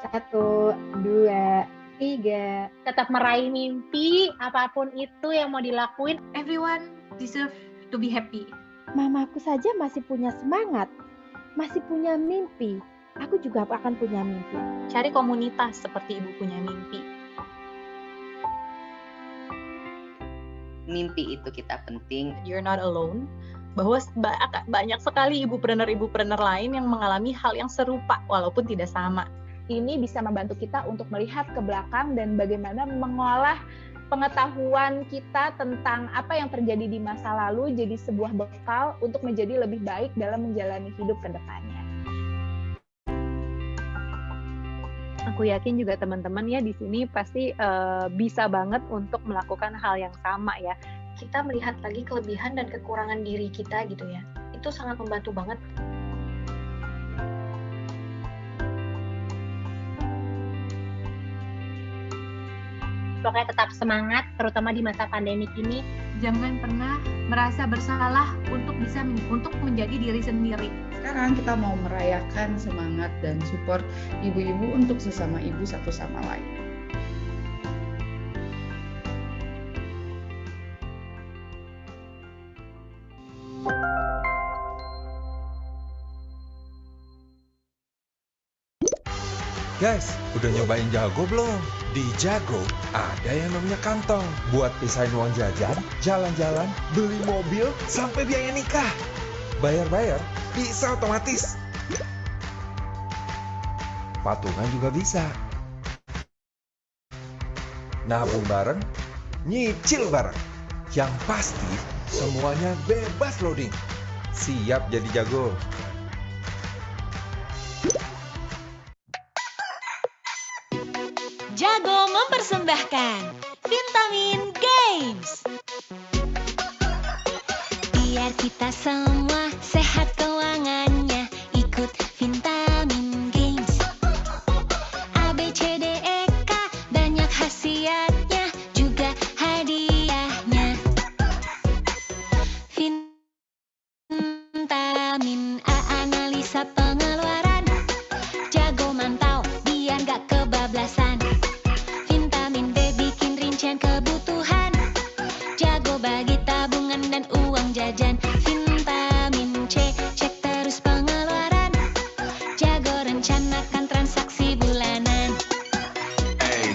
Satu, dua, tiga. Tetap meraih mimpi, apapun itu yang mau dilakuin. Everyone deserve to be happy. Mamaku saja masih punya semangat, masih punya mimpi. Aku juga akan punya mimpi. Cari komunitas seperti ibu punya mimpi. Mimpi itu kita penting. You're not alone. Bahwa banyak sekali ibu-preneur lain yang mengalami hal yang serupa walaupun tidak sama. Ini bisa membantu kita untuk melihat ke belakang dan bagaimana mengolah pengetahuan kita tentang apa yang terjadi di masa lalu jadi sebuah bekal untuk menjadi lebih baik dalam menjalani hidup ke depannya. Aku yakin juga teman-teman ya di sini pasti bisa banget untuk melakukan hal yang sama ya. Kita melihat lagi kelebihan dan kekurangan diri kita gitu ya. Itu sangat membantu banget. Pokoknya tetap semangat, terutama di masa pandemik ini. Jangan pernah merasa bersalah untuk menjadi diri sendiri. Sekarang kita mau merayakan semangat dan support ibu-ibu untuk sesama ibu satu sama lain. Guys, udah nyobain Jago belum? Di Jago, ada yang namanya kantong. Buat pisahin uang jajan, jalan-jalan, beli mobil, sampai biaya nikah. Bayar-bayar, bisa otomatis. Patungan juga bisa. Nabung bareng, nyicil bareng. Yang pasti, semuanya bebas loading. Siap jadi jago. Jago mempersembahkan Vitamin Games. Biar kita semua sehat keuangannya, ikut Vitamin Games. A, B, C, D, E, K, banyak khasiatnya, juga hadiahnya. Vitamin A, analisa pengeluaran. Jago mantau, biar gak kebablasan. Kebutuhan, jago bagi tabungan dan uang jajan. Vitamin C, cek terus pengeluaran. Jago rencanakan transaksi bulanan.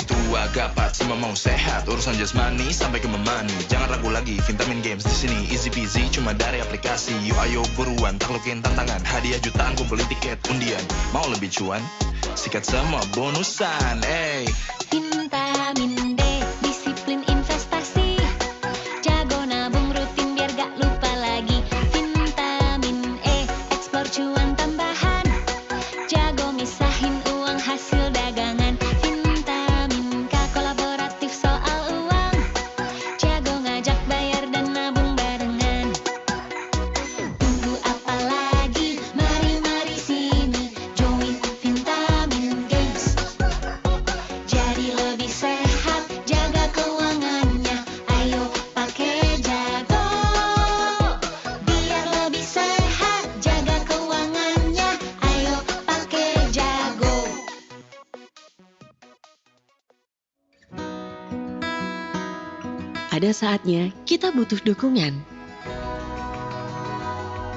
Tua gapat, semua mau sehat. Urusan jasmani sampai ke memani. Jangan ragu lagi, Vitamin Games di sini easy peasy, cuma dari aplikasi. Yuk ayo buruan, taklukin tantangan. Hadiah jutaan, kumpulin tiket undian. Mau lebih cuan? Sikat semua bonusan. Vitamin D, disiplin investasi. Jago nabung rutin biar gak lupa lagi. Vitamin E, eksplor cuan tambahan. Jago misahin uang hasil dagangan. Vitamin K, kolaboratif soal uang. Jago ngajak bayar dan nabung barengan. Tunggu apa lagi? Mari sini, join Vitamin Games. Jadi lebih sehat, jaga keuangannya. Ayo pakai Jago. Biar lebih sehat, jaga keuangannya. Ayo pakai Jago. Ada saatnya kita butuh dukungan.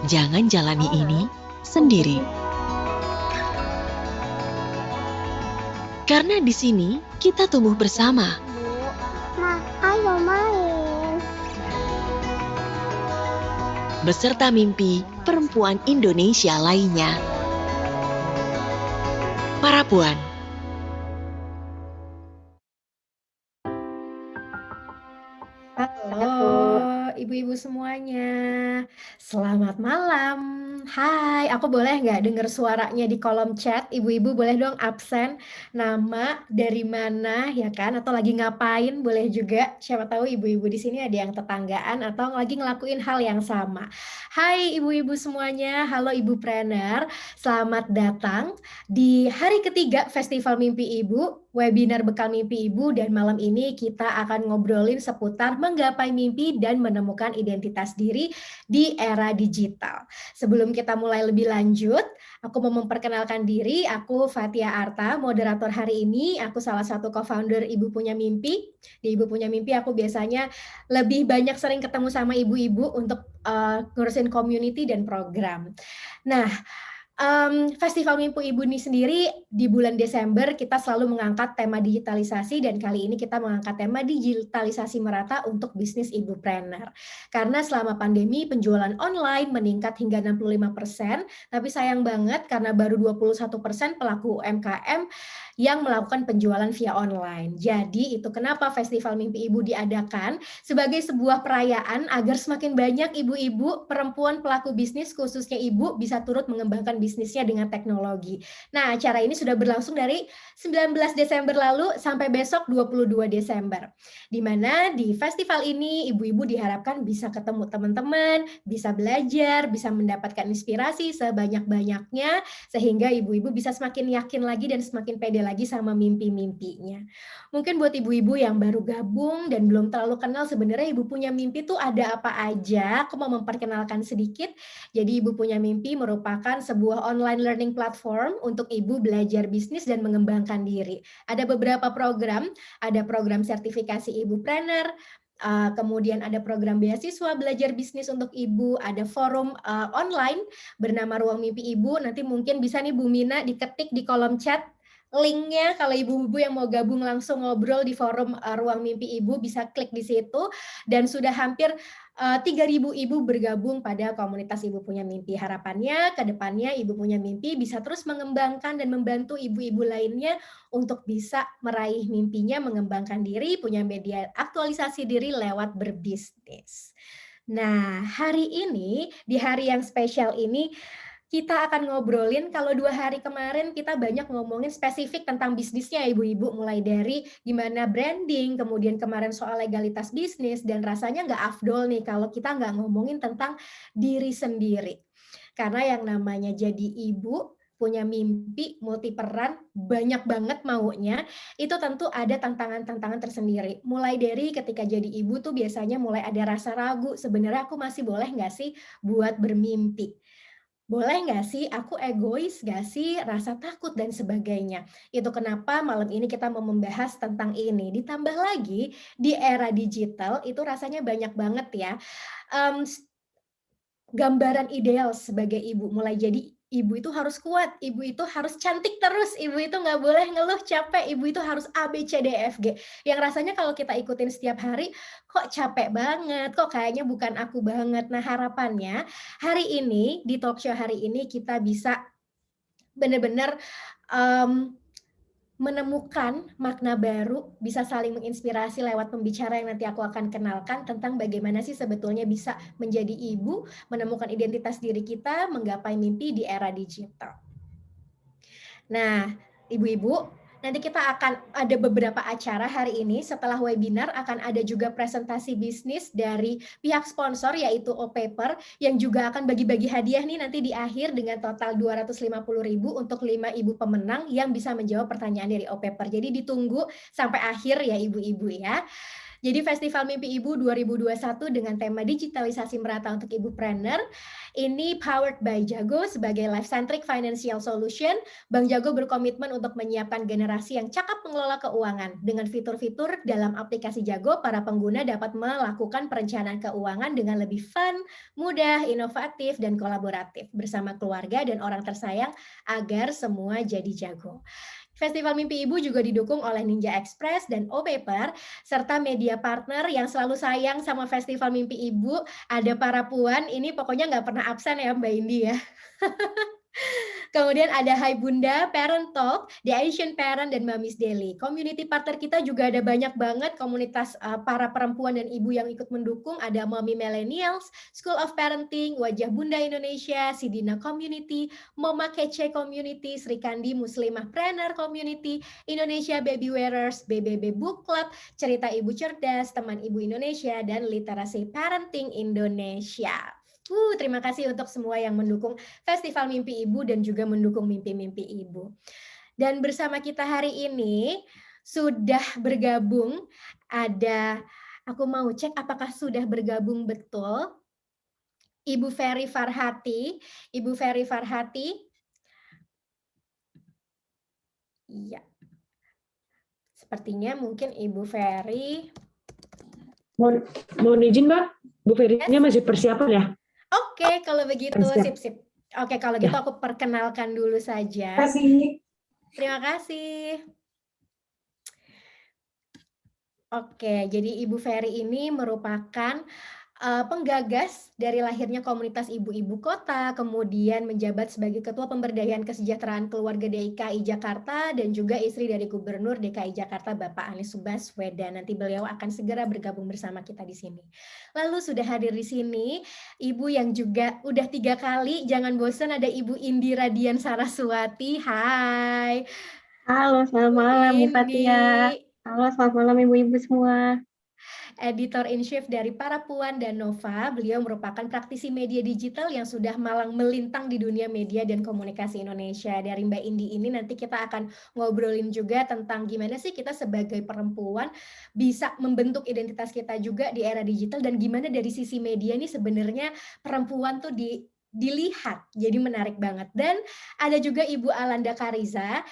Jangan jalani ini sendiri. Karena di sini kita tumbuh bersama. Ma, ayo main. Beserta mimpi perempuan Indonesia lainnya. Para Puan. Halo ibu-ibu semuanya, selamat malam. Hai, aku boleh nggak dengar suaranya di kolom chat? Ibu-ibu boleh dong absen nama, dari mana ya kan? Atau lagi ngapain boleh juga. Siapa tahu ibu-ibu di sini ada yang tetanggaan atau lagi ngelakuin hal yang sama. Hai ibu-ibu semuanya, halo Ibu Preneur, selamat datang di hari ketiga Festival Mimpi Ibu, webinar Bekal Mimpi Ibu, dan malam ini kita akan ngobrolin seputar menggapai mimpi dan menemukan identitas diri di era digital. Sebelum kita mulai lebih lanjut, aku mau memperkenalkan diri, aku Fatia Arta, moderator hari ini. Aku salah satu co-founder Ibu Punya Mimpi. Di Ibu Punya Mimpi aku biasanya lebih banyak sering ketemu sama ibu-ibu untuk ngurusin community dan program. Nah, Festival Mimpi Ibu ini sendiri di bulan Desember kita selalu mengangkat tema digitalisasi, dan kali ini kita mengangkat tema digitalisasi merata untuk bisnis ibupreneur. Karena selama pandemi penjualan online meningkat hingga 65%, tapi sayang banget karena baru 21% pelaku UMKM yang melakukan penjualan via online. Jadi itu kenapa Festival Mimpi Ibu diadakan sebagai sebuah perayaan agar semakin banyak ibu-ibu perempuan pelaku bisnis, khususnya ibu, bisa turut mengembangkan bisnisnya dengan teknologi. Nah, acara ini sudah berlangsung dari 19 Desember lalu sampai besok 22 Desember. Di mana di festival ini ibu-ibu diharapkan bisa ketemu teman-teman, bisa belajar, bisa mendapatkan inspirasi sebanyak-banyaknya, sehingga ibu-ibu bisa semakin yakin lagi dan semakin pede lagi sama mimpi-mimpinya. Mungkin buat ibu-ibu yang baru gabung dan belum terlalu kenal sebenarnya Ibu Punya Mimpi tuh ada apa aja, aku mau memperkenalkan sedikit. Jadi Ibu Punya Mimpi merupakan sebuah online learning platform untuk ibu belajar bisnis dan mengembangkan diri. Ada beberapa program, ada program sertifikasi ibupreneur, kemudian ada program beasiswa belajar bisnis untuk ibu, ada forum online bernama Ruang Mimpi Ibu. Nanti mungkin bisa nih Bu Mina diketik di kolom chat linknya, kalau ibu-ibu yang mau gabung langsung ngobrol di forum Ruang Mimpi Ibu bisa klik di situ, dan sudah hampir 3.000 ibu bergabung pada komunitas Ibu Punya Mimpi. Harapannya ke depannya Ibu Punya Mimpi bisa terus mengembangkan dan membantu ibu-ibu lainnya untuk bisa meraih mimpinya, mengembangkan diri, punya media aktualisasi diri lewat berbisnis. Nah, hari ini, di hari yang spesial ini, kita akan ngobrolin, kalau 2 hari kemarin kita banyak ngomongin spesifik tentang bisnisnya ibu-ibu, mulai dari gimana branding, kemudian kemarin soal legalitas bisnis, dan rasanya nggak afdol nih kalau kita nggak ngomongin tentang diri sendiri. Karena yang namanya jadi ibu, punya mimpi, multi peran, banyak banget maunya, itu tentu ada tantangan-tantangan tersendiri. Mulai dari ketika jadi ibu tuh biasanya mulai ada rasa ragu, sebenarnya aku masih boleh nggak sih buat bermimpi? Boleh nggak sih, aku egois nggak sih, rasa takut dan sebagainya. Itu kenapa malam ini kita mau membahas tentang ini. Ditambah lagi di era digital itu rasanya banyak banget ya gambaran ideal sebagai ibu. Mulai jadi ibu itu harus kuat, ibu itu harus cantik terus, ibu itu nggak boleh ngeluh capek, ibu itu harus A, B, C, D, E, F, G. Yang rasanya kalau kita ikutin setiap hari, kok capek banget, kok kayaknya bukan aku banget. Nah, harapannya hari ini, di talk show hari ini kita bisa benar-benar menemukan makna baru, bisa saling menginspirasi lewat pembicara yang nanti aku akan kenalkan tentang bagaimana sih sebetulnya bisa menjadi ibu, menemukan identitas diri kita, menggapai mimpi di era digital. Nah, ibu-ibu, nanti kita akan ada beberapa acara hari ini. Setelah webinar akan ada juga presentasi bisnis dari pihak sponsor yaitu OPaper yang juga akan bagi-bagi hadiah nih nanti di akhir dengan total 250.000 untuk 5 ibu pemenang yang bisa menjawab pertanyaan dari OPaper. Jadi ditunggu sampai akhir ya ibu-ibu ya. Jadi Festival Mimpi Ibu 2021 dengan tema digitalisasi merata untuk ibupreneur ini powered by Jago sebagai life-centric financial solution. Bank Jago berkomitmen untuk menyiapkan generasi yang cakap mengelola keuangan. Dengan fitur-fitur dalam aplikasi Jago, para pengguna dapat melakukan perencanaan keuangan dengan lebih fun, mudah, inovatif, dan kolaboratif bersama keluarga dan orang tersayang agar semua jadi jago. Festival Mimpi Ibu juga didukung oleh Ninja Express dan OPaper, serta media partner yang selalu sayang sama Festival Mimpi Ibu. Ada para puan, ini pokoknya nggak pernah absen ya Mbak Indi ya. Kemudian ada Hai Bunda, Parent Talk, The Asian Parent, dan Mamis Daily. Community partner kita juga ada banyak banget komunitas para perempuan dan ibu yang ikut mendukung. Ada Mami Millennials, School of Parenting, Wajah Bunda Indonesia, Sidina Community, Mama Kece Community, Sri Kandi Muslimah Planner Community, Indonesia Baby Wearers, BBB Book Club, Cerita Ibu Cerdas, Teman Ibu Indonesia, dan Literasi Parenting Indonesia. Terima kasih untuk semua yang mendukung Festival Mimpi Ibu dan juga mendukung mimpi-mimpi Ibu. Dan bersama kita hari ini sudah bergabung ada, aku mau cek apakah sudah bergabung betul. Ibu Ferry Farhati. Ibu Ferry Farhati. Iya. Sepertinya mungkin Ibu Ferry. Mohon izin, Mbak. Bu Ferry-nya masih persiapan ya? Oke, kalau begitu Siap. sip. Oke, kalau gitu aku perkenalkan dulu saja. Terima kasih. Oke, jadi Ibu Ferry ini merupakan penggagas dari lahirnya komunitas ibu-ibu kota, kemudian menjabat sebagai Ketua Pemberdayaan Kesejahteraan Keluarga DKI Jakarta, dan juga istri dari Gubernur DKI Jakarta Bapak Anies Baswedan. Nanti beliau akan segera bergabung bersama kita di sini. Lalu sudah hadir di sini ibu yang juga udah 3 kali, jangan bosan, ada Ibu Indira Dian Saraswati. Hai. Halo, selamat malam Bu Fatia. Halo, selamat malam ibu-ibu semua. Editor in Chief dari Parapuan dan Nova. Beliau merupakan praktisi media digital yang sudah malang melintang di dunia media dan komunikasi Indonesia. Dari Mbak Indi ini nanti kita akan ngobrolin juga tentang gimana sih kita sebagai perempuan bisa membentuk identitas kita juga di era digital, dan gimana dari sisi media ini sebenarnya perempuan tuh dilihat. Jadi menarik banget. Dan ada juga Ibu Alanda Kariza,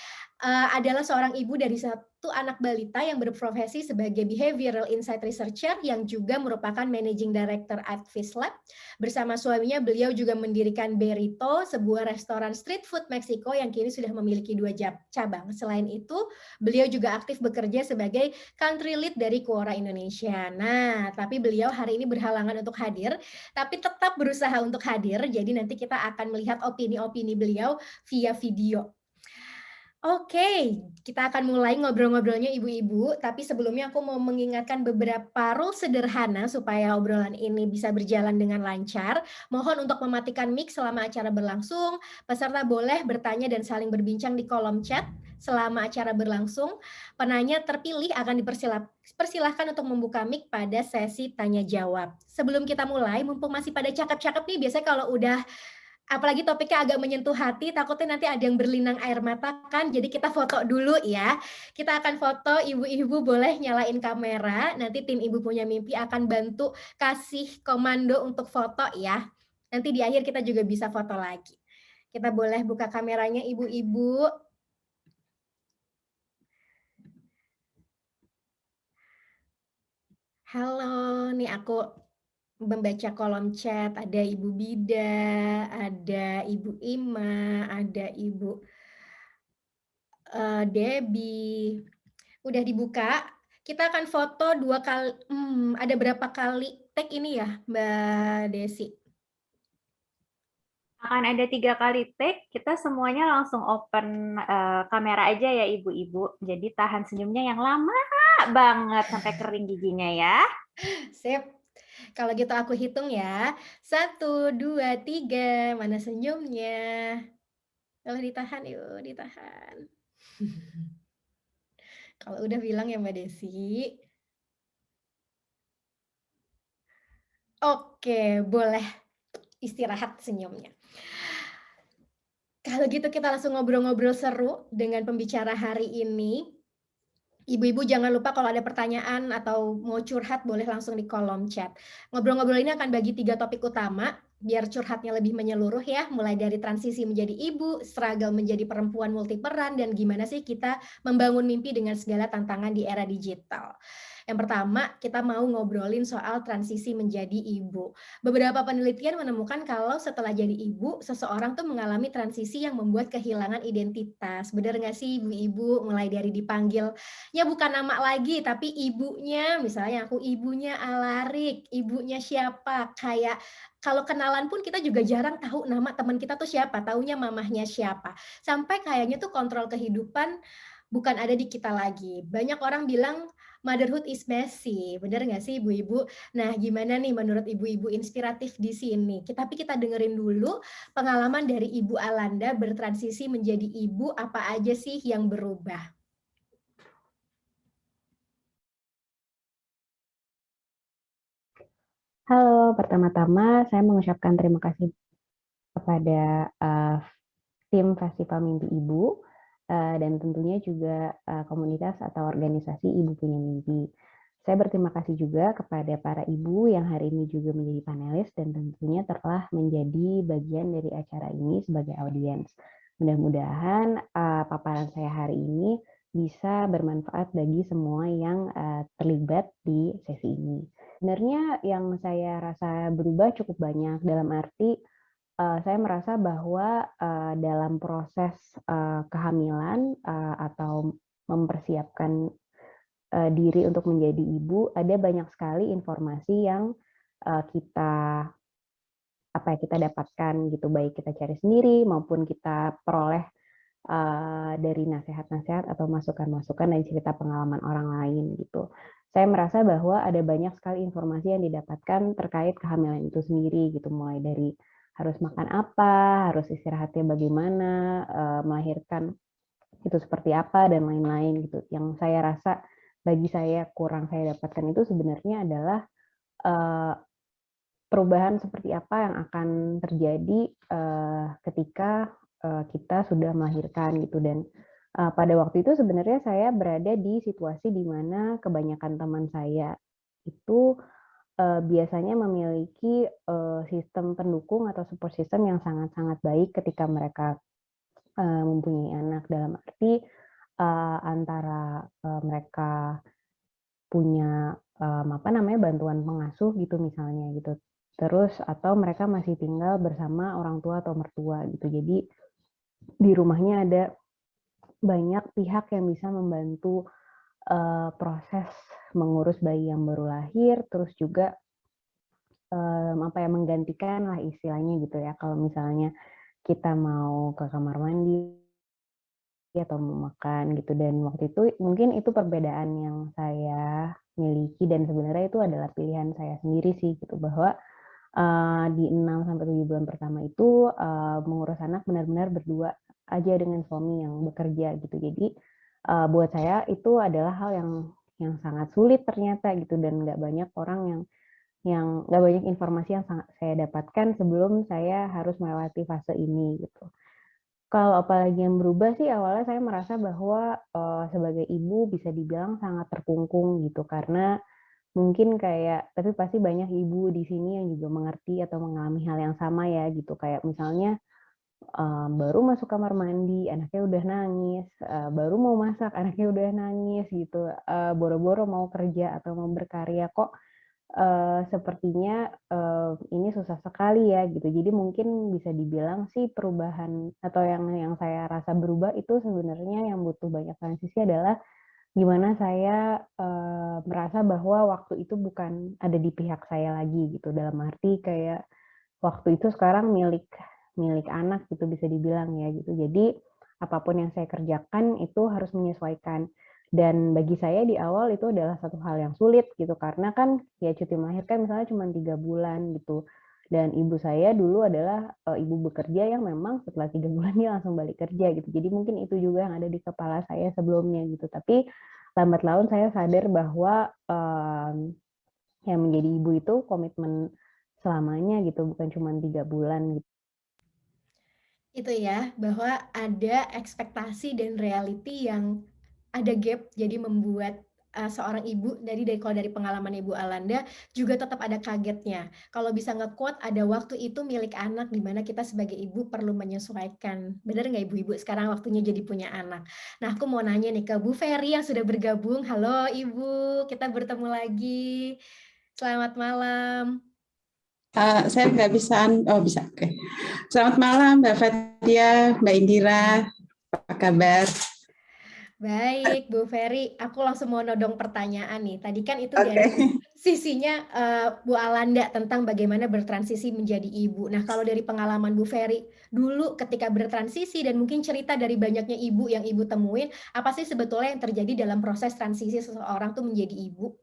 adalah seorang ibu dari satu anak balita yang berprofesi sebagai Behavioral Insight Researcher yang juga merupakan Managing Director at Fish Lab. Bersama suaminya beliau juga mendirikan Berito, sebuah restoran street food Meksiko yang kini sudah memiliki 2 cabang. Selain itu, beliau juga aktif bekerja sebagai Country Lead dari Quora Indonesia. Nah, tapi beliau hari ini berhalangan untuk hadir, tapi tetap berusaha untuk hadir. Jadi nanti kita akan melihat opini-opini beliau via video. Oke, kita akan mulai ngobrol-ngobrolnya ibu-ibu, tapi sebelumnya aku mau mengingatkan beberapa rules sederhana supaya obrolan ini bisa berjalan dengan lancar. Mohon untuk mematikan mic selama acara berlangsung. Peserta boleh bertanya dan saling berbincang di kolom chat selama acara berlangsung. Penanya terpilih akan dipersilahkan untuk membuka mic pada sesi tanya jawab. Sebelum kita mulai, mumpung masih pada cakep-cakep nih, biasanya kalau udah apalagi topiknya agak menyentuh hati, takutnya nanti ada yang berlinang air mata kan, jadi kita foto dulu ya. Kita akan foto, ibu-ibu boleh nyalain kamera, nanti tim Ibu Punya Mimpi akan bantu kasih komando untuk foto ya. Nanti di akhir kita juga bisa foto lagi. Kita boleh buka kameranya ibu-ibu. Halo, nih aku membaca kolom chat, ada Ibu Bida, ada Ibu Ima, ada Ibu Debbie. Udah dibuka. Kita akan foto 2 kali. Ada berapa kali tag ini ya, Mbak Desi? Akan ada 3 kali take, kita semuanya langsung open kamera aja ya ibu-ibu. Jadi tahan senyumnya yang lama banget sampai kering giginya ya. Sip. Kalau gitu aku hitung ya. 1, 2, 3. Mana senyumnya? Kalau ditahan, yuk ditahan. Kalau udah bilang ya Mbak Desi. Oke, boleh istirahat senyumnya. Kalau gitu kita langsung ngobrol-ngobrol seru dengan pembicara hari ini. Ibu-ibu jangan lupa kalau ada pertanyaan atau mau curhat boleh langsung di kolom chat. Ngobrol-ngobrol ini akan bagi 3 topik utama biar curhatnya lebih menyeluruh ya, mulai dari transisi menjadi ibu, struggle menjadi perempuan multiperan, dan gimana sih kita membangun mimpi dengan segala tantangan di era digital. Yang pertama, kita mau ngobrolin soal transisi menjadi ibu. Beberapa penelitian menemukan kalau setelah jadi ibu, seseorang tuh mengalami transisi yang membuat kehilangan identitas. Benar nggak sih ibu-ibu? Mulai dari dipanggil, ya bukan nama lagi, tapi ibunya, misalnya aku ibunya Alarik, ibunya siapa, kayak kalau kenalan pun kita juga jarang tahu nama teman kita tuh siapa, taunya mamahnya siapa. Sampai kayaknya tuh kontrol kehidupan bukan ada di kita lagi. Banyak orang bilang motherhood is messy, bener nggak sih ibu-ibu? Nah, gimana nih menurut ibu-ibu inspiratif di sini? Tapi kita dengerin dulu pengalaman dari Ibu Alanda bertransisi menjadi ibu, apa aja sih yang berubah? Halo, pertama-tama saya mengucapkan terima kasih kepada tim Festival Mimpi Ibu dan tentunya juga komunitas atau organisasi Ibu Punya Mimpi. Saya berterima kasih juga kepada para ibu yang hari ini juga menjadi panelis dan tentunya telah menjadi bagian dari acara ini sebagai audiens. Mudah-mudahan paparan saya hari ini bisa bermanfaat bagi semua yang terlibat di sesi ini. Sebenarnya yang saya rasa berubah cukup banyak, dalam arti saya merasa bahwa dalam proses kehamilan atau mempersiapkan diri untuk menjadi ibu, ada banyak sekali informasi yang kita dapatkan gitu, baik kita cari sendiri maupun kita peroleh dari nasihat-nasihat atau masukan-masukan dan cerita pengalaman orang lain gitu. Saya merasa bahwa ada banyak sekali informasi yang didapatkan terkait kehamilan itu sendiri gitu, mulai dari harus makan apa, harus istirahatnya bagaimana, melahirkan itu seperti apa dan lain-lain gitu. Yang saya rasa bagi saya kurang saya dapatkan itu sebenarnya adalah perubahan seperti apa yang akan terjadi ketika kita sudah melahirkan gitu. Dan pada waktu itu sebenarnya saya berada di situasi di mana kebanyakan teman saya itu biasanya memiliki sistem pendukung atau support system yang sangat-sangat baik ketika mereka mempunyai anak, dalam arti antara mereka punya bantuan pengasuh gitu misalnya gitu, terus atau mereka masih tinggal bersama orang tua atau mertua gitu. Jadi di rumahnya ada banyak pihak yang bisa membantu proses mengurus bayi yang baru lahir, terus juga menggantikan lah istilahnya gitu ya, kalau misalnya kita mau ke kamar mandi atau mau makan gitu. Dan waktu itu mungkin itu perbedaan yang saya miliki, dan sebenarnya itu adalah pilihan saya sendiri sih gitu, bahwa di 6-7 bulan pertama itu mengurus anak benar-benar berdua aja dengan suami yang bekerja gitu. Jadi buat saya itu adalah hal yang sangat sulit ternyata gitu, dan nggak banyak orang yang nggak banyak informasi yang saya dapatkan sebelum saya harus melewati fase ini gitu. Kalau apalagi yang berubah sih, awalnya saya merasa bahwa sebagai ibu bisa dibilang sangat terkungkung gitu, karena mungkin tapi pasti banyak ibu di sini yang juga mengerti atau mengalami hal yang sama ya gitu. Kayak misalnya baru masuk kamar mandi, anaknya udah nangis, baru mau masak, anaknya udah nangis gitu, boro-boro mau kerja atau mau berkarya, kok sepertinya ini susah sekali ya gitu. Jadi mungkin bisa dibilang sih perubahan atau yang saya rasa berubah itu sebenarnya yang butuh banyak transisi adalah gimana saya merasa bahwa waktu itu bukan ada di pihak saya lagi gitu, dalam arti kayak waktu itu sekarang milik anak gitu bisa dibilang ya gitu. Jadi apapun yang saya kerjakan itu harus menyesuaikan. Dan bagi saya di awal itu adalah satu hal yang sulit gitu, karena kan ya cuti melahirkan misalnya cuma 3 bulan gitu. Dan ibu saya dulu adalah ibu bekerja yang memang setelah 3 bulan dia langsung balik kerja gitu. Jadi mungkin itu juga yang ada di kepala saya sebelumnya gitu. Tapi lambat laun saya sadar bahwa yang menjadi ibu itu komitmen selamanya gitu, bukan cuma 3 bulan gitu. Itu ya, bahwa ada ekspektasi dan reality yang ada gap, jadi membuat seorang ibu kalau dari pengalaman Ibu Alanda juga tetap ada kagetnya. Kalau bisa nge-quote, ada waktu itu milik anak, di mana kita sebagai ibu perlu menyesuaikan. Benar nggak ibu-ibu? Sekarang waktunya jadi punya anak. Nah, aku mau nanya nih ke Bu Ferry yang sudah bergabung. Halo Ibu, kita bertemu lagi. Selamat malam. Saya nggak bisa, bisa, oke. Selamat malam Mbak Fathia, Mbak Indira, apa kabar? Baik, Bu Ferry, aku langsung mau nodong pertanyaan nih. Tadi kan itu dari sisinya Bu Alanda tentang bagaimana bertransisi menjadi ibu. Nah, kalau dari pengalaman Bu Ferry dulu ketika bertransisi dan mungkin cerita dari banyaknya ibu yang Ibu temuin, apa sih sebetulnya yang terjadi dalam proses transisi seseorang tuh menjadi ibu?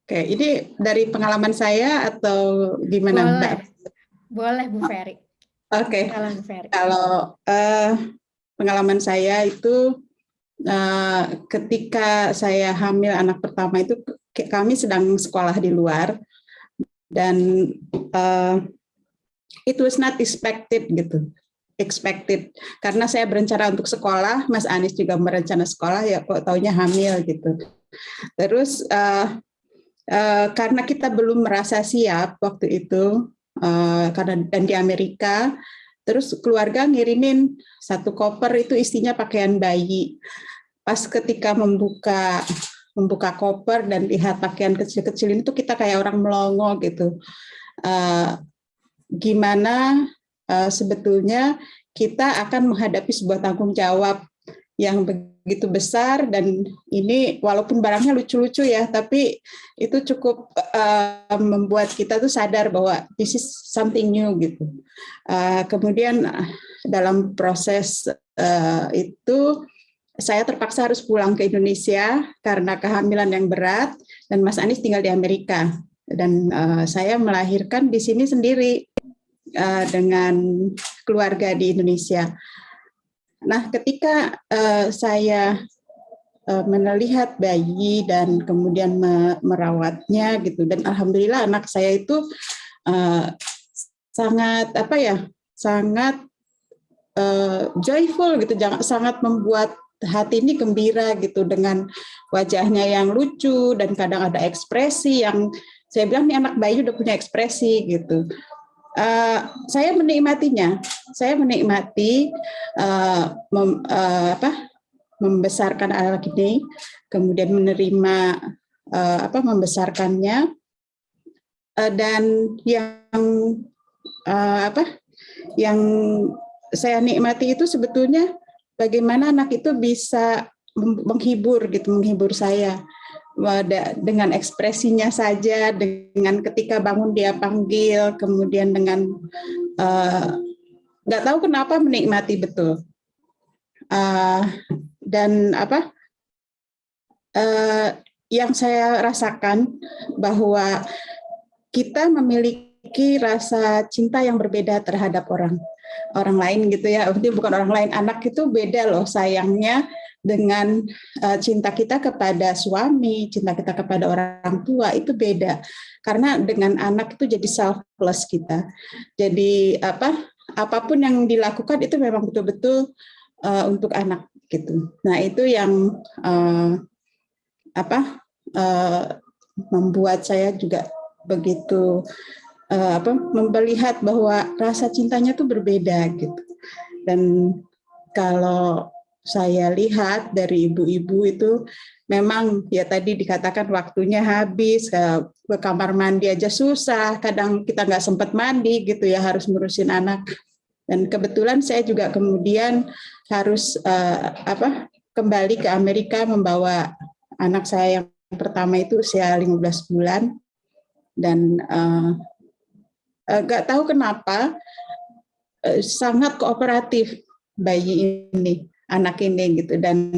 Oke, ini dari pengalaman saya atau gimana Mbak? Boleh Bu Ferry. Oke, kalau pengalaman saya itu ketika saya hamil anak pertama itu kami sedang sekolah di luar, dan it was not expected karena saya berencana untuk sekolah, Mas Anies juga berencana sekolah, ya kok taunya hamil gitu. Terus karena kita belum merasa siap waktu itu, karena dan di Amerika, terus keluarga ngirimin 1 koper itu isinya pakaian bayi. Pas ketika membuka koper dan lihat pakaian kecil-kecil ini tuh kita kayak orang melongo gitu. Gimana sebetulnya kita akan menghadapi sebuah tanggung jawab yang begitu besar, dan ini walaupun barangnya lucu-lucu ya, tapi itu cukup membuat kita tuh sadar bahwa this is something new gitu. Kemudian dalam proses itu saya terpaksa harus pulang ke Indonesia karena kehamilan yang berat, dan Mas Anies tinggal di Amerika, dan saya melahirkan di sini sendiri dengan keluarga di Indonesia. Nah, ketika saya melihat bayi dan kemudian merawatnya gitu, dan alhamdulillah anak saya itu sangat sangat joyful gitu, sangat membuat hati ini gembira gitu, dengan wajahnya yang lucu dan kadang ada ekspresi yang saya bilang nih anak bayi udah punya ekspresi gitu. Saya menikmatinya, saya menikmati membesarkan anak ini, kemudian menerima membesarkannya, dan yang saya nikmati itu sebetulnya bagaimana anak itu bisa menghibur saya. Dengan ekspresinya saja, dengan ketika bangun dia panggil, kemudian dengan nggak tahu kenapa menikmati betul, dan yang saya rasakan bahwa kita memiliki rasa cinta yang berbeda terhadap orang lain gitu ya. Artinya bukan orang lain, anak itu beda loh sayangnya dengan cinta kita kepada suami, cinta kita kepada orang tua itu beda. Karena dengan anak itu jadi selfless kita. Jadi apapun yang dilakukan itu memang betul-betul untuk anak gitu. Nah, itu yang membuat saya juga begitu melihat bahwa rasa cintanya itu berbeda gitu. Dan kalau saya lihat dari ibu-ibu itu memang ya tadi dikatakan waktunya habis, ke kamar mandi aja susah, kadang kita nggak sempat mandi gitu ya, harus ngurusin anak. Dan kebetulan saya juga kemudian harus kembali ke Amerika membawa anak saya yang pertama itu usia 15 bulan, dan nggak tahu kenapa sangat kooperatif bayi ini, anak ini gitu, dan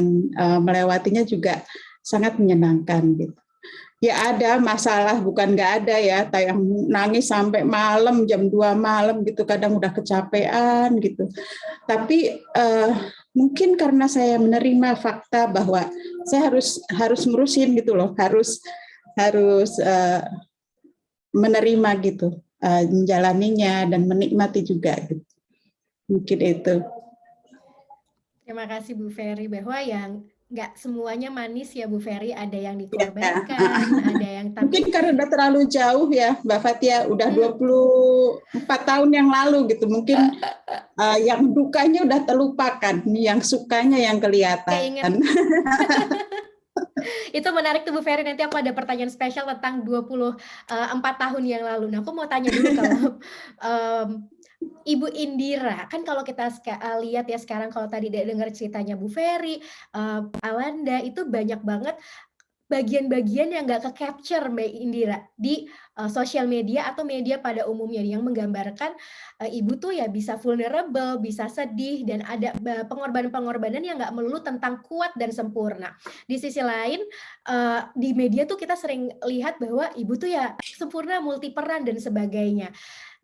melewatinya juga sangat menyenangkan gitu. Ya ada masalah, bukan nggak ada ya, yang nangis sampai malam, jam 2 malam gitu, kadang udah kecapean gitu. Tapi mungkin karena saya menerima fakta bahwa saya harus ngurusin gitu loh, harus menerima gitu, menjalaninya dan menikmati juga gitu. Mungkin itu. Terima kasih Bu Ferry, bahwa yang nggak semuanya manis ya Bu Ferry, ada yang dikorbankan, ada yang mungkin karena udah terlalu jauh ya Mbak Fathia, udah 24 tahun yang lalu gitu, mungkin yang dukanya udah terlupakan, yang sukanya yang kelihatan. Itu menarik tuh Bu Ferry, nanti aku ada pertanyaan spesial tentang 24 tahun yang lalu. Nah, aku mau tanya dulu kalau Ibu Indira, kan kalau kita lihat ya sekarang, kalau tadi dengar ceritanya Bu Ferry, Alanda, itu banyak banget bagian-bagian yang nggak ke-capture Mbak Indira di sosial media atau media pada umumnya, yang menggambarkan ibu tuh ya bisa vulnerable, bisa sedih, dan ada pengorbanan-pengorbanan yang nggak melulu tentang kuat dan sempurna. Di sisi lain, di media tuh kita sering lihat bahwa ibu tuh ya sempurna, multiperan, dan sebagainya.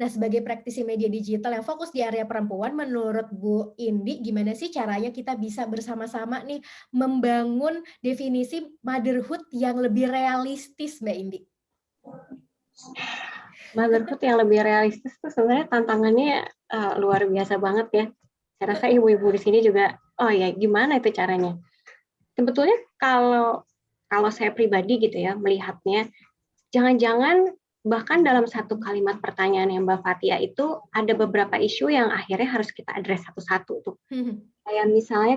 Nah, sebagai praktisi media digital yang fokus di area perempuan, menurut Bu Indi, gimana sih caranya kita bisa bersama-sama nih membangun definisi motherhood yang lebih realistis, Mbak Indi? Motherhood yang lebih realistis itu sebenarnya tantangannya luar biasa banget ya. Saya rasa ibu-ibu di sini juga, oh ya gimana itu caranya? Sebetulnya kalau kalau saya pribadi gitu ya melihatnya, jangan-jangan bahkan dalam satu kalimat pertanyaan yang Mbak Fatia itu ada beberapa isu yang akhirnya harus kita address satu-satu tuh. Kayak misalnya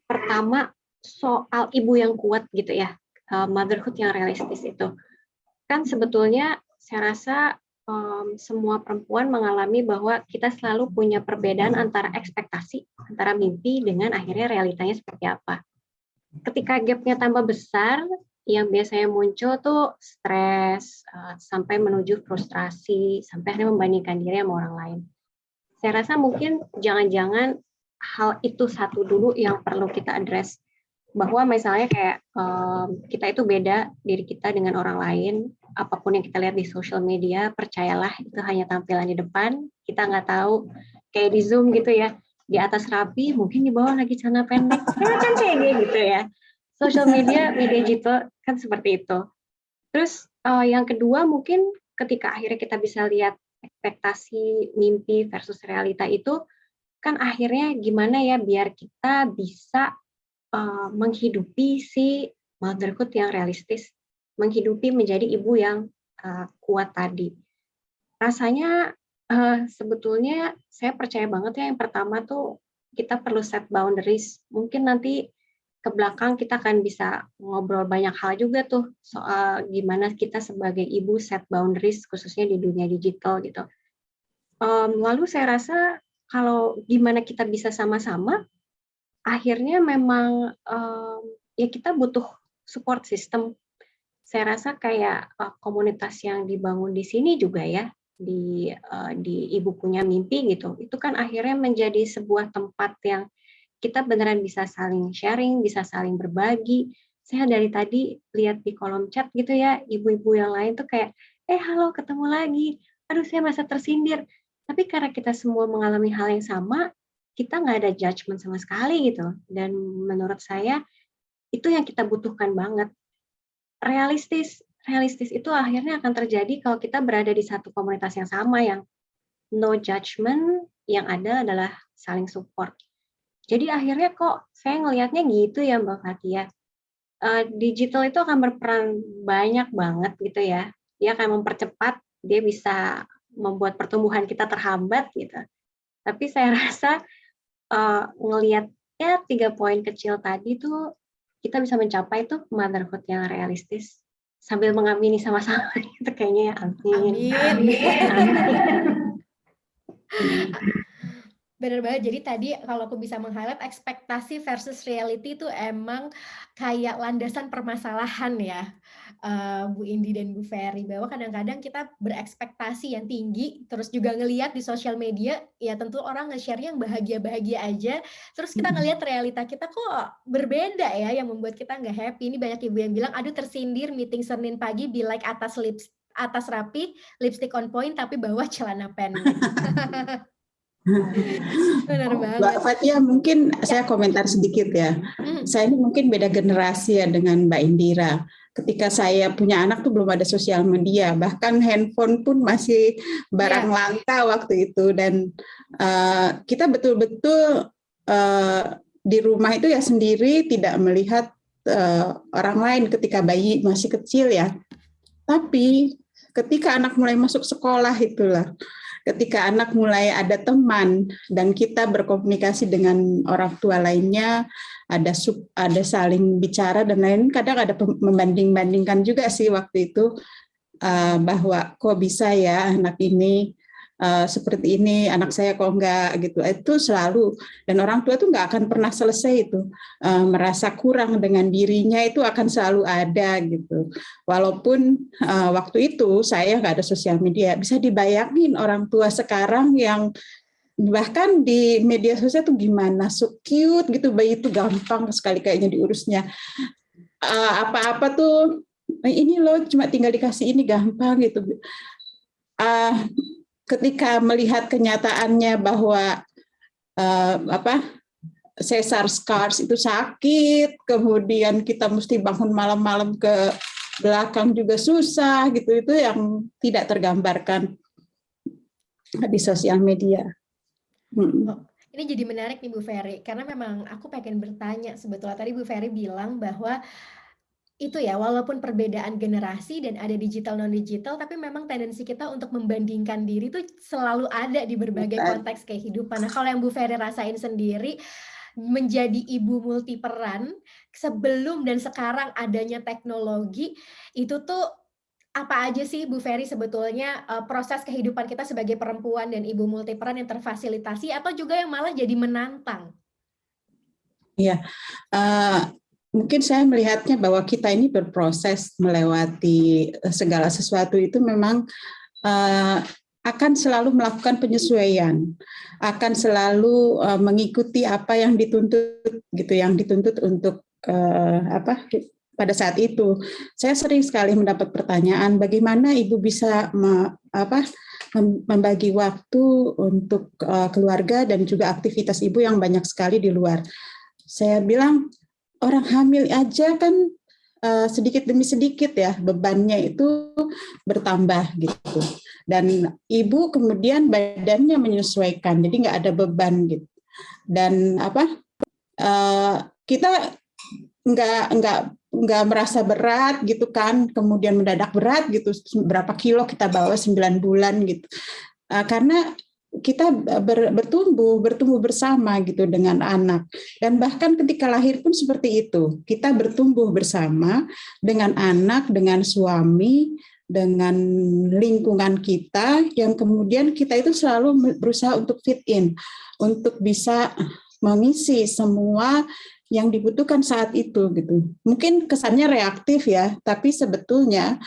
pertama soal ibu yang kuat gitu ya, motherhood yang realistis itu. Kan sebetulnya saya rasa semua perempuan mengalami bahwa kita selalu punya perbedaan antara ekspektasi, antara mimpi dengan akhirnya realitanya seperti apa. Ketika gapnya tambah besar, yang biasanya muncul tuh stres, sampai menuju frustrasi, sampai akhirnya membandingkan diri sama orang lain. Saya rasa mungkin jangan-jangan hal itu satu dulu yang perlu kita address. Bahwa misalnya kayak kita itu beda diri kita dengan orang lain, apapun yang kita lihat di social media, percayalah itu hanya tampilan di depan, kita nggak tahu, kayak di Zoom gitu ya, di atas rapi, mungkin di bawah lagi celana pendek, kan kayak gitu ya. Social media digital kan seperti itu. Terus yang kedua mungkin ketika akhirnya kita bisa lihat ekspektasi mimpi versus realita itu, kan akhirnya gimana ya biar kita bisa menghidupi si motherhood yang realistis, menghidupi menjadi ibu yang kuat tadi. Rasanya sebetulnya saya percaya banget ya yang pertama tuh kita perlu set boundaries. Mungkin nanti ke belakang kita akan bisa ngobrol banyak hal juga tuh soal gimana kita sebagai ibu set boundaries khususnya di dunia digital gitu. Lalu saya rasa kalau gimana kita bisa sama-sama, akhirnya memang ya kita butuh support system. Saya rasa kayak komunitas yang dibangun di sini juga ya, di Ibu Punya Mimpi gitu, itu kan akhirnya menjadi sebuah tempat yang kita beneran bisa saling sharing, bisa saling berbagi. Saya dari tadi lihat di kolom chat gitu ya, ibu-ibu yang lain tuh kayak, halo ketemu lagi, aduh saya merasa tersindir. Tapi karena kita semua mengalami hal yang sama, kita nggak ada judgement sama sekali gitu. Dan menurut saya, itu yang kita butuhkan banget. Realistis itu akhirnya akan terjadi kalau kita berada di satu komunitas yang sama, yang no judgment, yang ada adalah saling support. Jadi akhirnya kok saya ngelihatnya gitu ya Mbak Fatia. Digital itu akan berperan banyak banget gitu ya. Dia akan mempercepat, dia bisa membuat pertumbuhan kita terhambat gitu. Tapi saya rasa ngelihatnya 3 poin kecil tadi tuh kita bisa mencapai tuh motherhood yang realistis sambil mengamini sama-sama itu kayaknya ya. Amin. Bener banget, jadi tadi kalau aku bisa meng-highlight ekspektasi versus reality itu emang kayak landasan permasalahan ya, Bu Indi dan Bu Ferry, bahwa kadang-kadang kita berekspektasi yang tinggi, terus juga ngelihat di sosial media, ya tentu orang nge-share yang bahagia-bahagia aja, terus kita ngelihat realita kita kok berbeda ya, yang membuat kita nggak happy. Ini banyak ibu yang bilang, aduh tersindir meeting Senin pagi, be like atas rapi, lipstick on point, tapi bawah celana pendek. Benar banget. Mbak Fatia, mungkin saya komentar sedikit ya. Saya ini mungkin beda generasi ya dengan Mbak Indira. Ketika saya punya anak tuh belum ada sosial media, bahkan handphone pun masih barang langka waktu itu. Dan kita betul-betul di rumah itu ya sendiri, tidak melihat orang lain ketika bayi masih kecil ya. Tapi ketika anak mulai masuk sekolah itulah, ketika anak mulai ada teman dan kita berkomunikasi dengan orang tua lainnya, ada saling bicara dan lain, kadang ada membanding-bandingkan juga sih waktu itu, bahwa kok bisa ya anak ini seperti ini, anak saya kok enggak gitu. Itu selalu, dan orang tua itu enggak akan pernah selesai itu, merasa kurang dengan dirinya itu akan selalu ada gitu. Walaupun waktu itu saya enggak ada sosial media, bisa dibayangin orang tua sekarang yang bahkan di media sosial tuh gimana, so cute gitu, bayi itu gampang sekali kayaknya diurusnya. Apa-apa tuh, ini loh cuma tinggal dikasih ini gampang gitu. Ketika melihat kenyataannya bahwa Cesar scars itu sakit, kemudian kita mesti bangun malam-malam ke belakang juga susah gitu, itu yang tidak tergambarkan di sosial media. Ini jadi menarik nih Bu Ferry, karena memang aku pengen bertanya sebetulnya. Tadi Bu Ferry bilang bahwa itu ya, walaupun perbedaan generasi dan ada digital non digital, tapi memang tendensi kita untuk membandingkan diri tuh selalu ada di berbagai konteks kehidupan. Nah, kalau yang Bu Ferry rasain sendiri, menjadi ibu multiperan sebelum dan sekarang adanya teknologi, itu tuh apa aja sih Bu Ferry sebetulnya proses kehidupan kita sebagai perempuan dan ibu multiperan yang terfasilitasi atau juga yang malah jadi menantang? Iya, mungkin saya melihatnya bahwa kita ini berproses melewati segala sesuatu itu memang akan selalu melakukan penyesuaian, akan selalu mengikuti apa yang dituntut gitu, yang dituntut untuk pada saat itu. Saya sering sekali mendapat pertanyaan, bagaimana Ibu bisa membagi waktu untuk keluarga dan juga aktivitas Ibu yang banyak sekali di luar. Saya bilang, orang hamil aja kan sedikit demi sedikit ya, bebannya itu bertambah gitu. Dan Ibu kemudian badannya menyesuaikan, jadi nggak ada beban gitu. Dan kita nggak merasa berat gitu kan, kemudian mendadak berat gitu, berapa kilo kita bawa 9 bulan gitu, karena kita bertumbuh bersama gitu dengan anak, dan bahkan ketika lahir pun seperti itu, kita bertumbuh bersama dengan anak, dengan suami, dengan lingkungan kita, yang kemudian kita itu selalu berusaha untuk fit in, untuk bisa mengisi semua yang dibutuhkan saat itu gitu. Mungkin kesannya reaktif ya, tapi sebetulnya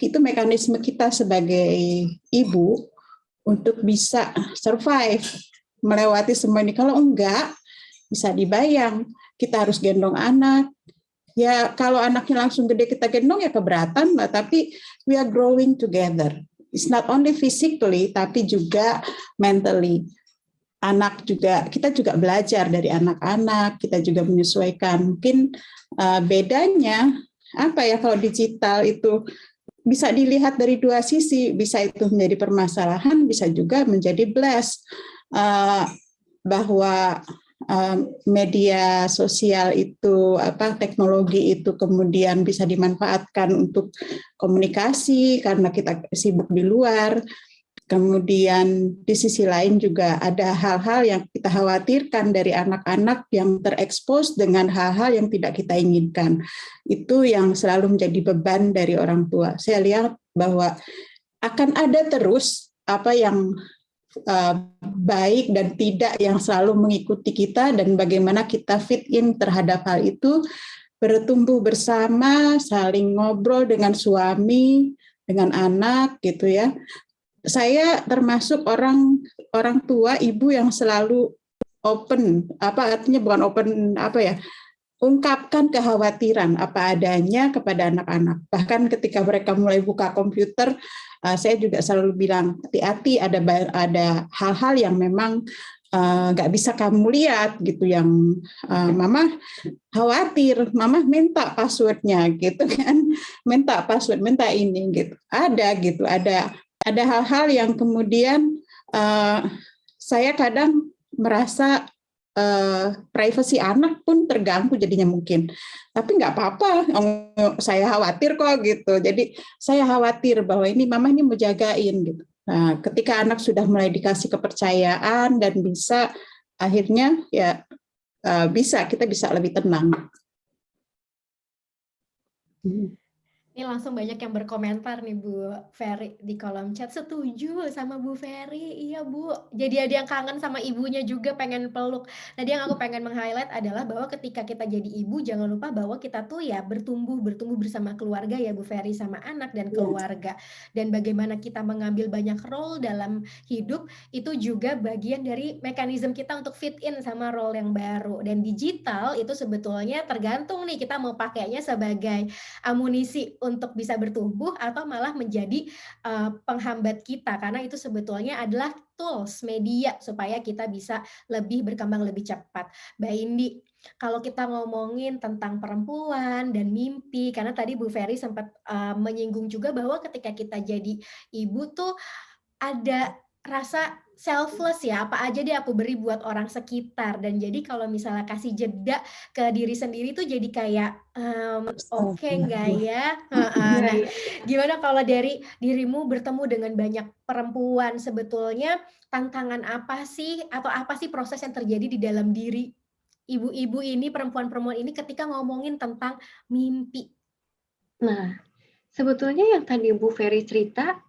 itu mekanisme kita sebagai ibu untuk bisa survive melewati semua ini. Kalau enggak, bisa dibayang kita harus gendong anak. Ya kalau anaknya langsung gede kita gendong ya keberatan lah, tapi we are growing together. It's not only physically tapi juga mentally. Anak juga, kita juga belajar dari anak-anak, kita juga menyesuaikan. Mungkin bedanya apa ya, kalau digital itu bisa dilihat dari dua sisi, bisa itu menjadi permasalahan, bisa juga menjadi bless, bahwa media sosial itu, teknologi itu kemudian bisa dimanfaatkan untuk komunikasi karena kita sibuk di luar. Kemudian di sisi lain juga ada hal-hal yang kita khawatirkan dari anak-anak yang terekspos dengan hal-hal yang tidak kita inginkan. Itu yang selalu menjadi beban dari orang tua. Saya lihat bahwa akan ada terus apa yang baik dan tidak yang selalu mengikuti kita, dan bagaimana kita fit in terhadap hal itu, bertumbuh bersama, saling ngobrol dengan suami, dengan anak gitu ya. Saya termasuk orang tua, ibu yang selalu open, artinya bukan open ungkapkan kekhawatiran apa adanya kepada anak-anak. Bahkan ketika mereka mulai buka komputer, saya juga selalu bilang hati-hati, ada hal-hal yang memang nggak bisa kamu lihat gitu, yang mama khawatir, mama minta passwordnya gitu kan, minta password, minta ini gitu, ada hal-hal yang kemudian saya kadang merasa privasi anak pun terganggu jadinya mungkin. Tapi nggak apa-apa, saya khawatir kok gitu. Jadi saya khawatir bahwa ini mama ini mau jagain gitu. Nah, ketika anak sudah mulai dikasih kepercayaan dan bisa, akhirnya ya kita bisa lebih tenang. Ini langsung banyak yang berkomentar nih Bu Ferry di kolom chat, setuju sama Bu Ferry, iya Bu. Jadi ada yang kangen sama ibunya juga, pengen peluk. Tadi yang aku pengen meng-highlight adalah bahwa ketika kita jadi ibu, jangan lupa bahwa kita tuh ya bertumbuh bersama keluarga ya Bu Ferry, sama anak dan keluarga. Dan bagaimana kita mengambil banyak role dalam hidup, itu juga bagian dari mekanisme kita untuk fit in sama role yang baru. Dan digital itu sebetulnya tergantung nih kita mau pakainya sebagai amunisi untuk bisa bertumbuh atau malah menjadi penghambat kita, karena itu sebetulnya adalah tools, media supaya kita bisa lebih berkembang lebih cepat. Mbak Indi, kalau kita ngomongin tentang perempuan dan mimpi, karena tadi Bu Ferry sempat menyinggung juga bahwa ketika kita jadi ibu tuh ada rasa selfless ya, apa aja deh aku beri buat orang sekitar. Dan jadi kalau misalnya kasih jeda ke diri sendiri tuh jadi kayak, oke nggak ya? Heeh. Iya, Nah, iya. gimana kalau dari dirimu bertemu dengan banyak perempuan, sebetulnya tantangan apa sih atau apa sih proses yang terjadi di dalam diri ibu-ibu ini, perempuan-perempuan ini ketika ngomongin tentang mimpi? Nah, sebetulnya yang tadi Bu Ferry cerita,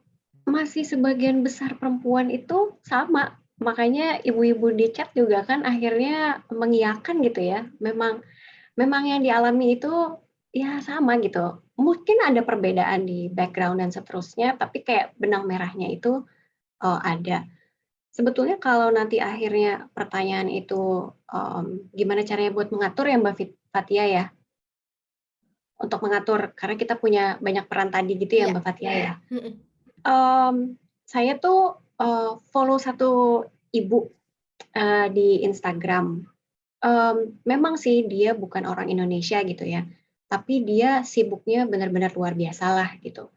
masih sebagian besar perempuan itu sama. Makanya ibu-ibu di chat juga kan akhirnya mengiyakan gitu ya. Memang memang yang dialami itu ya sama gitu. Mungkin ada perbedaan di background dan seterusnya, tapi kayak benang merahnya itu ada. Sebetulnya kalau nanti akhirnya pertanyaan itu gimana caranya buat mengatur ya Mbak Fatia ya? Untuk mengatur, karena kita punya banyak peran tadi gitu ya Iya. Mbak Fatia ya. Mhm. Saya tuh follow satu ibu di Instagram. Memang sih dia bukan orang Indonesia gitu ya, tapi dia sibuknya benar-benar luar biasa lah gitu.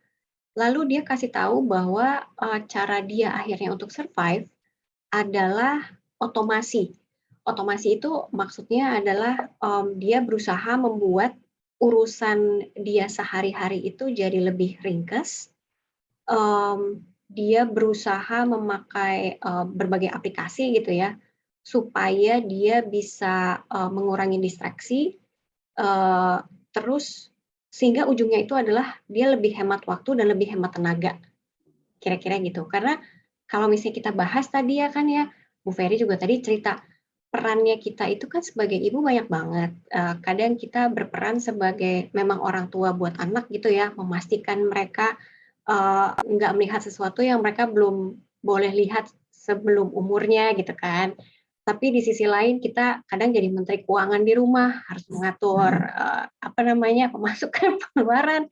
Lalu dia kasih tahu bahwa cara dia akhirnya untuk survive adalah otomasi. Otomasi itu maksudnya adalah dia berusaha membuat urusan dia sehari-hari itu jadi lebih ringkas. Dia berusaha memakai berbagai aplikasi gitu ya, supaya dia bisa mengurangi distraksi, terus sehingga ujungnya itu adalah dia lebih hemat waktu dan lebih hemat tenaga, kira-kira gitu. Karena kalau misalnya kita bahas tadi ya kan ya, Bu Ferry juga tadi cerita, perannya kita itu kan sebagai ibu banyak banget. Kadang kita berperan sebagai memang orang tua buat anak gitu ya, memastikan mereka nggak melihat sesuatu yang mereka belum boleh lihat sebelum umurnya gitu kan. Tapi di sisi lain kita kadang jadi menteri keuangan di rumah, harus mengatur pemasukan pengeluaran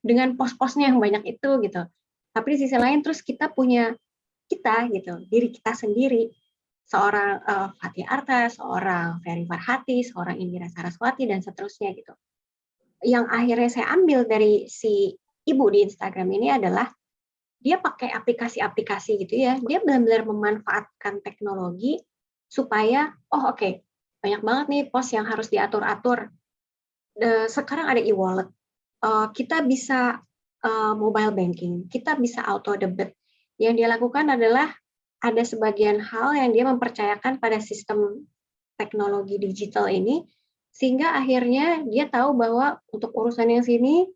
dengan pos-posnya yang banyak itu gitu. Tapi di sisi lain terus kita punya kita gitu, diri kita sendiri. Seorang Fathia Arta, seorang Ferry Farhati, seorang Indira Saraswati dan seterusnya gitu. Yang akhirnya saya ambil dari si ibu di Instagram ini adalah dia pakai aplikasi-aplikasi gitu ya. Dia benar-benar memanfaatkan teknologi supaya banyak banget nih pos yang harus diatur-atur. Sekarang ada e-wallet. Kita bisa mobile banking, kita bisa auto debit. Yang dia lakukan adalah ada sebagian hal yang dia mempercayakan pada sistem teknologi digital ini, sehingga akhirnya dia tahu bahwa untuk urusan yang sini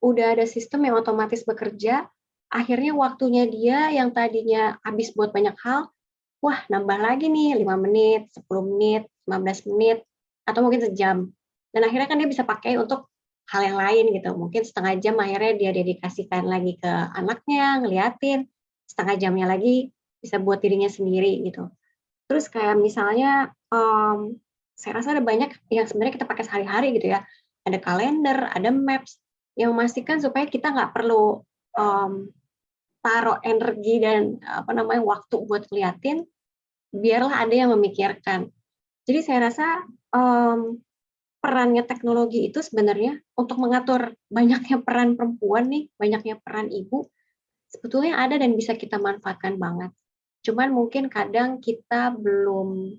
udah ada sistem yang otomatis bekerja, akhirnya waktunya dia yang tadinya habis buat banyak hal, wah nambah lagi nih 5 menit, 10 menit, 15 menit, atau mungkin sejam. Dan akhirnya kan dia bisa pakai untuk hal yang lain gitu. Mungkin setengah jam akhirnya dia dedikasikan lagi ke anaknya, ngeliatin, setengah jamnya lagi bisa buat dirinya sendiri gitu. Terus kayak misalnya, saya rasa ada banyak yang sebenarnya kita pakai sehari-hari gitu ya. Ada kalender, ada maps, yang memastikan supaya kita nggak perlu taruh energi dan waktu buat ngeliatin, biarlah ada yang memikirkan. Jadi saya rasa perannya teknologi itu sebenarnya untuk mengatur banyaknya peran perempuan nih, banyaknya peran ibu, sebetulnya ada dan bisa kita manfaatkan banget. Cuman mungkin kadang kita belum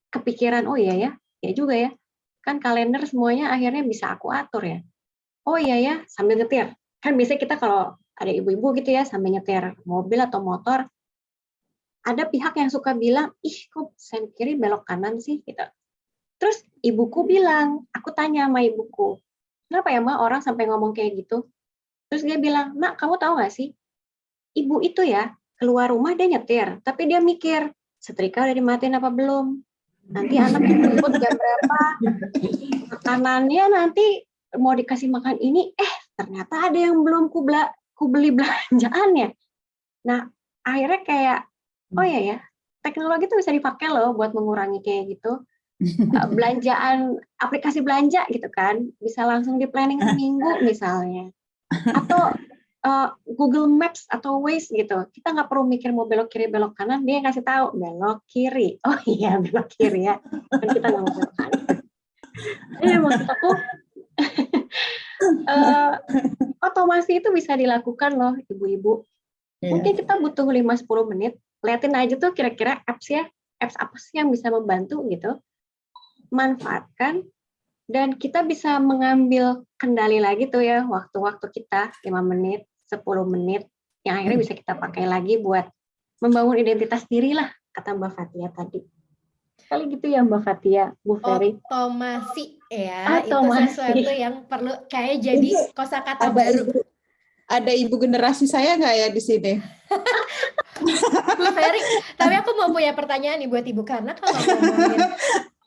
kepikiran, oh iya ya juga ya, kan kalender semuanya akhirnya bisa aku atur ya. Oh iya ya, sambil nyetir. Kan biasanya kita kalau ada ibu-ibu gitu ya, sambil nyetir mobil atau motor, ada pihak yang suka bilang, ih kok sen kiri belok kanan sih gitu. Terus ibuku bilang, aku tanya sama ibuku, kenapa ya Ma orang sampai ngomong kayak gitu? Terus dia bilang, Nak kamu tahu nggak sih, ibu itu ya keluar rumah dia nyetir, tapi dia mikir, setrika udah dimatiin apa belum? Nanti anak jemput jam berapa? Makanannya nanti mau dikasih makan ini, ternyata ada yang belum ku beli belanjaannya. Nah, akhirnya kayak, oh ya, teknologi itu bisa dipakai loh buat mengurangi kayak gitu. Belanjaan, aplikasi belanja gitu kan, bisa langsung di planning seminggu misalnya. Atau Google Maps atau Waze gitu, kita nggak perlu mikir mau belok kiri belok kanan, dia yang kasih tahu belok kiri. Oh iya belok kiri ya, kan kita nggak mau belok kanan. Maksud aku otomasi itu bisa dilakukan loh ibu-ibu. Mungkin kita butuh 5-10 menit, liatin aja tuh kira-kira apps apa sih yang bisa membantu gitu. Manfaatkan, dan kita bisa mengambil kendali lagi tuh ya, waktu-waktu kita 5 menit, 10 menit, yang akhirnya bisa kita pakai lagi buat membangun identitas diri lah, kata Mbak Fatia tadi. Kali gitu ya Mbak Fatia, Bu Ferry. Otomasi ya, Otomasi. itu sesuatu yang perlu kayak jadi kosakata baru. Ada ibu generasi saya nggak ya di sini? Bu Ferry, tapi aku mau punya pertanyaan nih buat Ibu, karena kalau ngomongin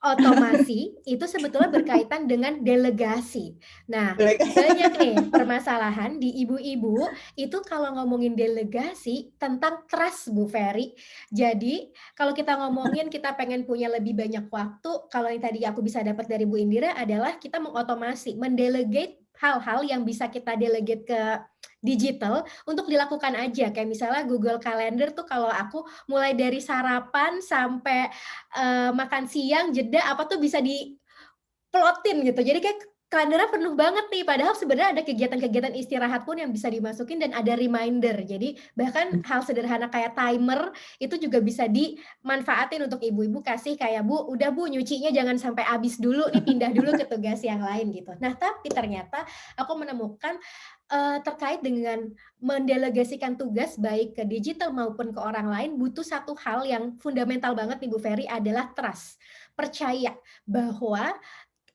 otomasi itu sebetulnya berkaitan dengan delegasi. Nah, banyak nih permasalahan di ibu-ibu itu kalau ngomongin delegasi tentang trust, Bu Ferry. Jadi kalau kita ngomongin kita pengen punya lebih banyak waktu, kalau yang tadi aku bisa dapat dari Bu Indira adalah kita mengotomasi, mendelegate hal-hal yang bisa kita delegate ke digital untuk dilakukan aja. Kayak misalnya Google Calendar tuh kalau aku mulai dari sarapan sampai makan siang, jeda apa tuh bisa diplotin gitu. Jadi kayak kalendernya penuh banget nih, padahal sebenarnya ada kegiatan-kegiatan istirahat pun yang bisa dimasukin dan ada reminder. Jadi bahkan hal sederhana kayak timer itu juga bisa dimanfaatin untuk ibu-ibu, kasih kayak Bu, udah Bu nyucinya jangan sampai habis dulu nih, pindah dulu ke tugas yang lain gitu. Nah, tapi ternyata aku menemukan terkait dengan mendelegasikan tugas baik ke digital maupun ke orang lain butuh satu hal yang fundamental banget nih Bu Ferry, adalah trust. Percaya bahwa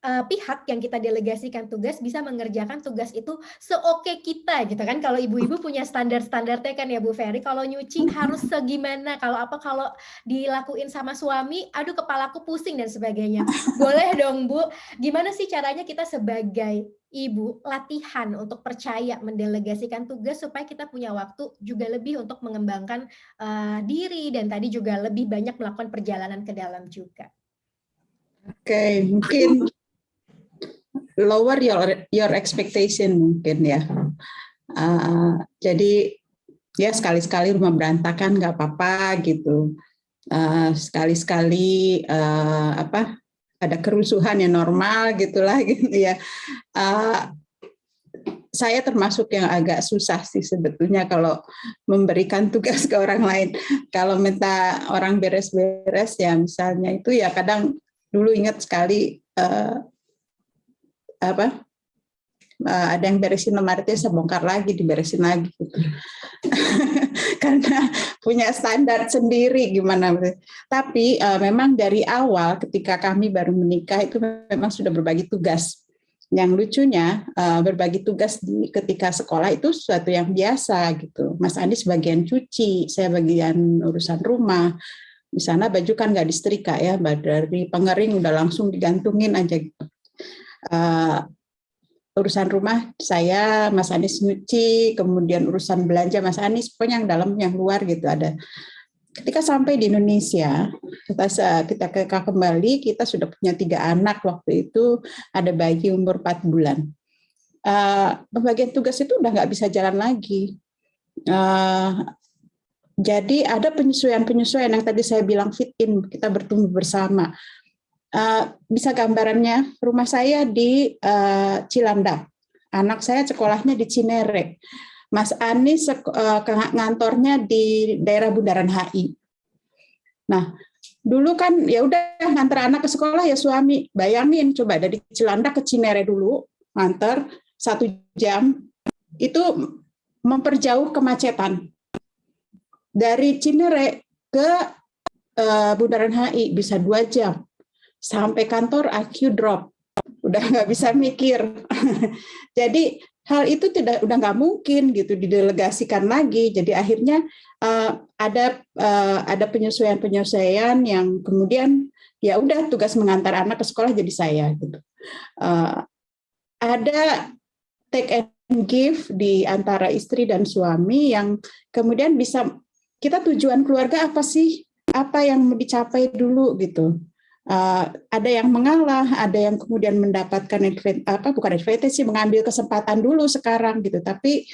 pihak yang kita delegasikan tugas bisa mengerjakan tugas itu seoke kita gitu kan. Kalau ibu-ibu punya standar-standarnya kan ya Bu Ferry, kalau nyuci harus segimana, kalau dilakuin sama suami, aduh kepalaku pusing dan sebagainya. Boleh dong Bu, gimana sih caranya kita sebagai ibu latihan untuk percaya mendelegasikan tugas supaya kita punya waktu juga lebih untuk mengembangkan diri, dan tadi juga lebih banyak melakukan perjalanan ke dalam juga. Oke, mungkin lower your expectation mungkin ya. Jadi ya sekali-sekali rumah berantakan nggak apa-apa gitu. Sekali-sekali ada kerusuhan yang normal gitulah gitu ya. Saya termasuk yang agak susah sih sebetulnya kalau memberikan tugas ke orang lain. Kalau minta orang beres-beres ya misalnya itu ya kadang dulu ingat sekali ada yang beresin lemari itu saya bongkar lagi, diberesin lagi gitu. Karena punya standar sendiri gimana. Tapi memang dari awal ketika kami baru menikah itu memang sudah berbagi tugas. Yang lucunya berbagi tugas ketika sekolah itu sesuatu yang biasa gitu. Mas Andi bagian cuci, saya bagian urusan rumah. Di sana baju kan nggak disetrika ya, dari pengering udah langsung digantungin aja gitu. Urusan rumah saya, Mas Anies nyuci, kemudian urusan belanja Mas Anies, pokoknya yang dalam yang luar gitu ada. Ketika sampai di Indonesia, kita kembali, kita sudah punya 3 anak waktu itu, ada bayi umur 4 bulan. Pembagian tugas itu udah nggak bisa jalan lagi. Jadi ada penyesuaian yang tadi saya bilang fit in, kita bertumbuh bersama. Bisa gambarannya, rumah saya di Cilandak, anak saya sekolahnya di Cinere, Mas Anies ngantornya di daerah Bundaran HI. Nah, dulu kan ya udah nganter anak ke sekolah ya suami, bayangin coba dari Cilandak ke Cinere dulu, nganter 1 jam, itu memperjauh kemacetan. Dari Cinere ke Bundaran HI bisa 2 jam. Sampai kantor AQ drop, udah nggak bisa mikir. Jadi hal itu udah nggak mungkin gitu didelegasikan lagi. Jadi akhirnya ada penyesuaian yang kemudian ya udah tugas mengantar anak ke sekolah jadi saya gitu. Ada take and give di antara istri dan suami yang kemudian bisa kita tujuan keluarga apa sih? Apa yang mau dicapai dulu gitu. Ada yang mengalah, ada yang kemudian mendapatkan mengambil kesempatan dulu sekarang gitu. Tapi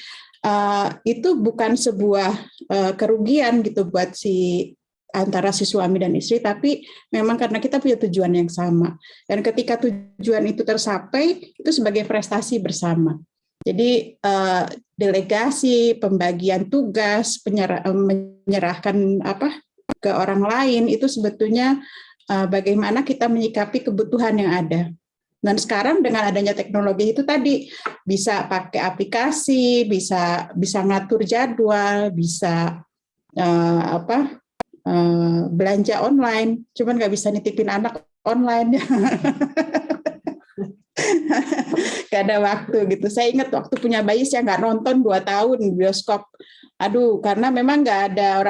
itu bukan sebuah kerugian gitu buat antara si suami dan istri, tapi memang karena kita punya tujuan yang sama. Dan ketika tujuan itu tercapai, itu sebagai prestasi bersama. Jadi delegasi, pembagian tugas, menyerahkan ke orang lain itu sebetulnya bagaimana kita menyikapi kebutuhan yang ada. Dan sekarang dengan adanya teknologi itu tadi bisa pakai aplikasi, bisa ngatur jadwal, bisa belanja online. Cuman nggak bisa nitipin anak online. Gak ada waktu gitu. Saya ingat waktu punya bayi saya nggak nonton 2 tahun di bioskop. Aduh, karena memang nggak ada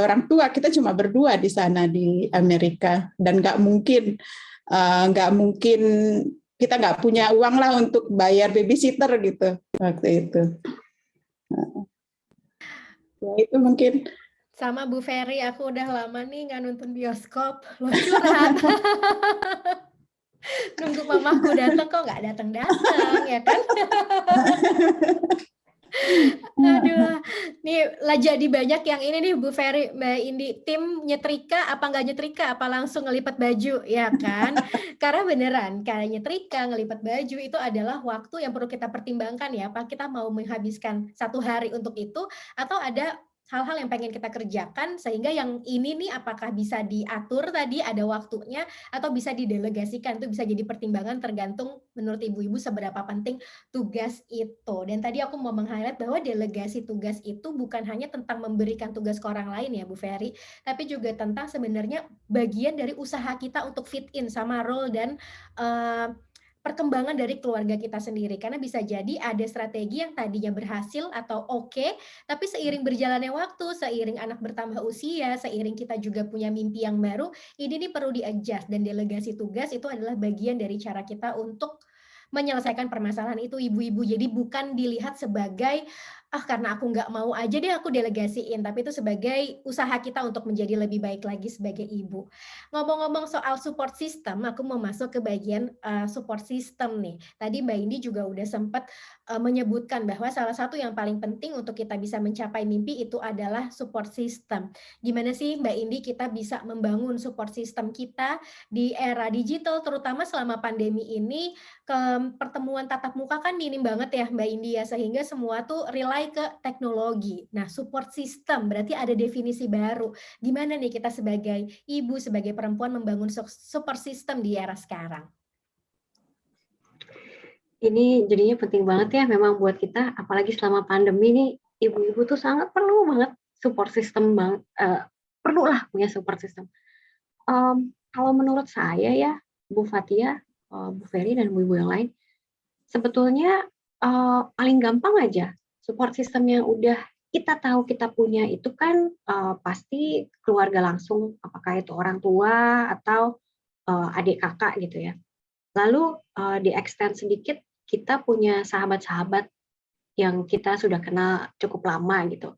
orang tua. Kita cuma berdua di sana di Amerika dan nggak mungkin kita nggak punya uang lah untuk bayar babysitter gitu waktu itu. Ya, itu mungkin. Sama Bu Ferry, aku udah lama nih nggak nonton bioskop. Lo curhat. Nunggu mamaku datang kok nggak datang ya kan? Aduh, nih lah jadi banyak yang ini nih Bu Ferry, Mbak Indi, tim nyetrika apa nggak nyetrika, apa langsung ngelipat baju ya kan? Karena beneran kayak nyetrika, ngelipat baju itu adalah waktu yang perlu kita pertimbangkan ya, apa kita mau menghabiskan 1 hari untuk itu atau ada hal-hal yang pengen kita kerjakan sehingga yang ini nih apakah bisa diatur tadi ada waktunya atau bisa didelegasikan, itu bisa jadi pertimbangan tergantung menurut ibu-ibu seberapa penting tugas itu. Dan tadi aku mau meng-highlight bahwa delegasi tugas itu bukan hanya tentang memberikan tugas ke orang lain ya Bu Ferry, tapi juga tentang sebenarnya bagian dari usaha kita untuk fit in sama role dan perkembangan dari keluarga kita sendiri, karena bisa jadi ada strategi yang tadinya berhasil atau oke, tapi seiring berjalannya waktu, seiring anak bertambah usia, seiring kita juga punya mimpi yang baru, ini nih perlu di-adjust, dan delegasi tugas itu adalah bagian dari cara kita untuk menyelesaikan permasalahan itu ibu-ibu. Jadi bukan dilihat sebagai karena aku nggak mau aja deh aku delegasiin, tapi itu sebagai usaha kita untuk menjadi lebih baik lagi sebagai ibu. Ngomong-ngomong soal support system, aku mau masuk ke bagian support system nih. Tadi Mbak Indi juga udah sempat menyebutkan bahwa salah satu yang paling penting untuk kita bisa mencapai mimpi itu adalah support system. Gimana sih Mbak Indi kita bisa membangun support system kita di era digital, terutama selama pandemi ini, pertemuan tatap muka kan minim banget ya Mbak Indi ya, sehingga semua tuh rely ke teknologi. Nah, support system berarti ada definisi baru. Gimana nih kita sebagai ibu, sebagai perempuan membangun support system di era sekarang? Ini jadinya penting banget ya memang buat kita, apalagi selama pandemi nih, ibu-ibu tuh sangat perlu banget support system banget, perlulah punya support system. Kalau menurut saya ya, Bu Fatia, Bu Ferry dan ibu-ibu yang lain, sebetulnya paling gampang aja support system yang udah kita tahu kita punya itu kan pasti keluarga langsung, apakah itu orang tua atau adik kakak gitu ya. Lalu di-extend sedikit, kita punya sahabat-sahabat yang kita sudah kenal cukup lama gitu.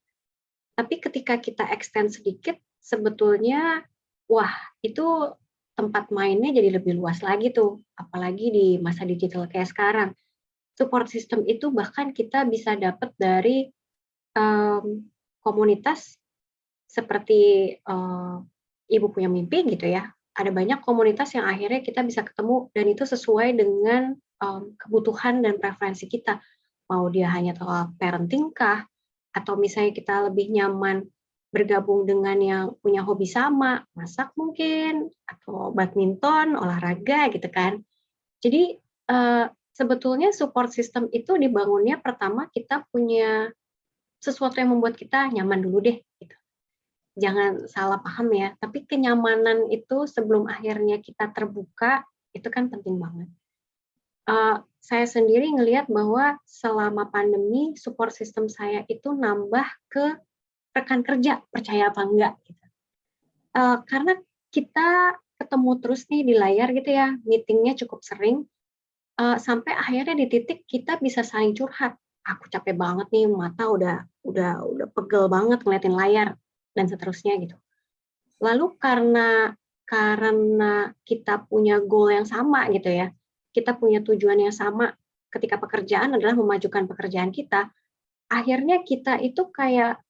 Tapi ketika kita extend sedikit, sebetulnya wah itu tempat mainnya jadi lebih luas lagi tuh, apalagi di masa digital kayak sekarang. Support system itu bahkan kita bisa dapat dari komunitas seperti Ibu Punya Mimpi gitu ya. Ada banyak komunitas yang akhirnya kita bisa ketemu dan itu sesuai dengan kebutuhan dan preferensi kita. Mau dia hanya soal parenting kah, atau misalnya kita lebih nyaman bergabung dengan yang punya hobi sama, masak mungkin, atau badminton, olahraga gitu kan. Jadi sebetulnya support system itu dibangunnya pertama kita punya sesuatu yang membuat kita nyaman dulu deh. Gitu. Jangan salah paham ya, tapi kenyamanan itu sebelum akhirnya kita terbuka, itu kan penting banget. Saya sendiri ngelihat bahwa selama pandemi, support system saya itu nambah ke rekan kerja, percaya apa enggak. Gitu. Karena kita ketemu terus nih di layar gitu ya, meetingnya cukup sering, sampai akhirnya di titik kita bisa saling curhat. Aku capek banget nih, mata udah pegel banget ngeliatin layar, dan seterusnya gitu. Lalu karena kita punya goal yang sama gitu ya, kita punya tujuan yang sama ketika pekerjaan adalah memajukan pekerjaan kita, akhirnya kita itu kayak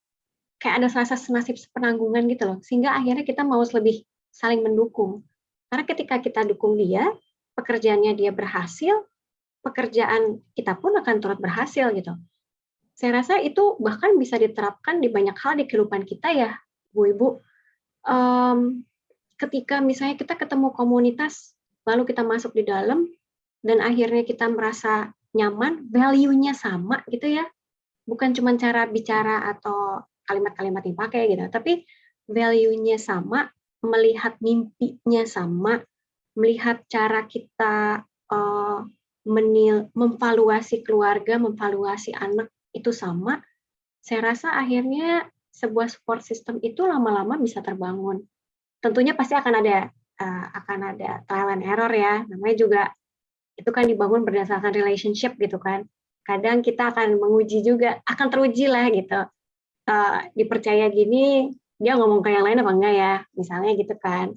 ada rasa senasib sepenanggungan gitu loh, sehingga akhirnya kita mau lebih saling mendukung. Karena ketika kita dukung dia, pekerjaannya dia berhasil, pekerjaan kita pun akan turut berhasil gitu. Saya rasa itu bahkan bisa diterapkan di banyak hal di kehidupan kita ya, Bu Ibu. Ketika misalnya kita ketemu komunitas, lalu kita masuk di dalam, dan akhirnya kita merasa nyaman, value-nya sama gitu ya. Bukan cuma cara bicara atau kalimat-kalimat yang dipakai gitu, tapi value-nya sama, melihat mimpinya sama, melihat cara kita memvaluasi keluarga, memvaluasi anak itu sama. Saya rasa akhirnya sebuah support system itu lama-lama bisa terbangun. Tentunya pasti akan ada trial and error ya. Namanya juga itu kan dibangun berdasarkan relationship gitu kan. Kadang kita akan menguji juga, akan teruji lah gitu. Dipercaya gini, dia ngomong ke yang lain apa enggak ya? Misalnya gitu kan.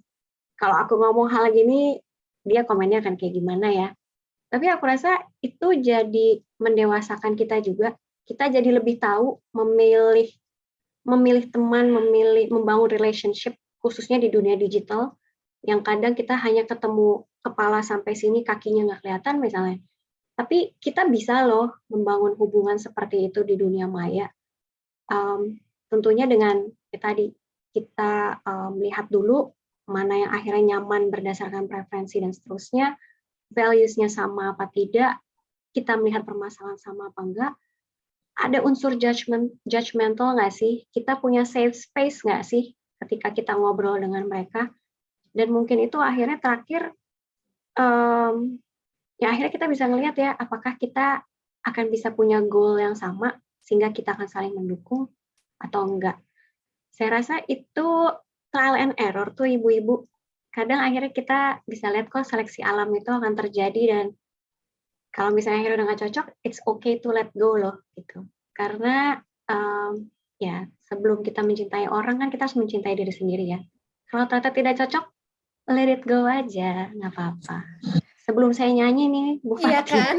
Kalau aku ngomong hal gini, dia komennya akan kayak gimana ya? Tapi aku rasa itu jadi mendewasakan kita juga. Kita jadi lebih tahu memilih teman, membangun relationship, khususnya di dunia digital, yang kadang kita hanya ketemu kepala sampai sini, kakinya nggak kelihatan misalnya. Tapi kita bisa loh membangun hubungan seperti itu di dunia maya. Tentunya dengan tadi kita melihat dulu mana yang akhirnya nyaman berdasarkan preferensi dan seterusnya, values-nya sama apa tidak, kita melihat permasalahan sama apa enggak, ada unsur judgmental nggak sih? Kita punya safe space nggak sih ketika kita ngobrol dengan mereka? Dan mungkin itu akhirnya terakhir, ya akhirnya kita bisa ngelihat ya, apakah kita akan bisa punya goal yang sama sehingga kita akan saling mendukung atau enggak. Saya rasa itu trial and error tuh ibu-ibu. Kadang akhirnya kita bisa lihat kok seleksi alam itu akan terjadi, dan kalau misalnya akhirnya udah nggak cocok, it's okay to let go loh gitu. Karena ya sebelum kita mencintai orang kan kita harus mencintai diri sendiri ya. Kalau ternyata tidak cocok, let it go aja, nggak apa-apa. Sebelum saya nyanyi nih, Bu Fatih. Iya kan?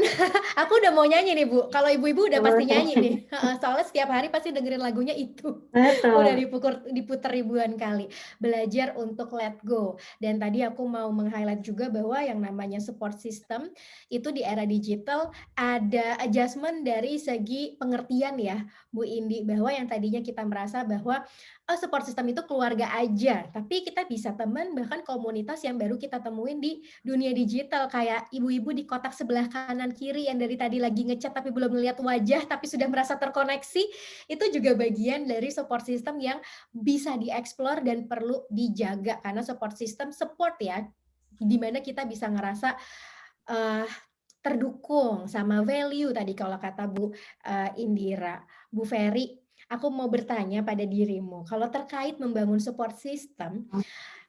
Aku udah mau nyanyi nih, Bu. Kalau ibu-ibu udah pasti nyanyi nih. Soalnya setiap hari pasti dengerin lagunya itu. Betul. Udah diputer ribuan kali. Belajar untuk let go. Dan tadi aku mau meng-highlight juga bahwa yang namanya support system itu di era digital ada adjustment dari segi pengertian ya, Bu Indi. Bahwa yang tadinya kita merasa bahwa support system itu keluarga aja, tapi kita bisa teman, bahkan komunitas yang baru kita temuin di dunia digital, kayak ibu-ibu di kotak sebelah kanan kiri yang dari tadi lagi ngechat tapi belum melihat wajah tapi sudah merasa terkoneksi, itu juga bagian dari support system yang bisa dieksplor dan perlu dijaga, karena support system support ya, dimana kita bisa ngerasa terdukung sama value tadi kalau kata Bu Indira. Bu Ferry, aku mau bertanya pada dirimu, kalau terkait membangun support system,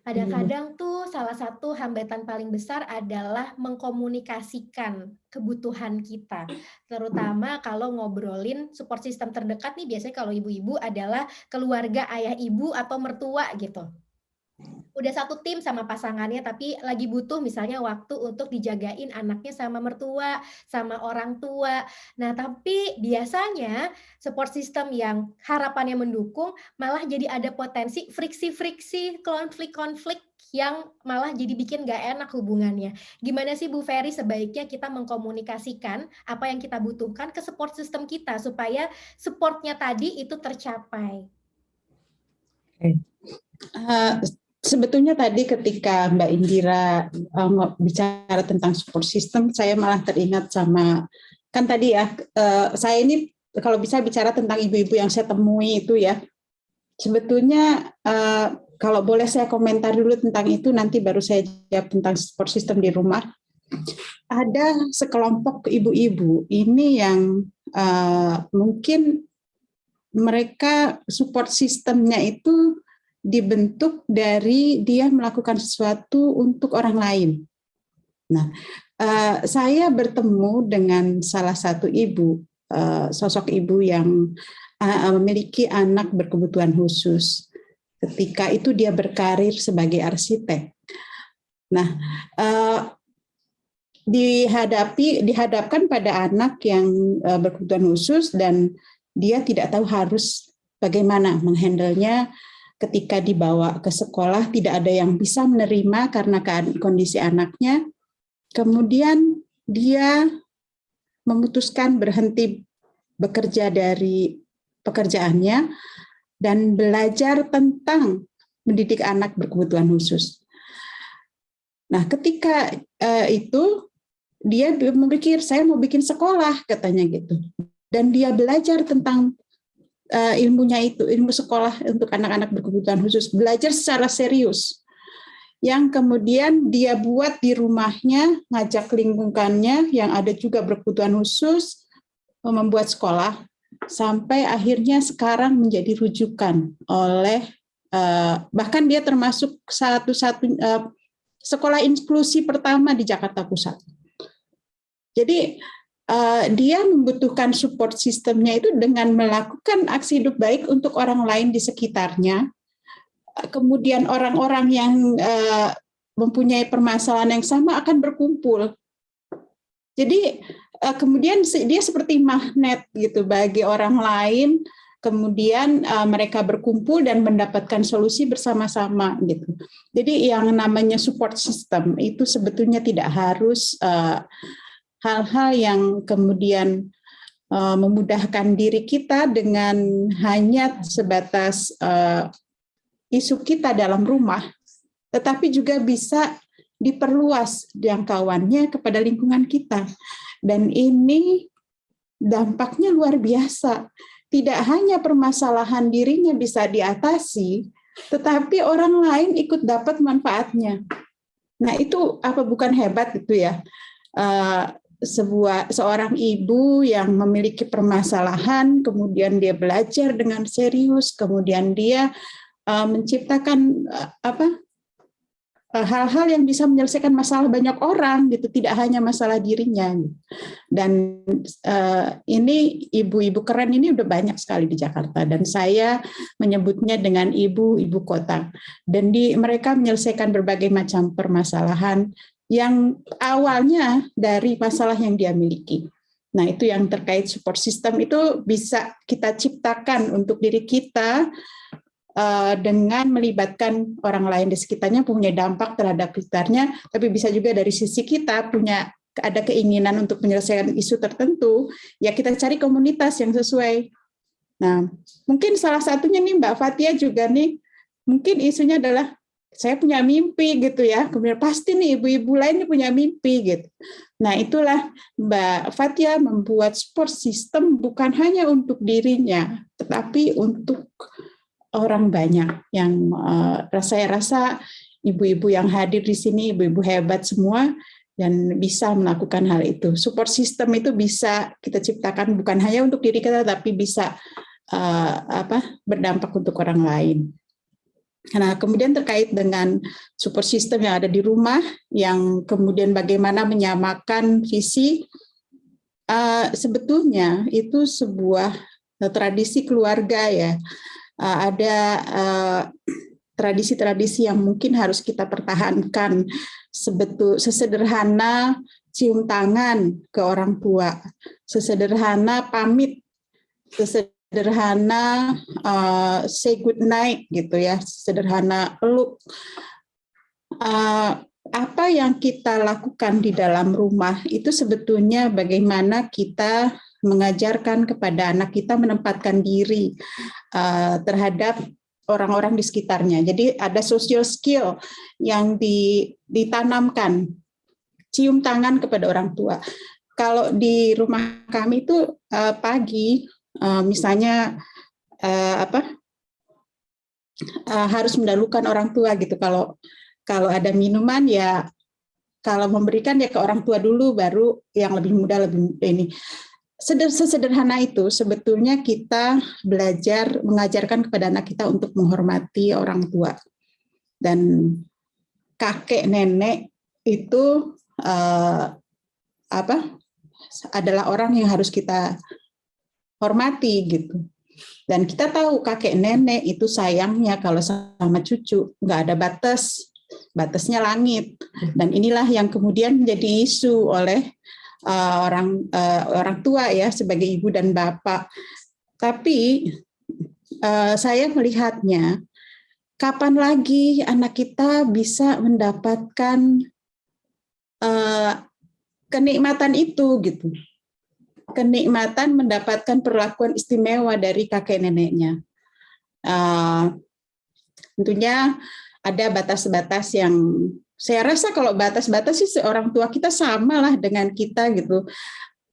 kadang-kadang tuh salah satu hambatan paling besar adalah mengkomunikasikan kebutuhan kita. Terutama kalau ngobrolin support system terdekat nih, biasanya kalau ibu-ibu adalah keluarga ayah ibu atau mertua gitu. Udah satu tim sama pasangannya, tapi lagi butuh misalnya waktu untuk dijagain anaknya sama mertua, sama orang tua. Nah, tapi biasanya support system yang harapannya mendukung malah jadi ada potensi friksi-friksi, konflik-konflik yang malah jadi bikin gak enak hubungannya. Gimana sih Bu Ferry sebaiknya kita mengkomunikasikan apa yang kita butuhkan ke support system kita supaya supportnya tadi itu tercapai? Sebetulnya tadi ketika Mbak Indira bicara tentang support system, saya malah teringat sama, kan tadi ya, saya ini kalau bisa bicara tentang ibu-ibu yang saya temui itu ya, sebetulnya kalau boleh saya komentar dulu tentang itu, nanti baru saya jawab tentang support system di rumah. Ada sekelompok ibu-ibu ini yang mungkin mereka support systemnya itu dibentuk dari dia melakukan sesuatu untuk orang lain. Nah, saya bertemu dengan salah satu ibu, sosok ibu yang memiliki anak berkebutuhan khusus. Ketika itu dia berkarir sebagai arsitek. Nah, dihadapkan pada anak yang berkebutuhan khusus dan dia tidak tahu harus bagaimana menghandlenya. Ketika dibawa ke sekolah tidak ada yang bisa menerima karena kondisi anaknya. Kemudian dia memutuskan berhenti bekerja dari pekerjaannya dan belajar tentang mendidik anak berkebutuhan khusus. Nah, ketika itu dia berpikir, saya mau bikin sekolah, katanya gitu. Dan dia belajar tentang ilmunya itu, ilmu sekolah untuk anak-anak berkebutuhan khusus, belajar secara serius. Yang kemudian dia buat di rumahnya, ngajak lingkungannya yang ada juga berkebutuhan khusus, membuat sekolah, sampai akhirnya sekarang menjadi rujukan oleh, bahkan dia termasuk satu-satunya sekolah inklusi pertama di Jakarta Pusat. Jadi dia membutuhkan support sistemnya itu dengan melakukan aksi hidup baik untuk orang lain di sekitarnya. Kemudian orang-orang yang mempunyai permasalahan yang sama akan berkumpul. Jadi kemudian dia seperti magnet gitu bagi orang lain. Kemudian mereka berkumpul dan mendapatkan solusi bersama-sama gitu. Jadi yang namanya support system itu sebetulnya tidak harus hal-hal yang kemudian memudahkan diri kita dengan hanya sebatas isu kita dalam rumah, tetapi juga bisa diperluas jangkauannya kepada lingkungan kita. Dan ini dampaknya luar biasa. Tidak hanya permasalahan dirinya bisa diatasi, tetapi orang lain ikut dapat manfaatnya. Nah, itu apa bukan hebat itu ya? Seorang ibu yang memiliki permasalahan, kemudian dia belajar dengan serius, kemudian dia menciptakan hal-hal yang bisa menyelesaikan masalah banyak orang gitu, tidak hanya masalah dirinya. Dan ini ibu-ibu keren ini udah banyak sekali di Jakarta, dan saya menyebutnya dengan ibu kota. Dan mereka menyelesaikan berbagai macam permasalahan yang awalnya dari masalah yang dia miliki. Nah, itu yang terkait support system itu bisa kita ciptakan untuk diri kita dengan melibatkan orang lain di sekitarnya, punya dampak terhadap sekitarnya, tapi bisa juga dari sisi kita ada keinginan untuk menyelesaikan isu tertentu, ya kita cari komunitas yang sesuai. Nah, mungkin salah satunya nih Mbak Fathia juga nih, mungkin isunya adalah saya punya mimpi gitu ya, kemudian pasti nih ibu-ibu lain punya mimpi gitu. Nah, itulah Mbak Fathia membuat support system bukan hanya untuk dirinya, tetapi untuk orang banyak yang saya rasa ibu-ibu yang hadir di sini, ibu-ibu hebat semua, dan bisa melakukan hal itu. Support system itu bisa kita ciptakan bukan hanya untuk diri kita, tapi bisa berdampak untuk orang lain. Nah, kemudian terkait dengan support system yang ada di rumah, yang kemudian bagaimana menyamakan visi, sebetulnya itu sebuah tradisi keluarga ya. Ada tradisi-tradisi yang mungkin harus kita pertahankan, sesederhana cium tangan ke orang tua, sesederhana pamit, sesederhana say good night gitu ya, sederhana peluk. Apa yang kita lakukan di dalam rumah itu sebetulnya bagaimana kita mengajarkan kepada anak kita menempatkan diri terhadap orang-orang di sekitarnya. Jadi ada social skill yang ditanamkan, cium tangan kepada orang tua. Kalau di rumah kami itu pagi, misalnya harus mendahulukan orang tua gitu. Kalau ada minuman ya, kalau memberikan ya ke orang tua dulu, baru yang lebih muda lebih ini. Sesederhana itu sebetulnya kita belajar mengajarkan kepada anak kita untuk menghormati orang tua. Dan kakek nenek itu adalah orang yang harus kita hormati gitu. Dan kita tahu kakek nenek itu sayangnya kalau sama cucu nggak ada batasnya langit. Dan inilah yang kemudian menjadi isu oleh orang tua ya, sebagai ibu dan bapak. Tapi saya melihatnya, kapan lagi anak kita bisa mendapatkan kenikmatan itu gitu. kenikmatan mendapatkan perlakuan istimewa dari kakek neneknya. Tentunya ada batas-batas yang saya rasa kalau batas-batas sih orang tua kita samalah dengan kita gitu.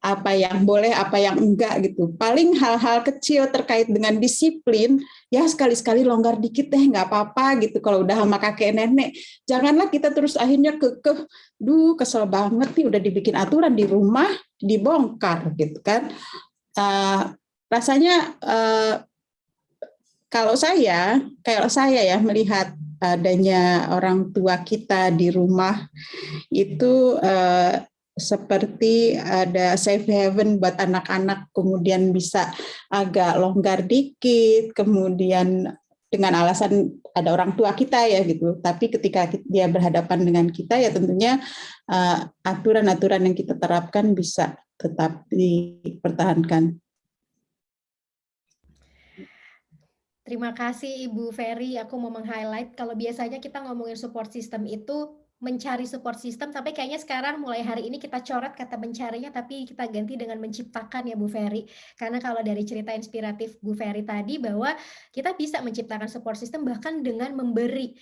Apa yang boleh, apa yang enggak gitu. Paling hal-hal kecil terkait dengan disiplin, ya sekali-sekali longgar dikit deh, nggak apa-apa gitu. Kalau udah sama kakek nenek, janganlah kita terus akhirnya kesel banget nih udah dibikin aturan di rumah, dibongkar gitu kan. Rasanya kalau saya ya melihat adanya orang tua kita di rumah itu seperti ada safe haven buat anak-anak, kemudian bisa agak longgar dikit, kemudian dengan alasan ada orang tua kita ya gitu. Tapi ketika dia berhadapan dengan kita ya tentunya aturan-aturan yang kita terapkan bisa tetap dipertahankan. Terima kasih Ibu Ferry. Aku mau meng-highlight kalau biasanya kita ngomongin support system itu mencari support system, tapi kayaknya sekarang mulai hari ini kita coret kata mencarinya, tapi kita ganti dengan menciptakan ya Bu Ferry. Karena kalau dari cerita inspiratif Bu Ferry tadi bahwa kita bisa menciptakan support system bahkan dengan memberi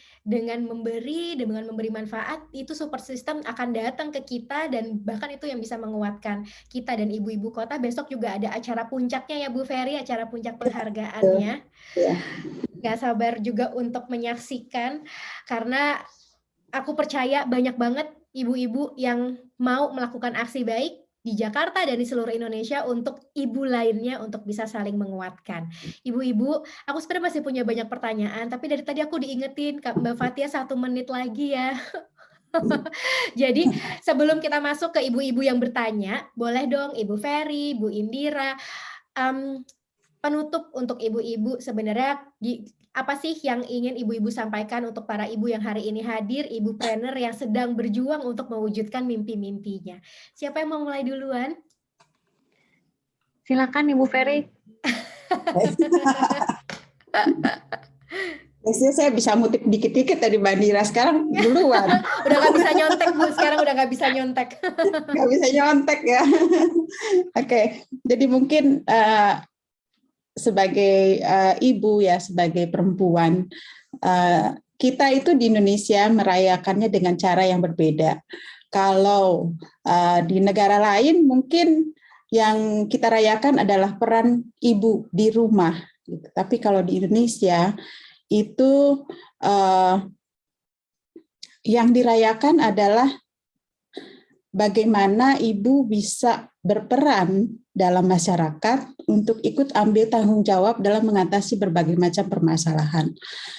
manfaat, itu support system akan datang ke kita dan bahkan itu yang bisa menguatkan kita dan ibu-ibu kota. Besok juga ada acara puncaknya ya Bu Ferry, acara puncak penghargaannya. Nggak sabar juga untuk menyaksikan karena aku percaya banyak banget ibu-ibu yang mau melakukan aksi baik di Jakarta dan di seluruh Indonesia untuk ibu lainnya untuk bisa saling menguatkan. Ibu-ibu, aku sebenarnya masih punya banyak pertanyaan, tapi dari tadi aku diingetin Mbak Fathia 1 menit lagi ya. Jadi sebelum kita masuk ke ibu-ibu yang bertanya, boleh dong Ibu Ferry, Bu Indira, penutup untuk ibu-ibu sebenarnya apa sih yang ingin ibu-ibu sampaikan untuk para ibu yang hari ini hadir, ibu-planner yang sedang berjuang untuk mewujudkan mimpi-mimpinya. Siapa yang mau mulai duluan? Silakan Ibu Ferry. Biasanya saya bisa ngutip dikit-dikit dari Mbak Dira, sekarang duluan. Udah nggak bisa nyontek Bu, sekarang udah nggak bisa nyontek. Nggak bisa nyontek ya. Oke, jadi mungkin sebagai ibu ya, sebagai perempuan, kita itu di Indonesia merayakannya dengan cara yang berbeda. Kalau di negara lain mungkin yang kita rayakan adalah peran ibu di rumah. Tapi kalau di Indonesia itu yang dirayakan adalah bagaimana ibu bisa berperan dalam masyarakat untuk ikut ambil tanggung jawab dalam mengatasi berbagai macam permasalahan.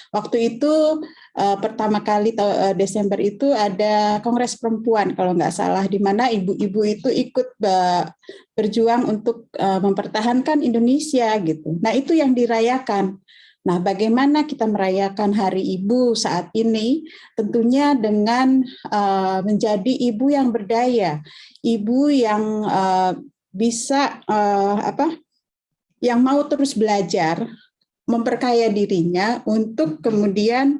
Waktu itu pertama kali Desember itu ada Kongres Perempuan kalau nggak salah, di mana ibu-ibu itu ikut berjuang untuk mempertahankan Indonesia gitu. Nah itu yang dirayakan. Nah, bagaimana kita merayakan Hari Ibu saat ini? Tentunya dengan menjadi ibu yang berdaya, ibu yang bisa yang mau terus belajar, memperkaya dirinya untuk kemudian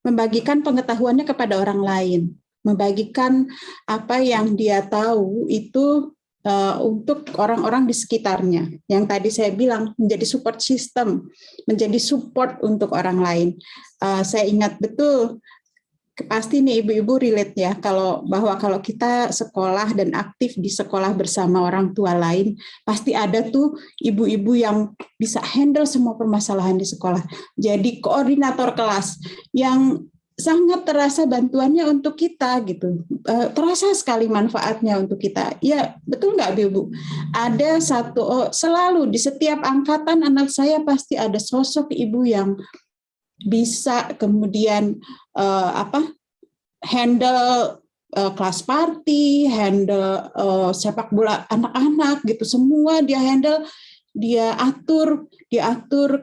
membagikan pengetahuannya kepada orang lain, membagikan apa yang dia tahu itu untuk orang-orang di sekitarnya. Yang tadi saya bilang menjadi support system, menjadi support untuk orang lain. Saya ingat betul, pasti nih ibu-ibu relate ya, kalau kita sekolah dan aktif di sekolah bersama orang tua lain, pasti ada tuh ibu-ibu yang bisa handle semua permasalahan di sekolah. Jadi koordinator kelas yang sangat terasa bantuannya untuk kita gitu, terasa sekali manfaatnya untuk kita. Ya betul nggak Bu? Ada selalu di setiap angkatan anak saya pasti ada sosok ibu yang bisa kemudian handle kelas party, handle sepak bola anak-anak gitu, semua dia handle, dia atur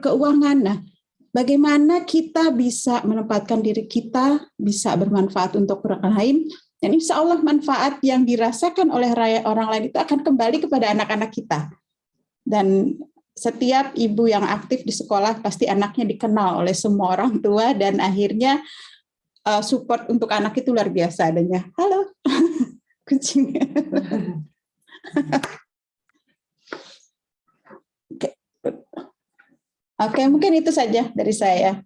keuangan. Nah, bagaimana kita bisa menempatkan diri kita bisa bermanfaat untuk orang lain, dan insya Allah manfaat yang dirasakan oleh orang lain itu akan kembali kepada anak-anak kita. Dan setiap ibu yang aktif di sekolah pasti anaknya dikenal oleh semua orang tua, dan akhirnya support untuk anak itu luar biasa adanya. Halo, kucing. Oke, mungkin itu saja dari saya.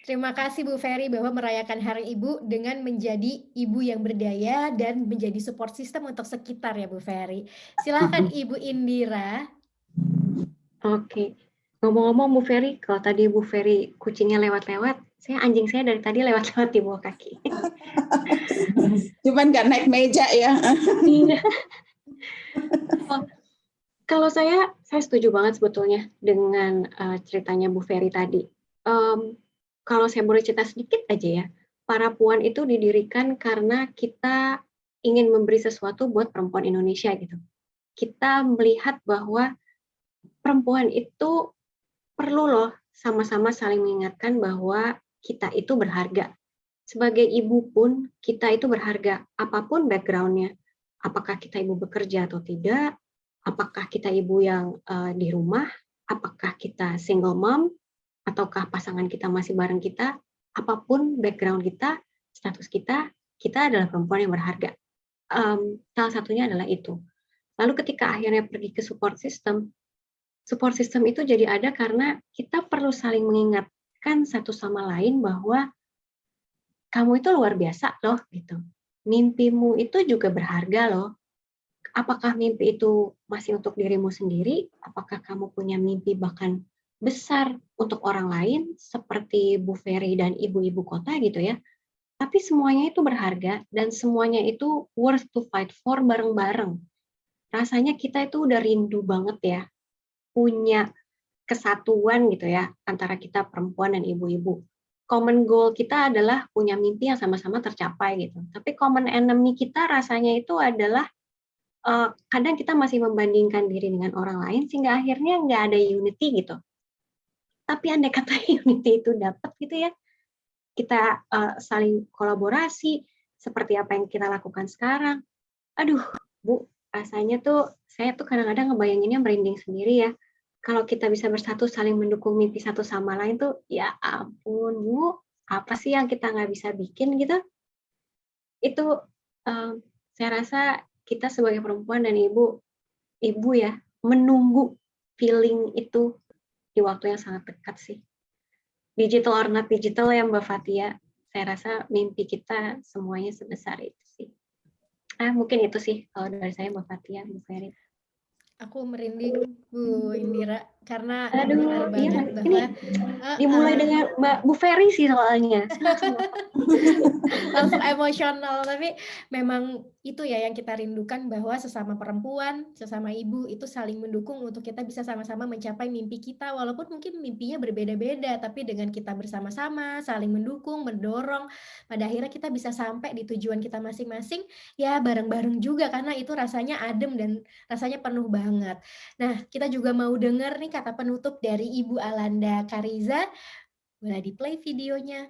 Terima kasih Bu Ferry bahwa merayakan Hari Ibu dengan menjadi ibu yang berdaya dan menjadi support system untuk sekitar ya Bu Ferry. Silahkan Ibu Indira. Oke, ngomong-ngomong Bu Ferry, kalau tadi Bu Ferry kucingnya lewat-lewat, anjing saya dari tadi lewat-lewat di bawah kaki. Cuman nggak naik meja ya. Iya. Kalau saya setuju banget sebetulnya dengan ceritanya Bu Ferry tadi. Kalau saya boleh cerita sedikit aja ya, para puan itu didirikan karena kita ingin memberi sesuatu buat perempuan Indonesia gitu. Kita melihat bahwa perempuan itu perlu loh sama-sama saling mengingatkan bahwa kita itu berharga. Sebagai ibu pun kita itu berharga, apapun background-nya. Apakah kita ibu bekerja atau tidak, apakah kita ibu yang di rumah, apakah kita single mom, ataukah pasangan kita masih bareng kita, apapun background kita, status kita adalah perempuan yang berharga. Salah satunya adalah itu. Lalu ketika akhirnya pergi ke support system itu jadi ada karena kita perlu saling mengingatkan satu sama lain bahwa kamu itu luar biasa loh, gitu. Mimpimu itu juga berharga loh. Apakah mimpi itu masih untuk dirimu sendiri? Apakah kamu punya mimpi bahkan besar untuk orang lain seperti Bu Ferry dan ibu-ibu kota gitu ya. Tapi semuanya itu berharga dan semuanya itu worth to fight for bareng-bareng. Rasanya kita itu udah rindu banget ya punya kesatuan gitu ya antara kita perempuan dan ibu-ibu. Common goal kita adalah punya mimpi yang sama-sama tercapai gitu. Tapi common enemy kita rasanya itu adalah kadang kita masih membandingkan diri dengan orang lain sehingga akhirnya nggak ada unity gitu. Tapi andai kata unity itu dapat gitu ya, kita saling kolaborasi seperti apa yang kita lakukan sekarang. Aduh, Bu, rasanya tuh saya tuh kadang-kadang ngebayanginnya merinding sendiri ya. Kalau kita bisa bersatu saling mendukung mimpi satu sama lain tuh, ya ampun Bu, apa sih yang kita nggak bisa bikin gitu? Itu saya rasa kita sebagai perempuan dan ibu ya, menunggu feeling itu di waktu yang sangat dekat sih. Digital or not digital ya Mbak Fatia, saya rasa mimpi kita semuanya sebesar itu sih. Mungkin itu sih kalau dari saya Mbak Fatia, Bu Ferry. Aku merinding Bu Indira karena Aduh, benar banget iya, bahwa dimulai dengan Mbak Bu Ferry sih soalnya. langsung emosional, tapi memang itu ya yang kita rindukan bahwa sesama perempuan, sesama ibu itu saling mendukung untuk kita bisa sama-sama mencapai mimpi kita walaupun mungkin mimpinya berbeda-beda, tapi dengan kita bersama-sama saling mendukung, mendorong, pada akhirnya kita bisa sampai di tujuan kita masing-masing ya bareng-bareng juga karena itu rasanya adem dan rasanya penuh banget. Nah, kita juga mau dengar nih kata penutup dari Ibu Alanda Kariza. Boleh di-play videonya.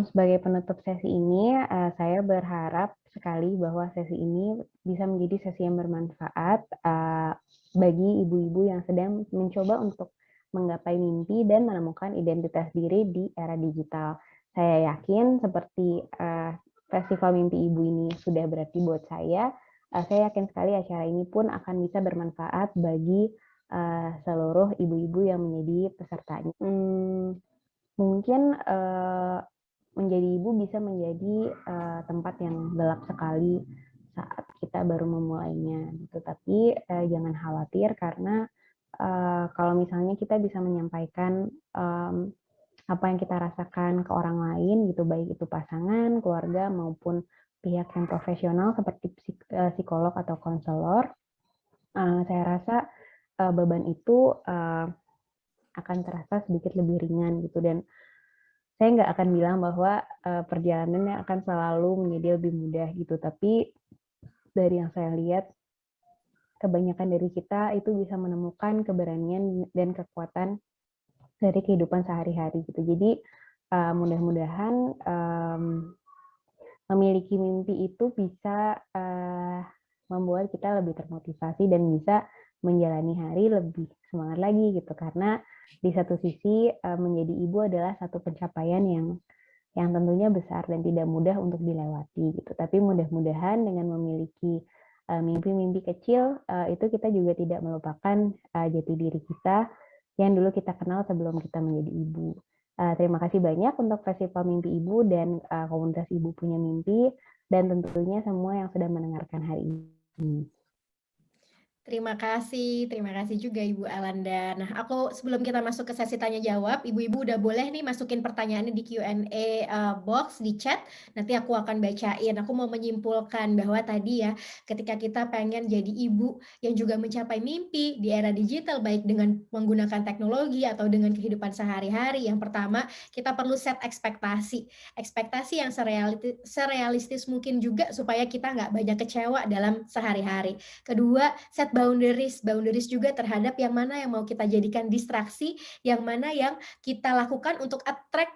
Sebagai penutup sesi ini, saya berharap sekali bahwa sesi ini bisa menjadi sesi yang bermanfaat bagi ibu-ibu yang sedang mencoba untuk menggapai mimpi dan menemukan identitas diri di era digital. Saya yakin seperti Festival Mimpi Ibu ini sudah berarti buat saya yakin sekali acara ini pun akan bisa bermanfaat bagi seluruh ibu-ibu yang menjadi pesertanya. Mungkin menjadi ibu bisa menjadi tempat yang gelap sekali saat kita baru memulainya gitu. Tapi jangan khawatir karena kalau misalnya kita bisa menyampaikan apa yang kita rasakan ke orang lain gitu, baik itu pasangan, keluarga maupun pihak yang profesional seperti psikolog atau konselor, saya rasa beban itu akan terasa sedikit lebih ringan gitu. Dan saya nggak akan bilang bahwa perjalanannya akan selalu menjadi lebih mudah gitu, tapi dari yang saya lihat kebanyakan dari kita itu bisa menemukan keberanian dan kekuatan dari kehidupan sehari-hari gitu. Jadi mudah-mudahan memiliki mimpi itu bisa membuat kita lebih termotivasi dan bisa menjalani hari lebih semangat lagi gitu. Karena di satu sisi menjadi ibu adalah satu pencapaian yang yang tentunya besar dan tidak mudah untuk dilewati gitu. Tapi mudah-mudahan dengan memiliki mimpi-mimpi kecil itu kita juga tidak melupakan jati diri kita yang dulu kita kenal sebelum kita menjadi ibu. Terima kasih banyak untuk Festival Mimpi Ibu dan komunitas Ibu Punya Mimpi, dan tentunya semua yang sudah mendengarkan hari ini. Terima kasih juga Ibu Alanda. Nah, aku sebelum kita masuk ke sesi tanya jawab, ibu-ibu udah boleh nih masukin pertanyaannya di Q&A box di chat. Nanti aku akan bacain. Aku mau menyimpulkan bahwa tadi ya, ketika kita pengen jadi ibu yang juga mencapai mimpi di era digital, baik dengan menggunakan teknologi atau dengan kehidupan sehari-hari, yang pertama kita perlu set ekspektasi yang serealistis mungkin juga supaya kita nggak banyak kecewa dalam sehari-hari. Kedua, set boundaries juga terhadap yang mana yang mau kita jadikan distraksi, yang mana yang kita lakukan untuk attract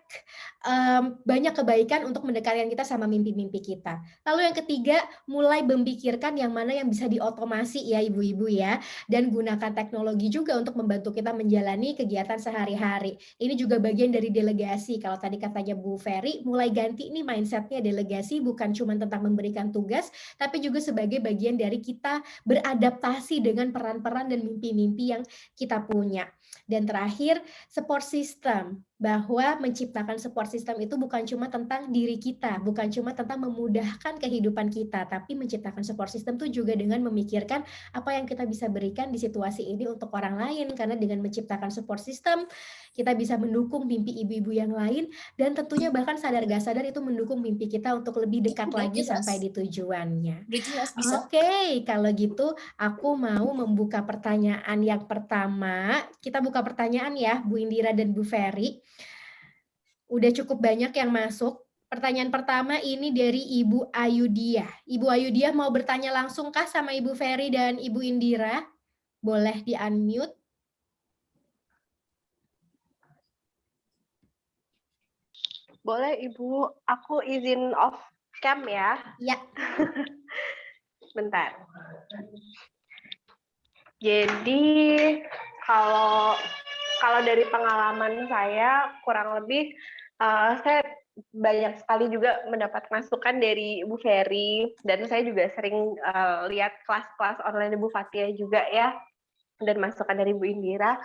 banyak kebaikan untuk mendekatkan kita sama mimpi-mimpi kita. Lalu yang ketiga, mulai memikirkan yang mana yang bisa diotomasi ya ibu-ibu ya, dan gunakan teknologi juga untuk membantu kita menjalani kegiatan sehari-hari. Ini juga bagian dari delegasi. Kalau tadi katanya Bu Ferry, mulai ganti nih mindsetnya, delegasi bukan cuma tentang memberikan tugas, tapi juga sebagai bagian dari kita beradaptasi dengan peran-peran dan mimpi-mimpi yang kita punya. Dan terakhir, support system, bahwa menciptakan support system itu bukan cuma tentang diri kita, bukan cuma tentang memudahkan kehidupan kita, tapi menciptakan support system itu juga dengan memikirkan apa yang kita bisa berikan di situasi ini untuk orang lain, karena dengan menciptakan support system, kita bisa mendukung mimpi ibu-ibu yang lain, dan tentunya bahkan sadar gak sadar itu mendukung mimpi kita untuk lebih dekat lagi sampai di tujuannya. Oke, kalau gitu aku mau membuka pertanyaan yang pertama. Kita buka pertanyaan ya, Bu Indira dan Bu Ferry. Udah cukup banyak yang masuk. Pertanyaan pertama ini dari Ibu Ayudia. Ibu Ayudia mau bertanya langsung kah sama Ibu Ferry dan Ibu Indira? Boleh di-unmute. Boleh Ibu, aku izin off cam ya. Ya. Bentar. Jadi kalau dari pengalaman saya kurang lebih saya banyak sekali juga mendapat masukan dari Bu Ferry, dan saya juga sering lihat kelas-kelas online Bu Fatia juga ya, dan masukan dari Bu Indira.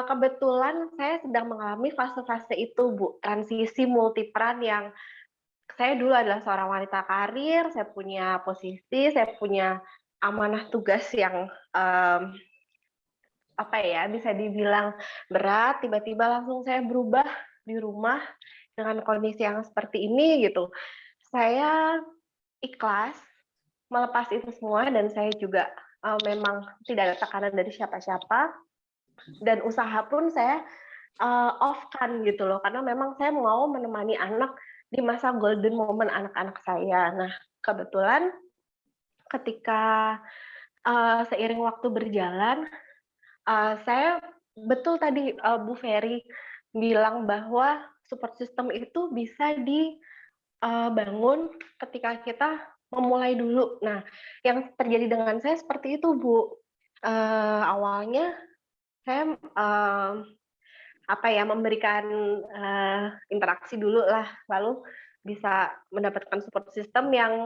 Kebetulan saya sedang mengalami fase-fase itu, Bu, transisi multiperan yang saya dulu adalah seorang wanita karir, saya punya posisi, saya punya amanah tugas yang bisa dibilang berat, tiba-tiba langsung saya berubah di rumah dengan kondisi yang seperti ini gitu. Saya ikhlas melepas itu semua, dan saya juga memang tidak ada tekanan dari siapa-siapa, dan usaha pun saya off-kan gitu loh, karena memang saya mau menemani anak di masa golden moment anak-anak saya. Nah, kebetulan ketika seiring waktu berjalan, saya betul tadi Bu Ferry bilang bahwa support system itu bisa dibangun ketika kita memulai dulu. Nah, yang terjadi dengan saya seperti itu, Bu. Awalnya saya memberikan interaksi dulu lah, lalu bisa mendapatkan support system yang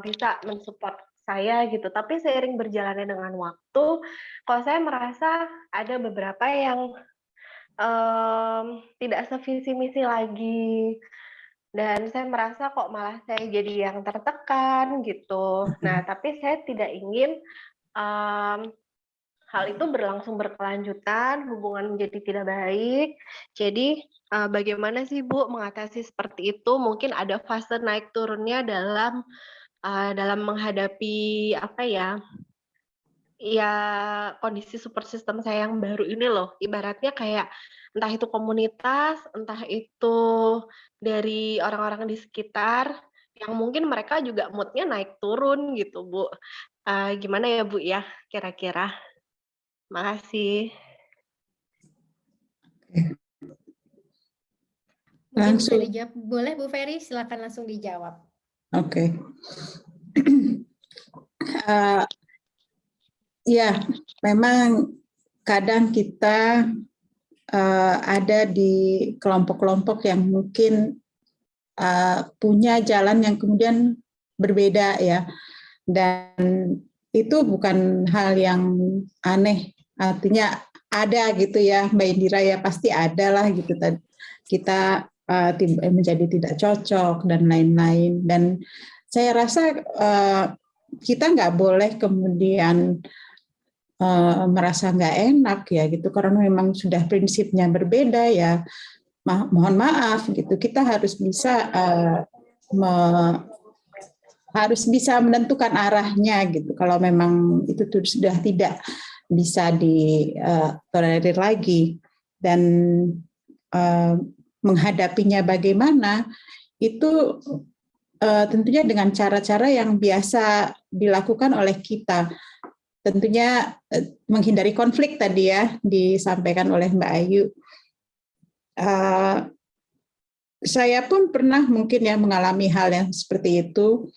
bisa mensupport saya gitu. Tapi seiring berjalannya dengan waktu, kalau saya merasa ada beberapa yang tidak sevisi misi lagi, dan saya merasa kok malah saya jadi yang tertekan gitu. Nah, tapi saya tidak ingin hal itu berlangsung berkelanjutan, hubungan menjadi tidak baik. Jadi bagaimana sih Bu mengatasi seperti itu? Mungkin ada fase naik turunnya dalam menghadapi kondisi support system saya yang baru ini loh. Ibaratnya kayak entah itu komunitas, entah itu dari orang-orang di sekitar, yang mungkin mereka juga moodnya naik turun gitu Bu. Gimana ya Bu ya kira-kira? Makasih. Mungkin bisa dijawab. Boleh Bu Ferry, silakan langsung dijawab. Oke. Ya, memang kadang kita ada di kelompok-kelompok yang mungkin punya jalan yang kemudian berbeda ya, dan itu bukan hal yang aneh, artinya ada gitu ya Mbak Indira, ya pasti ada lah gitu, kita menjadi tidak cocok dan lain-lain. Dan saya rasa kita nggak boleh kemudian merasa nggak enak ya gitu, karena memang sudah prinsipnya berbeda ya. Mohon maaf gitu, kita harus bisa menentukan arahnya gitu. Kalau memang itu sudah tidak bisa ditolerir lagi, dan menghadapinya bagaimana itu tentunya dengan cara-cara yang biasa dilakukan oleh kita. Tentunya menghindari konflik tadi ya disampaikan oleh Mbak Ayu. Saya pun pernah mungkin ya mengalami hal yang seperti itu.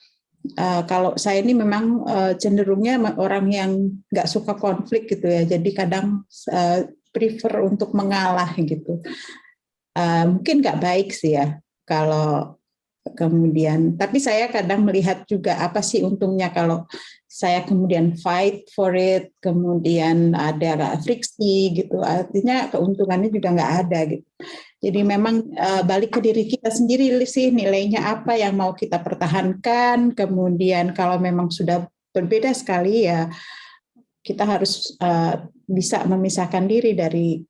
Kalau saya ini memang cenderungnya orang yang nggak suka konflik gitu ya, jadi kadang prefer untuk mengalah gitu. Mungkin nggak baik sih ya kalau kemudian, tapi saya kadang melihat juga apa sih untungnya kalau saya kemudian fight for it, kemudian ada friksi gitu, artinya keuntungannya juga nggak ada gitu. Jadi memang balik ke diri kita sendiri sih, nilainya apa yang mau kita pertahankan, kemudian kalau memang sudah berbeda sekali ya kita harus bisa memisahkan diri dari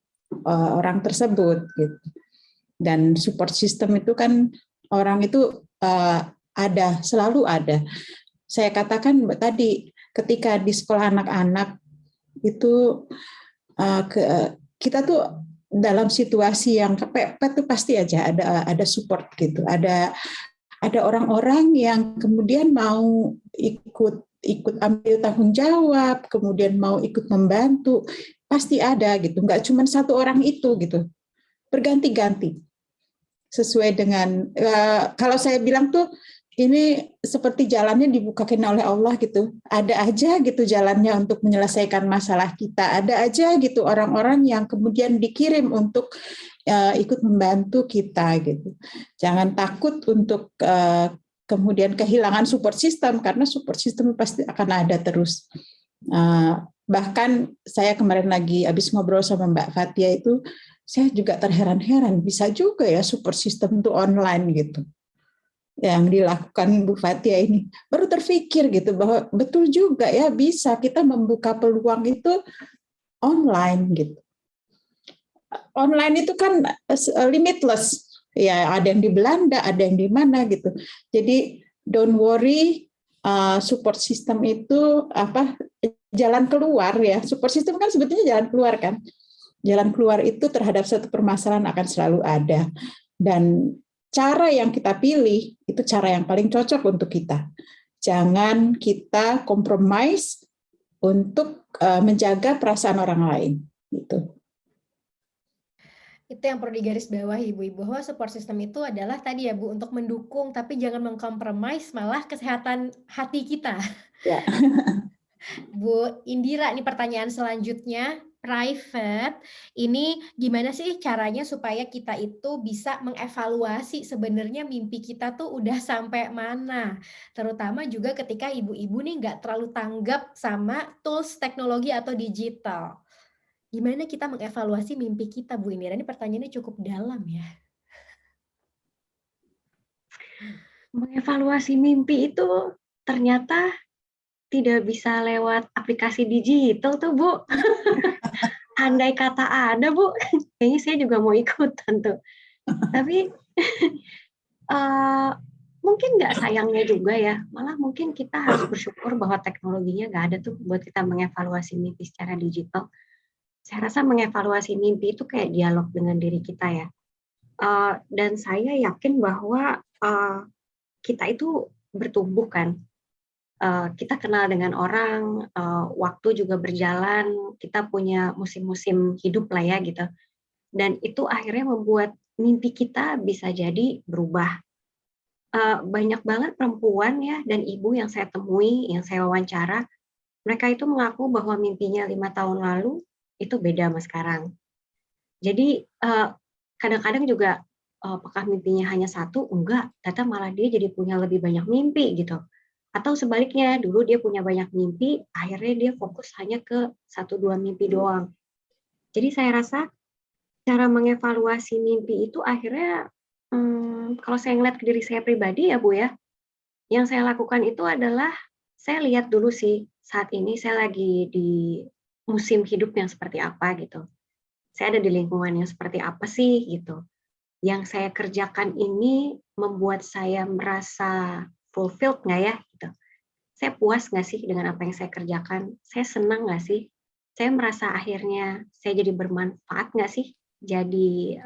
orang tersebut gitu. Dan support system itu kan orang itu selalu ada. Saya katakan tadi ketika di sekolah anak-anak itu kita tuh dalam situasi yang kepepet tuh pasti aja ada support gitu. Ada orang-orang yang kemudian mau ikut ambil tanggung jawab, kemudian mau ikut membantu, pasti ada gitu. Nggak cuma satu orang itu gitu, berganti-ganti sesuai dengan kalau saya bilang tuh ini seperti jalannya dibukakan oleh Allah gitu. Ada aja gitu jalannya untuk menyelesaikan masalah kita. Ada aja gitu orang-orang yang kemudian dikirim untuk ikut membantu kita gitu. Jangan takut untuk kemudian kehilangan support system, karena support system pasti akan ada terus. Bahkan saya kemarin lagi habis ngobrol sama Mbak Fatia itu, saya juga terheran-heran, bisa juga ya support system itu online gitu. Yang dilakukan Bu Fatia ini, baru terpikir gitu bahwa betul juga ya, bisa kita membuka peluang itu online gitu. Online itu kan limitless ya, ada yang di Belanda, ada yang di mana gitu. Jadi don't worry, support system itu jalan keluar ya. Support system kan sebetulnya jalan keluar kan. Jalan keluar itu terhadap satu permasalahan akan selalu ada, dan cara yang kita pilih itu cara yang paling cocok untuk kita. Jangan kita compromise untuk menjaga perasaan orang lain. Gitu. Itu yang perlu digarisbawahi Ibu-Ibu, bahwa support system itu adalah tadi ya Bu, untuk mendukung, tapi jangan mengkompromis malah kesehatan hati kita. Ya. Bu Indira, ini pertanyaan selanjutnya. Private, ini gimana sih caranya supaya kita itu bisa mengevaluasi sebenarnya mimpi kita tuh udah sampai mana, terutama juga ketika ibu-ibu nih nggak terlalu tanggap sama tools teknologi atau digital. Gimana kita mengevaluasi mimpi kita, Bu Indira? Ini pertanyaannya cukup dalam ya. Mengevaluasi mimpi itu ternyata tidak bisa lewat aplikasi digital tuh, Bu. Andai kata ada, Bu, kayaknya saya juga mau ikutan tuh. Tapi mungkin nggak sayangnya juga ya, malah mungkin kita harus bersyukur bahwa teknologinya nggak ada tuh buat kita mengevaluasi mimpi secara digital. Saya rasa mengevaluasi mimpi itu kayak dialog dengan diri kita ya. Dan saya yakin bahwa kita itu bertumbuh kan. Kita kenal dengan orang, waktu juga berjalan, kita punya musim-musim hidup lah ya gitu. Dan itu akhirnya membuat mimpi kita bisa jadi berubah. Banyak banget perempuan ya dan ibu yang saya temui, yang saya wawancara, mereka itu mengaku bahwa mimpinya 5 tahun lalu itu beda sama sekarang. Jadi kadang-kadang juga apakah mimpinya hanya satu? Enggak, ternyata malah dia jadi punya lebih banyak mimpi gitu. Atau sebaliknya, dulu dia punya banyak mimpi, akhirnya dia fokus hanya ke 1-2 mimpi doang. Jadi saya rasa cara mengevaluasi mimpi itu akhirnya, kalau saya ngeliat ke diri saya pribadi ya Bu ya, yang saya lakukan itu adalah saya lihat dulu sih, saat ini saya lagi di musim hidup yang seperti apa gitu. Saya ada di lingkungan yang seperti apa sih gitu. Yang saya kerjakan ini membuat saya merasa fulfilled nggak ya gitu. Saya puas nggak sih dengan apa yang saya kerjakan? Saya senang nggak sih? Saya merasa akhirnya saya jadi bermanfaat nggak sih? Jadi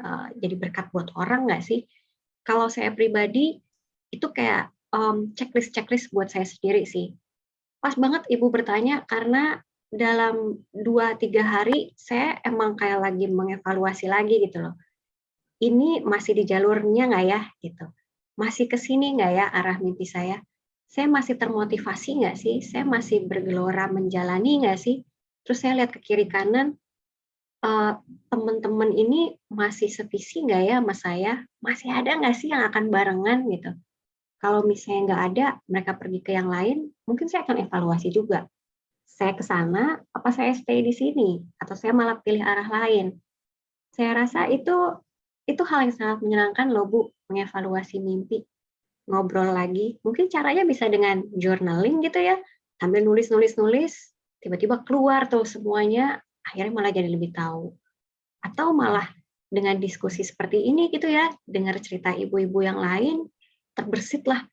berkat buat orang nggak sih? Kalau saya pribadi itu kayak checklist buat saya sendiri sih. Pas banget Ibu bertanya karena dalam 2-3 hari saya emang kayak lagi mengevaluasi lagi gitu loh. Ini masih di jalurnya nggak ya gitu. Masih ke sini nggak ya arah mimpi saya? Saya masih termotivasi nggak sih? Saya masih bergelora menjalani nggak sih? Terus saya lihat ke kiri kanan, teman-teman ini masih sevisi nggak ya sama saya? Masih ada nggak sih yang akan barengan gitu? Kalau misalnya nggak ada, mereka pergi ke yang lain, mungkin saya akan evaluasi juga. Saya ke sana, apa saya stay di sini? Atau saya malah pilih arah lain? Saya rasa itu hal yang sangat menyenangkan loh Bu, mengevaluasi mimpi. Ngobrol lagi, mungkin caranya bisa dengan journaling gitu ya, sambil nulis, tiba-tiba keluar tuh semuanya, akhirnya malah jadi lebih tahu. Atau malah dengan diskusi seperti ini gitu ya, dengar cerita ibu-ibu yang lain, terbesitlah,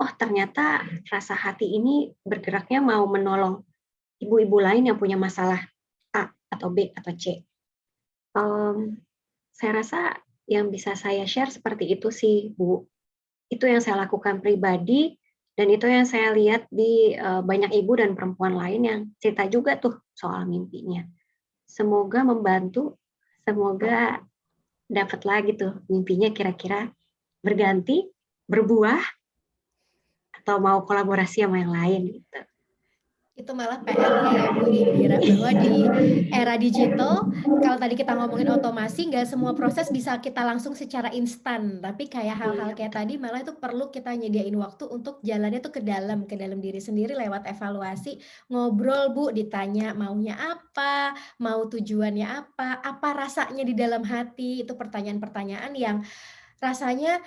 oh ternyata rasa hati ini bergeraknya mau menolong ibu-ibu lain yang punya masalah A atau B atau C. Saya rasa yang bisa saya share seperti itu sih, Bu. Itu yang saya lakukan pribadi, dan itu yang saya lihat di banyak ibu dan perempuan lain yang cerita juga tuh soal mimpinya. Semoga membantu, semoga dapat lagi tuh mimpinya kira-kira berganti, berbuah, atau mau kolaborasi sama yang lain gitu. Itu malah PR-nya ya Bu Indira, bahwa di era digital, kalau tadi kita ngomongin otomasi, nggak semua proses bisa kita langsung secara instan, tapi kayak hal-hal kayak tadi malah itu perlu kita nyediain waktu untuk jalannya tuh ke dalam diri sendiri lewat evaluasi, ngobrol Bu, ditanya maunya apa, mau tujuannya apa rasanya di dalam hati, itu pertanyaan-pertanyaan yang rasanya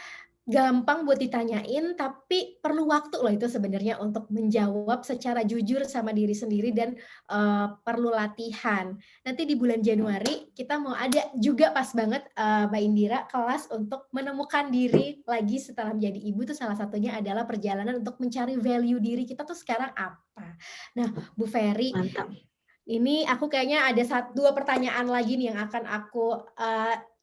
gampang buat ditanyain, tapi perlu waktu loh itu sebenarnya untuk menjawab secara jujur sama diri sendiri dan perlu latihan. Nanti di bulan Januari kita mau ada juga pas banget Mbak Indira kelas untuk menemukan diri lagi setelah menjadi ibu, itu salah satunya adalah perjalanan untuk mencari value diri kita tuh sekarang apa. Nah, Bu Ferry, ini aku kayaknya ada 2 pertanyaan lagi nih yang akan aku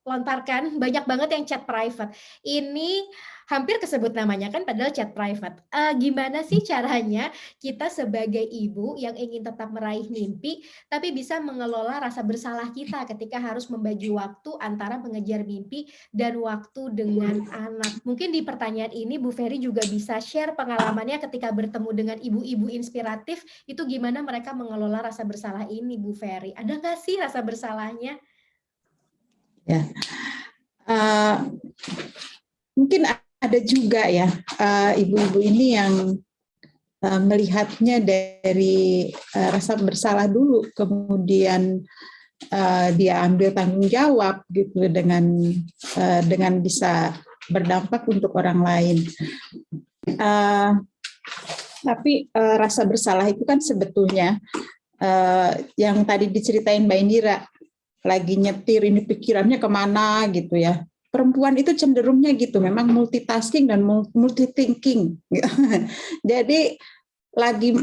lontarkan, banyak banget yang chat private. Ini hampir kesebut namanya kan padahal chat private. Gimana sih caranya kita sebagai ibu yang ingin tetap meraih mimpi, tapi bisa mengelola rasa bersalah kita ketika harus membagi waktu antara mengejar mimpi dan waktu dengan anak. Mungkin di pertanyaan ini Bu Ferry juga bisa share pengalamannya ketika bertemu dengan ibu-ibu inspiratif, itu gimana mereka mengelola rasa bersalah ini Bu Ferry. Ada nggak sih rasa bersalahnya? Ya, mungkin ada juga ya ibu-ibu ini yang melihatnya dari rasa bersalah dulu, kemudian dia ambil tanggung jawab gitu dengan bisa berdampak untuk orang lain. Tapi rasa bersalah itu kan sebetulnya yang tadi diceritain Mbak Indira, lagi nyetir ini pikirannya kemana gitu ya. Perempuan itu cenderungnya gitu, memang multitasking dan multi-thinking. Jadi lagi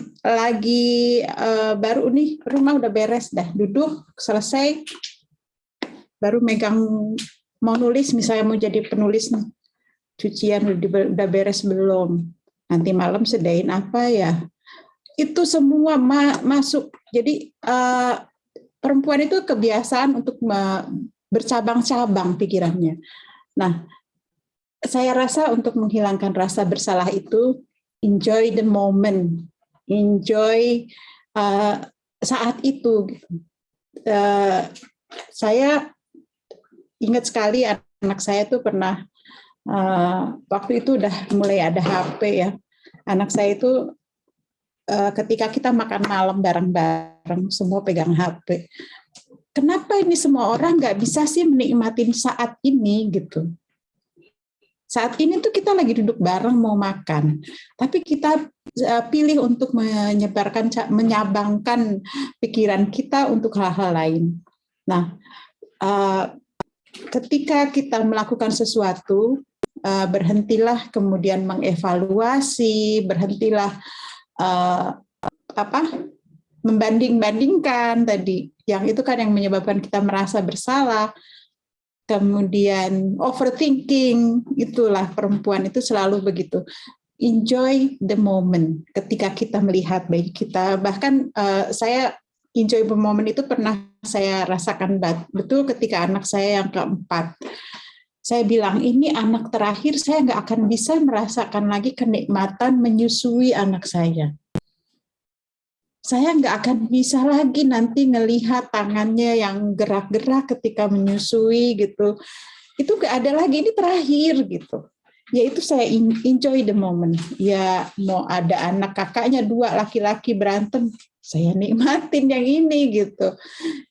baru nih rumah udah beres dah, duduk selesai, baru megang mau nulis, misalnya mau jadi penulis nih, cucian udah beres belum, nanti malam sedain apa ya, itu semua masuk. Jadi perempuan itu kebiasaan untuk bercabang-cabang pikirannya. Nah, saya rasa untuk menghilangkan rasa bersalah itu, enjoy the moment, enjoy saat itu. Saya ingat sekali anak saya tuh pernah waktu itu udah mulai ada HP ya. Anak saya itu ketika kita makan malam bareng-bareng semua pegang HP. Kenapa ini semua orang nggak bisa sih menikmatin saat ini gitu? Saat ini tuh kita lagi duduk bareng mau makan, tapi kita pilih untuk menyabangkan pikiran kita untuk hal-hal lain. Nah, ketika kita melakukan sesuatu, berhentilah kemudian mengevaluasi, berhentilah membanding-bandingkan tadi, yang itu kan yang menyebabkan kita merasa bersalah. Kemudian overthinking, itulah perempuan itu selalu begitu. Enjoy the moment ketika kita melihat bayi kita. Bahkan saya enjoy the moment itu pernah saya rasakan betul ketika anak saya yang keempat. Saya bilang, ini anak terakhir, saya nggak akan bisa merasakan lagi kenikmatan menyusui anak saya. Saya nggak akan bisa lagi nanti ngelihat tangannya yang gerak-gerak ketika menyusui gitu. Itu nggak ada lagi, ini terakhir gitu. Yaitu saya enjoy the moment. Ya mau ada anak kakaknya 2 laki-laki berantem, saya nikmatin yang ini gitu.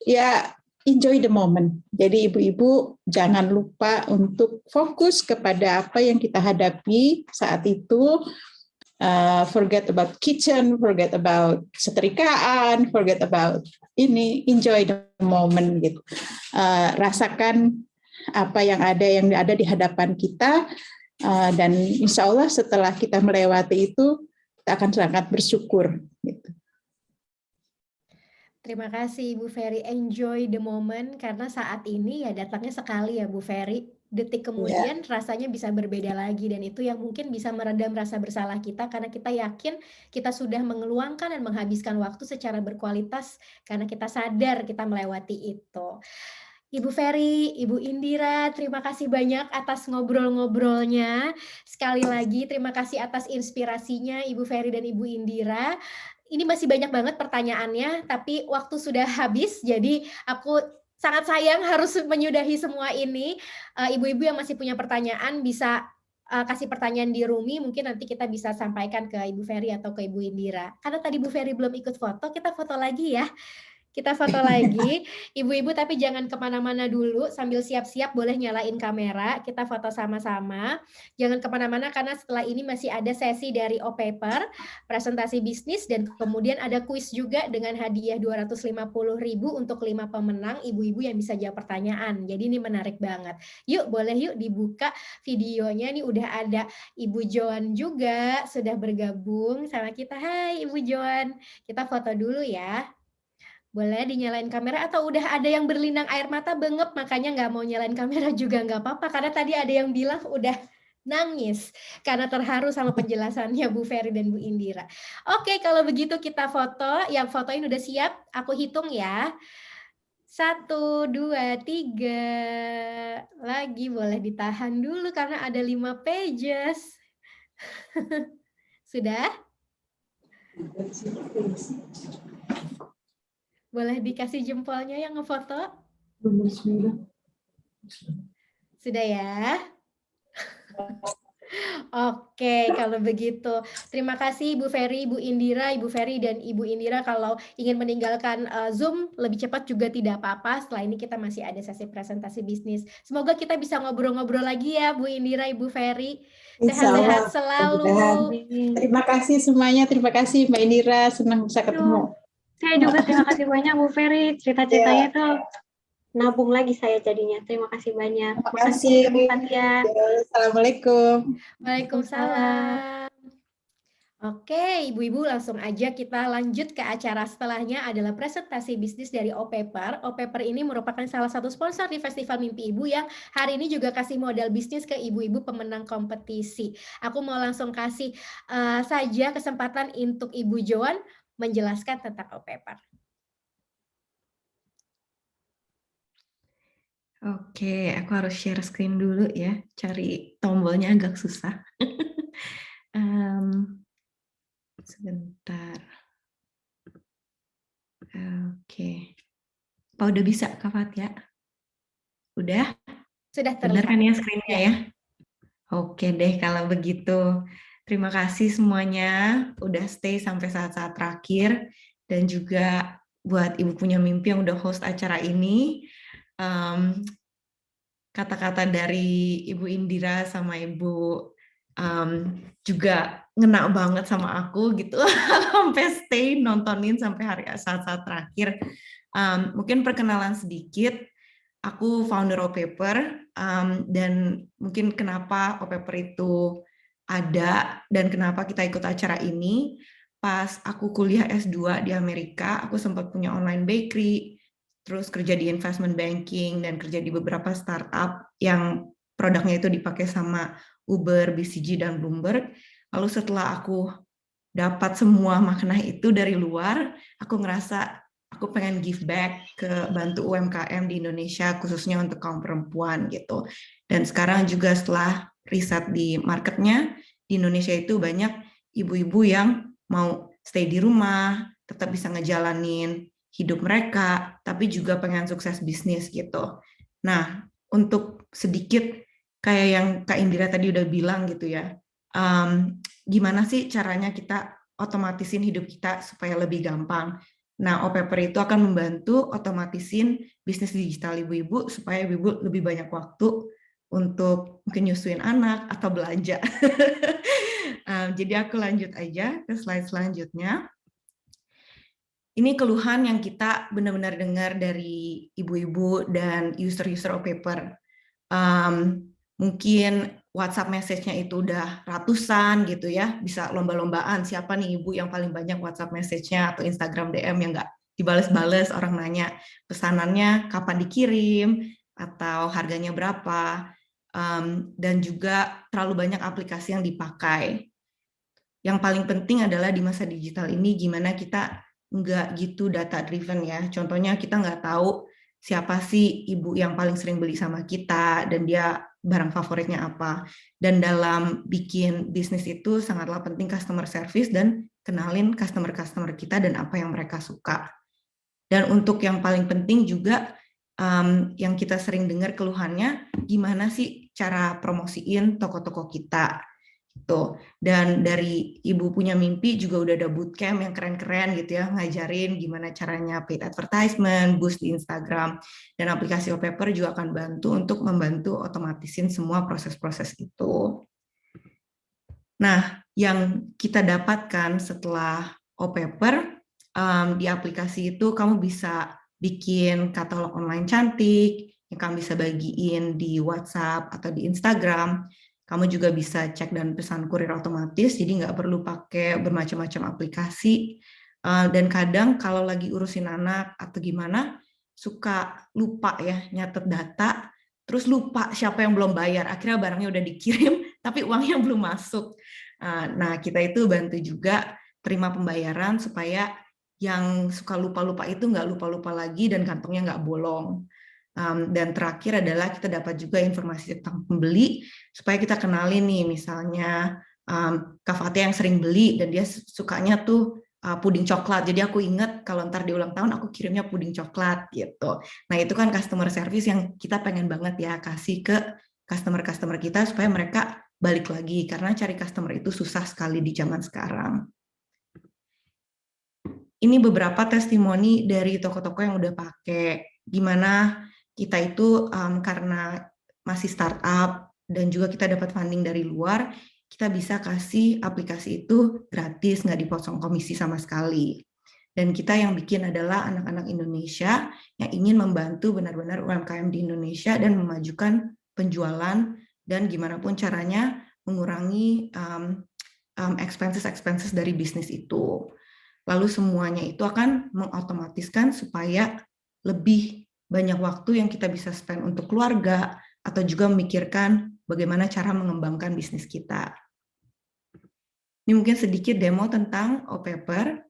Ya enjoy the moment. Jadi ibu-ibu jangan lupa untuk fokus kepada apa yang kita hadapi saat itu. Forget about kitchen, forget about setrikaan, forget about ini, enjoy the moment gitu. Rasakan apa yang ada di hadapan kita, dan insya Allah setelah kita melewati itu kita akan sangat bersyukur. Gitu. Terima kasih Bu Ferry, enjoy the moment karena saat ini ya datangnya sekali ya Bu Ferry. Detik kemudian rasanya bisa berbeda lagi dan itu yang mungkin bisa meredam rasa bersalah kita karena kita yakin kita sudah mengeluangkan dan menghabiskan waktu secara berkualitas karena kita sadar kita melewati itu. Ibu Ferry, Ibu Indira, terima kasih banyak atas ngobrol-ngobrolnya. Sekali lagi terima kasih atas inspirasinya Ibu Ferry dan Ibu Indira. Ini masih banyak banget pertanyaannya, tapi waktu sudah habis, jadi aku sangat sayang harus menyudahi semua ini. Ibu-ibu yang masih punya pertanyaan bisa kasih pertanyaan di Rumi, mungkin nanti kita bisa sampaikan ke Ibu Ferry atau ke Ibu Indira. Karena tadi Bu Ferry belum ikut foto, kita foto lagi ya. Kita foto lagi, ibu-ibu tapi jangan kemana-mana dulu, sambil siap-siap boleh nyalain kamera, kita foto sama-sama. Jangan kemana-mana karena setelah ini masih ada sesi dari O-Paper, presentasi bisnis, dan kemudian ada kuis juga dengan hadiah 250.000 untuk 5 pemenang, ibu-ibu yang bisa jawab pertanyaan. Jadi ini menarik banget. Yuk, boleh yuk dibuka videonya, nih udah ada Ibu Joan juga, sudah bergabung sama kita. Hai Ibu Joan, kita foto dulu ya. Boleh dinyalain kamera atau udah ada yang berlinang air mata bengep makanya nggak mau nyalain kamera juga nggak apa-apa karena tadi ada yang bilang udah nangis karena terharu sama penjelasannya Bu Ferry dan Bu Indira. Oke, kalau begitu kita foto, yang fotoin udah siap, aku hitung ya. 1, 2, 3, lagi boleh ditahan dulu karena ada 5 pages. Sudah? Boleh dikasih jempolnya yang ngefoto? Sudah ya? Oke, kalau begitu. Terima kasih Ibu Ferry, Ibu Indira, Ibu Ferry dan Ibu Indira. Kalau ingin meninggalkan Zoom lebih cepat juga tidak apa-apa. Setelah ini kita masih ada sesi presentasi bisnis. Semoga kita bisa ngobrol-ngobrol lagi ya Bu Indira, Ibu Ferry. Sehat-sehat selalu. Terima kasih semuanya. Terima kasih Mbak Indira. Senang bisa ketemu. Saya juga terima kasih banyak Bu Ferry, cerita-ceritanya tuh nabung lagi saya jadinya. Terima kasih banyak. Terima kasih Bu Fatia. Assalamualaikum. Waalaikumsalam. Oke, ibu-ibu langsung aja kita lanjut ke acara setelahnya adalah presentasi bisnis dari O-Paper. O-Paper ini merupakan salah satu sponsor di Festival Mimpi Ibu yang hari ini juga kasih modal bisnis ke ibu-ibu pemenang kompetisi. Aku mau langsung kasih saja kesempatan untuk Ibu Joan menjelaskan tentang O-Paper. Oke, aku harus share screen dulu ya. Cari tombolnya agak susah. Sebentar. Oke. Apa udah bisa, Kak Fatia? Udah? Sudah Benar terlihat. kan ya screen-nya ya? Oke deh kalau begitu. Terima kasih semuanya udah stay sampai saat-saat terakhir, dan juga buat Ibu Punya Mimpi yang udah host acara ini. Kata-kata dari Ibu Indira sama Ibu juga ngena banget sama aku gitu. Sampai stay nontonin sampai hari saat-saat terakhir. Mungkin perkenalan sedikit. Aku founder OPaper, dan mungkin kenapa OPaper itu ada dan kenapa kita ikut acara ini. Pas aku kuliah S2 di Amerika, aku sempat punya online bakery, terus kerja di investment banking, dan kerja di beberapa startup yang produknya itu dipakai sama Uber, BCG, dan Bloomberg. Lalu setelah aku dapat semua makna itu dari luar, aku ngerasa aku pengen give back ke bantu UMKM di Indonesia, khususnya untuk kaum perempuan gitu. Dan sekarang juga setelah riset di marketnya, di Indonesia itu banyak ibu-ibu yang mau stay di rumah, tetap bisa ngejalanin hidup mereka, tapi juga pengen sukses bisnis gitu. Nah, untuk sedikit kayak yang Kak Indira tadi udah bilang gitu ya, gimana sih caranya kita otomatisin hidup kita supaya lebih gampang. Nah, OPaper itu akan membantu otomatisin bisnis digital ibu-ibu supaya ibu-ibu lebih banyak waktu untuk mungkin nyusuin anak atau belanja. Jadi aku lanjut aja ke slide selanjutnya. Ini keluhan yang kita benar-benar dengar dari ibu-ibu dan user-user OPaper. Mungkin WhatsApp message-nya itu udah ratusan gitu ya, bisa lomba-lombaan siapa nih ibu yang paling banyak WhatsApp message-nya atau Instagram DM yang nggak dibales-bales, orang nanya pesanannya kapan dikirim atau harganya berapa, dan juga terlalu banyak aplikasi yang dipakai. Yang paling penting adalah di masa digital ini gimana kita nggak gitu data driven ya. Contohnya kita nggak tahu siapa sih ibu yang paling sering beli sama kita dan dia barang favoritnya apa. Dan dalam bikin bisnis itu sangatlah penting customer service dan kenalin customer-customer kita dan apa yang mereka suka. Dan untuk yang paling penting juga yang kita sering dengar keluhannya, gimana sih cara promosiin toko-toko kita. Tuh. Dan dari Ibu Punya Mimpi juga udah ada bootcamp yang keren-keren gitu ya, ngajarin gimana caranya paid advertisement, boost di Instagram, dan aplikasi OPaper juga akan bantu untuk membantu otomatisin semua proses-proses itu. Nah, yang kita dapatkan setelah OPaper, di aplikasi itu kamu bisa bikin katalog online cantik, yang kamu bisa bagiin di WhatsApp atau di Instagram. Kamu juga bisa cek dan pesan kurir otomatis, jadi nggak perlu pakai bermacam-macam aplikasi. Dan kadang kalau lagi urusin anak atau gimana, suka lupa ya nyatet data, terus lupa siapa yang belum bayar. Akhirnya barangnya udah dikirim, tapi uangnya belum masuk. Nah, kita itu bantu juga terima pembayaran supaya yang suka lupa-lupa itu nggak lupa-lupa lagi dan kantongnya nggak bolong. Dan terakhir adalah kita dapat juga informasi tentang pembeli supaya kita kenalin nih misalnya Kak Fatia yang sering beli dan dia sukanya tuh puding coklat, jadi aku inget kalau ntar di ulang tahun aku kirimnya puding coklat gitu. Nah itu kan customer service yang kita pengen banget ya kasih ke customer-customer kita supaya mereka balik lagi, karena cari customer itu susah sekali di zaman sekarang. Ini beberapa testimoni dari toko-toko yang udah pakai, gimana kita itu karena masih startup dan juga kita dapat funding dari luar, kita bisa kasih aplikasi itu gratis, nggak dipotong komisi sama sekali. Dan kita yang bikin adalah anak-anak Indonesia yang ingin membantu benar-benar UMKM di Indonesia dan memajukan penjualan dan gimana pun caranya mengurangi expenses dari bisnis itu. Lalu semuanya itu akan mengotomatiskan supaya lebih banyak waktu yang kita bisa spend untuk keluarga atau juga memikirkan bagaimana cara mengembangkan bisnis kita. Ini mungkin sedikit demo tentang OPaper.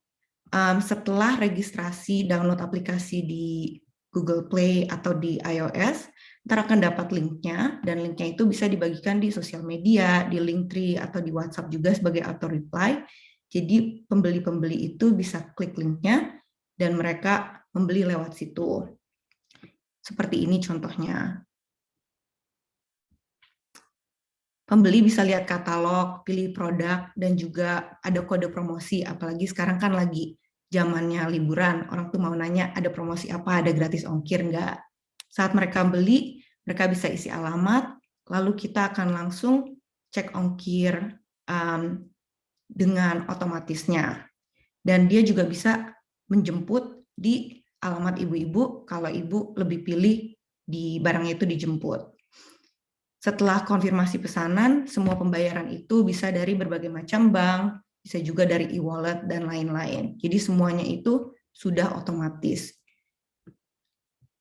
Setelah registrasi download aplikasi di Google Play atau di iOS, ntar akan dapat linknya, dan linknya itu bisa dibagikan di sosial media, di Linktree, atau di WhatsApp juga sebagai auto reply. Jadi pembeli-pembeli itu bisa klik linknya dan mereka membeli lewat situ. Seperti ini contohnya. pembeli bisa lihat katalog, pilih produk, dan juga ada kode promosi. Apalagi sekarang kan lagi zamannya liburan, orang tuh mau nanya ada promosi apa, ada gratis ongkir nggak. Saat mereka beli, mereka bisa isi alamat, lalu kita akan langsung cek ongkir dengan otomatisnya. Dan dia juga bisa menjemput di alamat ibu-ibu kalau ibu lebih pilih di barangnya itu dijemput. Setelah konfirmasi pesanan, semua pembayaran itu bisa dari berbagai macam bank, bisa juga dari e-wallet dan lain-lain. Jadi semuanya itu sudah otomatis.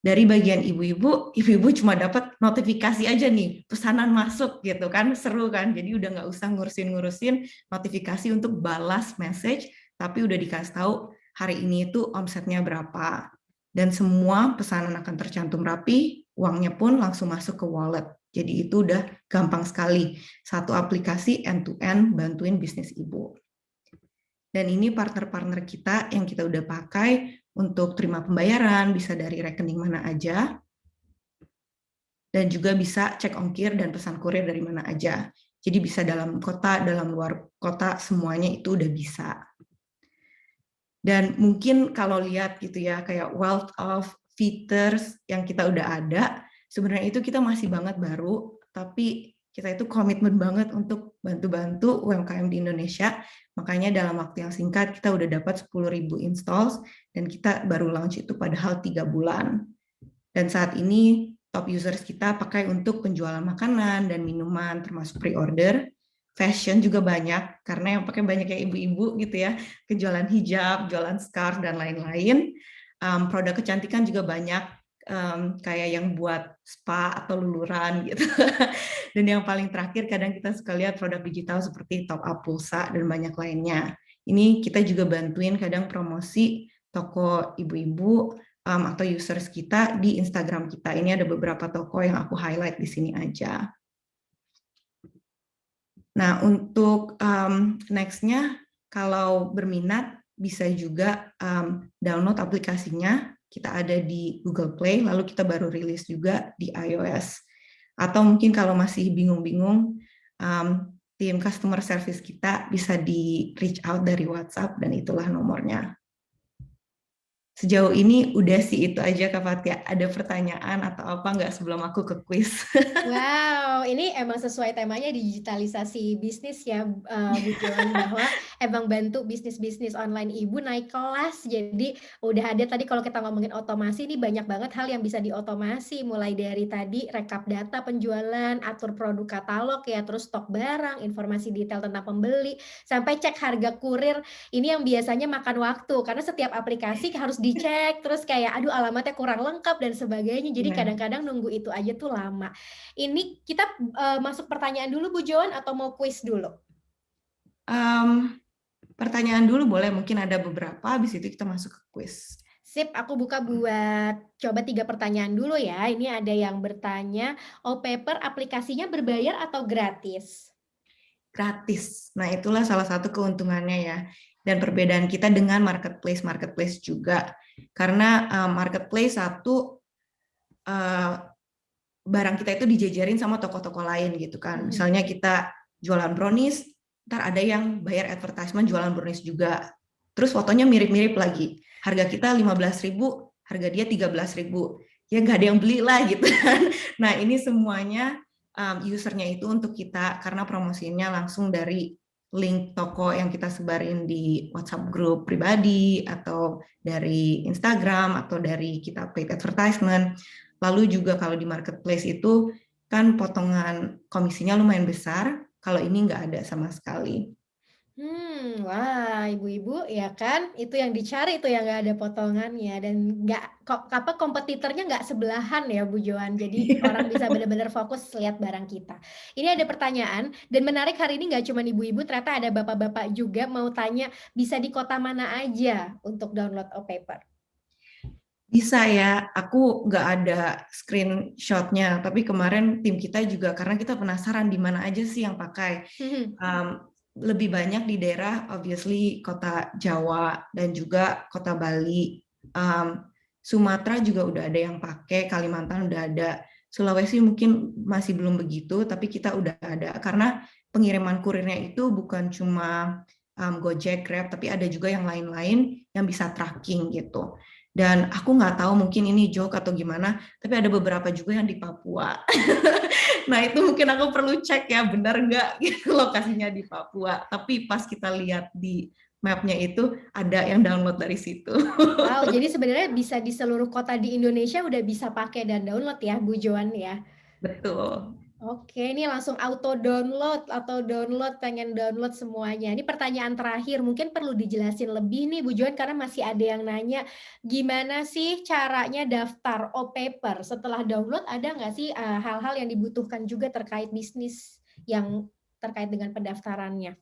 Dari bagian ibu-ibu cuma dapat notifikasi aja nih, pesanan masuk gitu kan, seru kan. Jadi udah nggak usah ngurusin notifikasi untuk balas message, tapi udah dikasih tahu hari ini itu omsetnya berapa. Dan semua pesanan akan tercantum rapi, uangnya pun langsung masuk ke wallet. Jadi itu udah gampang sekali. Satu aplikasi end-to-end bantuin bisnis ibu. Dan ini partner-partner kita yang kita udah pakai untuk terima pembayaran, bisa dari rekening mana aja. Dan juga bisa cek ongkir dan pesan kurir dari mana aja. Jadi bisa dalam kota, dalam luar kota, semuanya itu udah bisa. Dan mungkin kalau lihat gitu ya, kayak wealth of features yang kita udah ada, sebenarnya itu kita masih banget baru, tapi kita itu komitmen banget untuk bantu-bantu UMKM di Indonesia. Makanya dalam waktu yang singkat kita udah dapat 10.000 installs, dan kita baru launch itu padahal 3 bulan. Dan saat ini top users kita pakai untuk penjualan makanan dan minuman, termasuk pre-order. Fashion juga banyak, karena yang pakai banyak kayak ibu-ibu gitu ya, kejualan hijab, jualan scarf, dan lain-lain. Produk kecantikan juga banyak, kayak yang buat spa atau luluran gitu. Dan yang paling terakhir kadang kita suka lihat produk digital seperti top up pulsa dan banyak lainnya. Ini kita juga bantuin kadang promosi toko ibu-ibu atau users kita di Instagram kita. Ini ada beberapa toko yang aku highlight di sini aja. Nah, untuk next-nya, kalau berminat bisa juga download aplikasinya. Kita ada di Google Play, lalu kita baru rilis juga di iOS. Atau mungkin kalau masih bingung-bingung, tim customer service kita bisa di reach out dari WhatsApp, dan itulah nomornya. Sejauh ini udah sih itu aja Kak Fatia. Ada pertanyaan atau apa nggak sebelum aku ke quiz? Wow, ini emang sesuai temanya digitalisasi bisnis ya, Bu Joan, bahwa emang bantu bisnis-bisnis online ibu naik kelas. Jadi udah ada tadi kalau kita ngomongin otomasi, ini banyak banget hal yang bisa diotomasi. Mulai dari tadi rekap data penjualan, atur produk katalog ya, terus stok barang, informasi detail tentang pembeli, sampai cek harga kurir. Ini yang biasanya makan waktu, karena setiap aplikasi harus dicek, terus kayak aduh alamatnya kurang lengkap dan sebagainya. Jadi kadang-kadang nunggu itu aja tuh lama. Ini kita masuk pertanyaan dulu Bu Joan atau mau quiz dulu? Pertanyaan dulu boleh, mungkin ada beberapa, habis itu kita masuk ke quiz. Sip, aku buka buat coba 3 pertanyaan dulu ya. Ini ada yang bertanya, OPaper aplikasinya berbayar atau gratis? Gratis. Nah, itulah salah satu keuntungannya ya. Dan perbedaan kita dengan marketplace juga. Karena marketplace satu, barang kita itu dijajarin sama toko-toko lain gitu kan. Misalnya kita jualan brownies, ntar ada yang bayar advertisement jualan brownies juga. Terus fotonya mirip-mirip lagi. Harga kita 15.000, harga dia 13.000. Ya nggak ada yang beli lah gitu kan. Nah, ini semuanya usernya itu untuk kita, karena promosinya langsung dari link toko yang kita sebarin di WhatsApp grup pribadi, atau dari Instagram, atau dari kita paid advertisement. Lalu juga kalau di marketplace itu kan potongan komisinya lumayan besar, kalau ini nggak ada sama sekali. Wah, ibu-ibu ya kan, itu yang dicari itu yang nggak ada potongannya, dan nggak kompetitornya nggak sebelahan ya Bu Joan. Jadi orang bisa benar-benar fokus lihat barang kita. Ini ada pertanyaan, dan menarik hari ini nggak cuma ibu-ibu, ternyata ada bapak-bapak juga mau tanya, bisa di kota mana aja untuk download OPaper? Bisa ya, aku nggak ada screenshotnya, tapi kemarin tim kita juga, karena kita penasaran di mana aja sih yang pakai. Lebih banyak di daerah obviously kota Jawa dan juga kota Bali. Sumatera juga udah ada yang pakai, Kalimantan udah ada. Sulawesi mungkin masih belum begitu, tapi kita udah ada karena pengiriman kurirnya itu bukan cuma Gojek, Grab, tapi ada juga yang lain-lain yang bisa tracking gitu. Dan aku nggak tahu mungkin ini joke atau gimana, tapi ada beberapa juga yang di Papua. Nah itu mungkin aku perlu cek ya benar nggak gitu, lokasinya di Papua. Tapi pas kita lihat di mapnya itu ada yang download dari situ. Wow, jadi sebenarnya bisa di seluruh kota di Indonesia udah bisa pakai dan download ya, Bu Joan ya. Betul. Oke, ini langsung auto download atau pengen download semuanya. Ini pertanyaan terakhir, mungkin perlu dijelasin lebih nih Bu Joan karena masih ada yang nanya gimana sih caranya daftar OPaper. Setelah download ada nggak sih hal-hal yang dibutuhkan juga terkait bisnis yang terkait dengan pendaftarannya?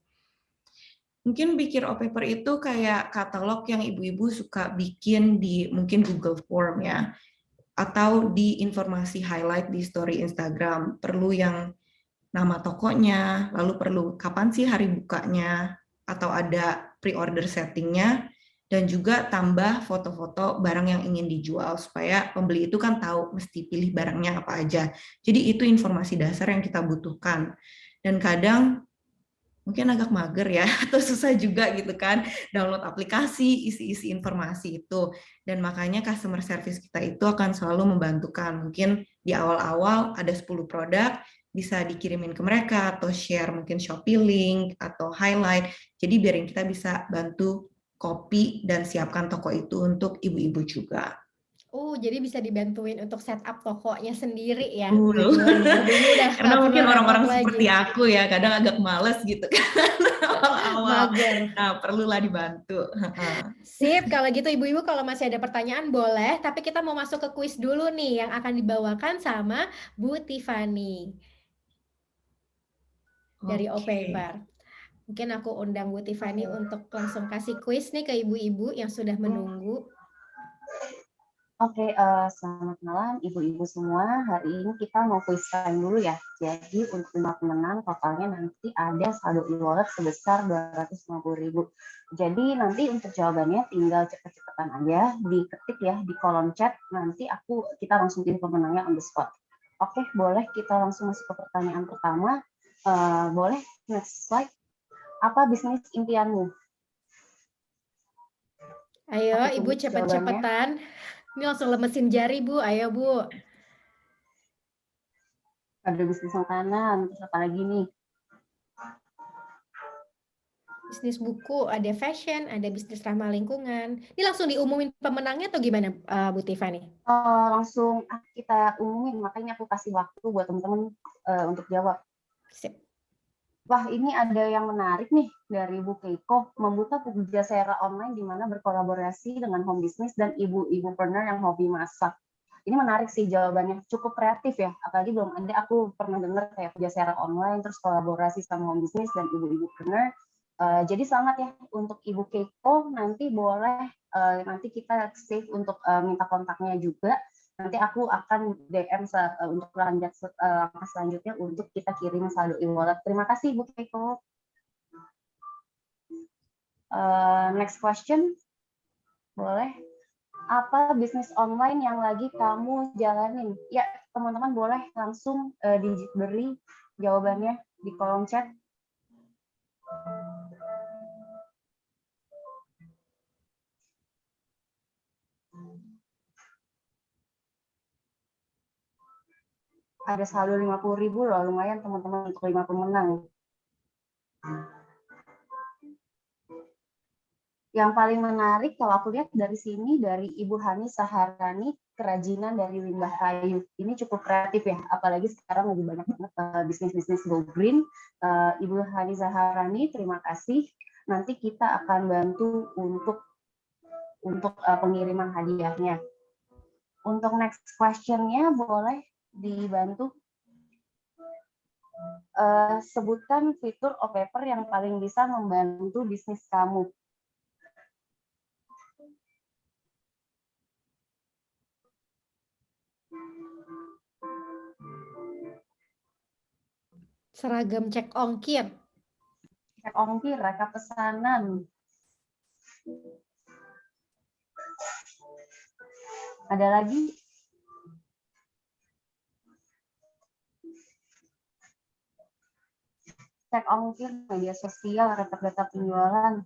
Mungkin bikin OPaper itu kayak katalog yang ibu-ibu suka bikin di mungkin Google Form ya, atau di informasi highlight di story Instagram. Perlu yang nama tokonya, lalu perlu kapan sih hari bukanya, atau ada pre-order settingnya, dan juga tambah foto-foto barang yang ingin dijual, supaya pembeli itu kan tahu mesti pilih barangnya apa aja. Jadi itu informasi dasar yang kita butuhkan. Dan kadang mungkin agak mager ya, atau susah juga gitu kan, download aplikasi, isi-isi informasi itu. Dan makanya customer service kita itu akan selalu membantukan. Mungkin di awal-awal ada 10 produk, bisa dikirimin ke mereka, atau share mungkin Shopee link, atau highlight. Jadi biar kita bisa bantu copy dan siapkan toko itu untuk ibu-ibu juga. Jadi bisa dibantuin untuk setup tokonya sendiri ya. Betul. Udah Karena mungkin orang-orang lagi. seperti aku ya, kadang agak males gitu kan awal-awal. Mager. Nah, perlulah dibantu. Sip, kalau gitu ibu-ibu kalau masih ada pertanyaan boleh, tapi kita mau masuk ke kuis dulu nih yang akan dibawakan sama Bu Tiffany dari OPaper. Mungkin aku undang Bu Tiffany untuk langsung kasih kuis nih ke ibu-ibu yang sudah menunggu. Oke, selamat malam ibu-ibu semua. Hari ini kita mau quiz time dulu ya. Jadi untuk 5 pemenang totalnya nanti ada saldo e-wallet sebesar 250.000. Jadi nanti untuk jawabannya tinggal cepet-cepetan aja, diketik ya di kolom chat. Nanti kita langsung pilih pemenangnya on the spot. Oke, boleh kita langsung masuk ke pertanyaan pertama. Boleh next slide. Apa bisnis impianmu? Ayo ibu cepet-cepetan. Ini langsung lemesin jari Bu, ayo Bu. Ada bisnis makanan, terus apa lagi nih? Bisnis buku, ada fashion, ada bisnis ramah lingkungan. Ini langsung diumumin pemenangnya atau gimana Bu Tiffany? Langsung kita umumin, makanya aku kasih waktu buat teman-teman untuk jawab. Sip. Wah, ini ada yang menarik nih dari Bu Keiko, membuka pujasera online di mana berkolaborasi dengan home business dan ibu-ibu partner yang hobi masak. Ini menarik sih jawabannya, cukup kreatif ya, apalagi belum ada aku pernah dengar kayak pujasera online terus kolaborasi sama home business dan ibu-ibu partner. Jadi selamat ya untuk Ibu Keiko, nanti boleh nanti kita save untuk minta kontaknya juga. Nanti aku akan DM untuk langkah selanjutnya untuk kita kirim saldo e-wallet. Terima kasih Bu Keiko. Next question, boleh. Apa bisnis online yang lagi kamu jalanin? Ya, teman-teman boleh langsung diberi jawabannya di kolom chat. Ada saldo 50.000 loh, lumayan teman-teman untuk 5 pemenang. Yang paling menarik kalau aku lihat dari sini dari Ibu Hani Saharani, kerajinan dari limbah kayu. Ini cukup kreatif ya, apalagi sekarang lagi banyak banget bisnis-bisnis go green. Ibu Hani Saharani, terima kasih. Nanti kita akan bantu untuk pengiriman hadiahnya. Untuk next question-nya boleh dibantu sebutkan fitur OPaper yang paling bisa membantu bisnis kamu. Seragam cek ongkir. Cek ongkir, rekap pesanan. Ada lagi? cek ongkir, media sosial, rekap data penjualan.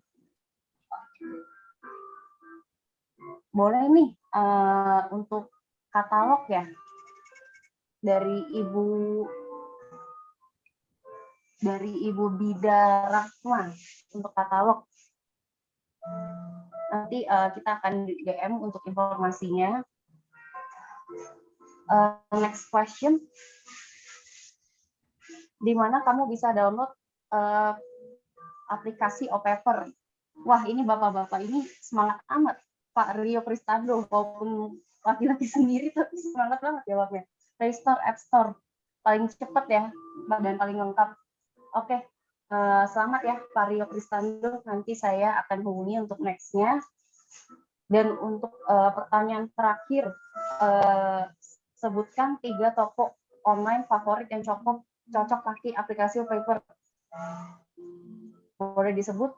Boleh nih untuk katalog ya, dari Ibu Bida Rahma untuk katalog. Nanti kita akan DM untuk informasinya. Next question. Di mana kamu bisa download aplikasi OPaper? Wah, ini bapak-bapak ini semangat amat. Pak Rio Kristando, walaupun laki-laki sendiri tapi semangat banget jawabnya. Play Store, App Store, paling cepat ya, dan paling lengkap. Oke, selamat ya Pak Rio Kristando, nanti saya akan hubungi untuk next-nya. Dan untuk pertanyaan terakhir, sebutkan 3 toko online favorit yang cocok pakai aplikasi OPaper. Boleh disebut?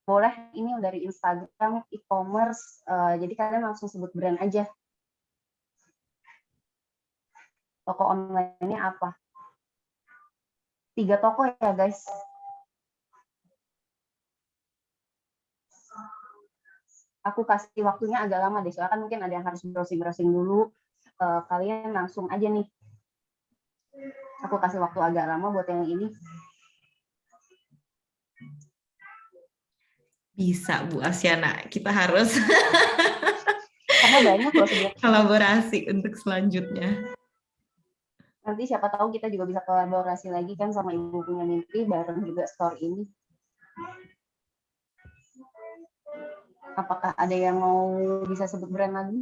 Boleh, ini dari Instagram, e-commerce, jadi kalian langsung sebut brand aja. Toko online-nya apa? 3 toko ya guys. Aku kasih waktunya agak lama deh, soalnya kan mungkin ada yang harus browsing-browsing dulu. Kalian langsung aja nih. Aku kasih waktu agak lama buat yang ini. Bisa Bu Asyana, kita harus Karena banyak loh sebenarnya. kolaborasi untuk selanjutnya. Nanti siapa tahu kita juga bisa kolaborasi lagi kan sama Ibu Punya Mimpi bareng juga store ini. Apakah ada yang mau bisa sebut brand lagi?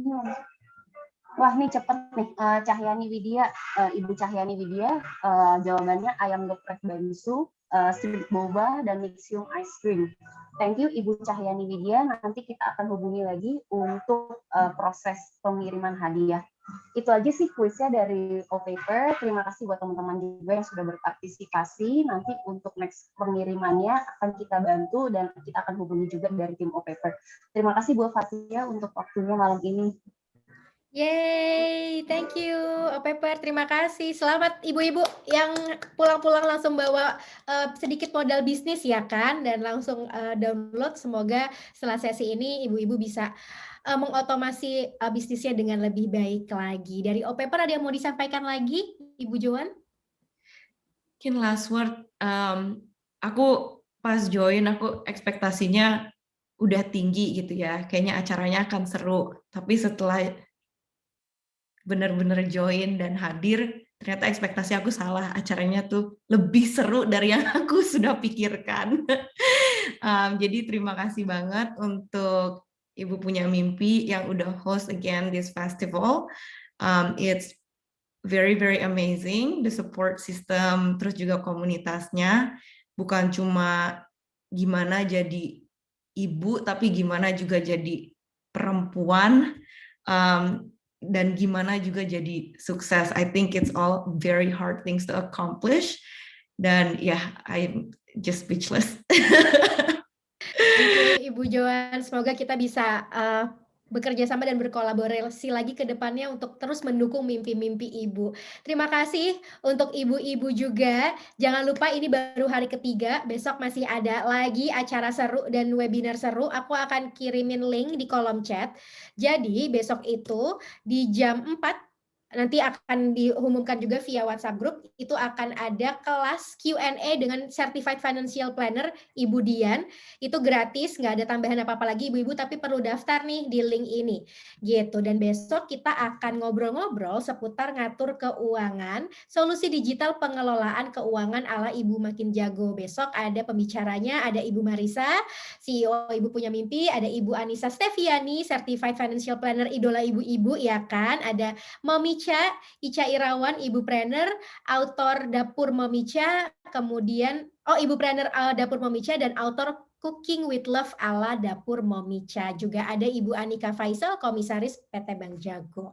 Wah, nih cepet nih. Cahyani Widya, Ibu Cahyani Widya, jawabannya ayam geprek bangsu, street boba, dan Mixium ice cream. Thank you Ibu Cahyani Widya. Nanti kita akan hubungi lagi untuk proses pengiriman hadiah. Itu aja sih kuisnya dari OPaper. Terima kasih buat teman-teman juga yang sudah berpartisipasi. Nanti untuk next pengirimannya akan kita bantu dan kita akan hubungi juga dari tim OPaper. Terima kasih Bu Fatia untuk waktunya malam ini. Yeay, thank you OPaper, terima kasih. Selamat ibu-ibu yang pulang-pulang langsung bawa sedikit modal bisnis ya kan, dan langsung download. Semoga setelah sesi ini ibu-ibu bisa mengotomasi bisnisnya dengan lebih baik lagi. Dari OPaper ada yang mau disampaikan lagi, Ibu Joan? Mungkin last word, aku pas join, aku ekspektasinya udah tinggi gitu ya, kayaknya acaranya akan seru. Tapi setelah benar-benar join dan hadir, ternyata ekspektasi aku salah. Acaranya tuh lebih seru dari yang aku sudah pikirkan. Jadi terima kasih banget untuk Ibu Punya Mimpi yang udah host again this festival. It's very amazing, the support system, terus juga komunitasnya. Bukan cuma gimana jadi ibu, tapi gimana juga jadi perempuan. Dan gimana juga jadi sukses. I think it's all very hard things to accomplish. Dan I'm just speechless. Thank you Ibu Joan. Semoga kita bisa bekerja sama dan berkolaborasi lagi ke depannya untuk terus mendukung mimpi-mimpi ibu. Terima kasih untuk ibu-ibu juga. Jangan lupa ini baru hari ketiga, besok masih ada lagi acara seru dan webinar seru. Aku akan kirimin link di kolom chat. Jadi besok itu di jam 4 nanti akan diumumkan juga via WhatsApp group, itu akan ada kelas Q&A dengan Certified Financial Planner Ibu Dian. Itu gratis, nggak ada tambahan apa-apa lagi ibu-ibu, tapi perlu daftar nih di link ini gitu. Dan besok kita akan ngobrol-ngobrol seputar ngatur keuangan, solusi digital pengelolaan keuangan ala Ibu Makin Jago. Besok ada pembicaranya, ada Ibu Marisa, CEO Ibu Punya Mimpi, ada Ibu Anissa Steviani, Certified Financial Planner idola ibu-ibu ya kan, ada Mami Ica Irawan, Ibu Planner, autor Dapur Momica, kemudian Ibu Planner Dapur Momica dan autor Cooking with Love ala Dapur Momica. Juga ada Ibu Anika Faisal, Komisaris PT Bank Jago.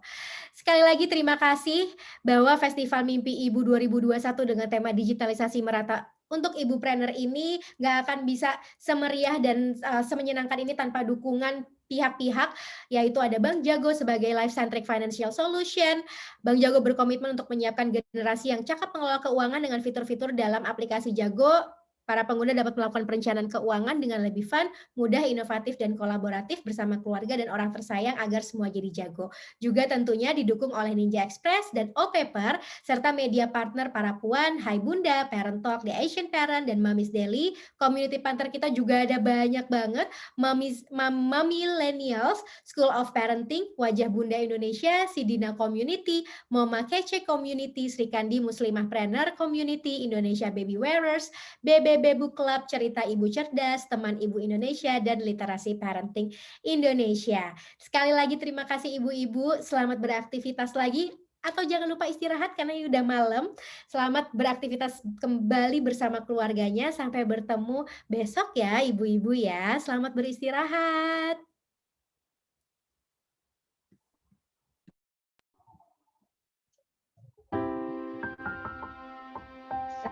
Sekali lagi terima kasih bahwa Festival Mimpi Ibu 2021 dengan tema digitalisasi merata untuk Ibupreneur ini nggak akan bisa semeriah dan semenyenangkan ini tanpa dukungan pihak-pihak, yaitu ada Bank Jago sebagai Life-Centric Financial Solution. Bank Jago berkomitmen untuk menyiapkan generasi yang cakap mengelola keuangan dengan fitur-fitur dalam aplikasi Jago. Para pengguna dapat melakukan perencanaan keuangan dengan lebih fun, mudah, inovatif, dan kolaboratif bersama keluarga dan orang tersayang agar semua jadi jago. Juga tentunya didukung oleh Ninja Express dan OPaper, serta media partner para puan, Hai Bunda, Parent Talk, The Asian Parent, dan Mamis Daily. Community partner kita juga ada banyak banget, Millennials, School of Parenting, Wajah Bunda Indonesia, Sidina Community, Mama Kece Community, Sri Kandi Muslimah Planner Community, Indonesia Baby Wearers, BBB Book Club, Cerita Ibu Cerdas, Teman Ibu Indonesia, dan Literasi Parenting Indonesia. Sekali lagi terima kasih ibu-ibu, selamat beraktivitas lagi, atau jangan lupa istirahat karena ini udah malam. Selamat beraktivitas kembali bersama keluarganya, sampai bertemu besok ya ibu-ibu ya. Selamat beristirahat.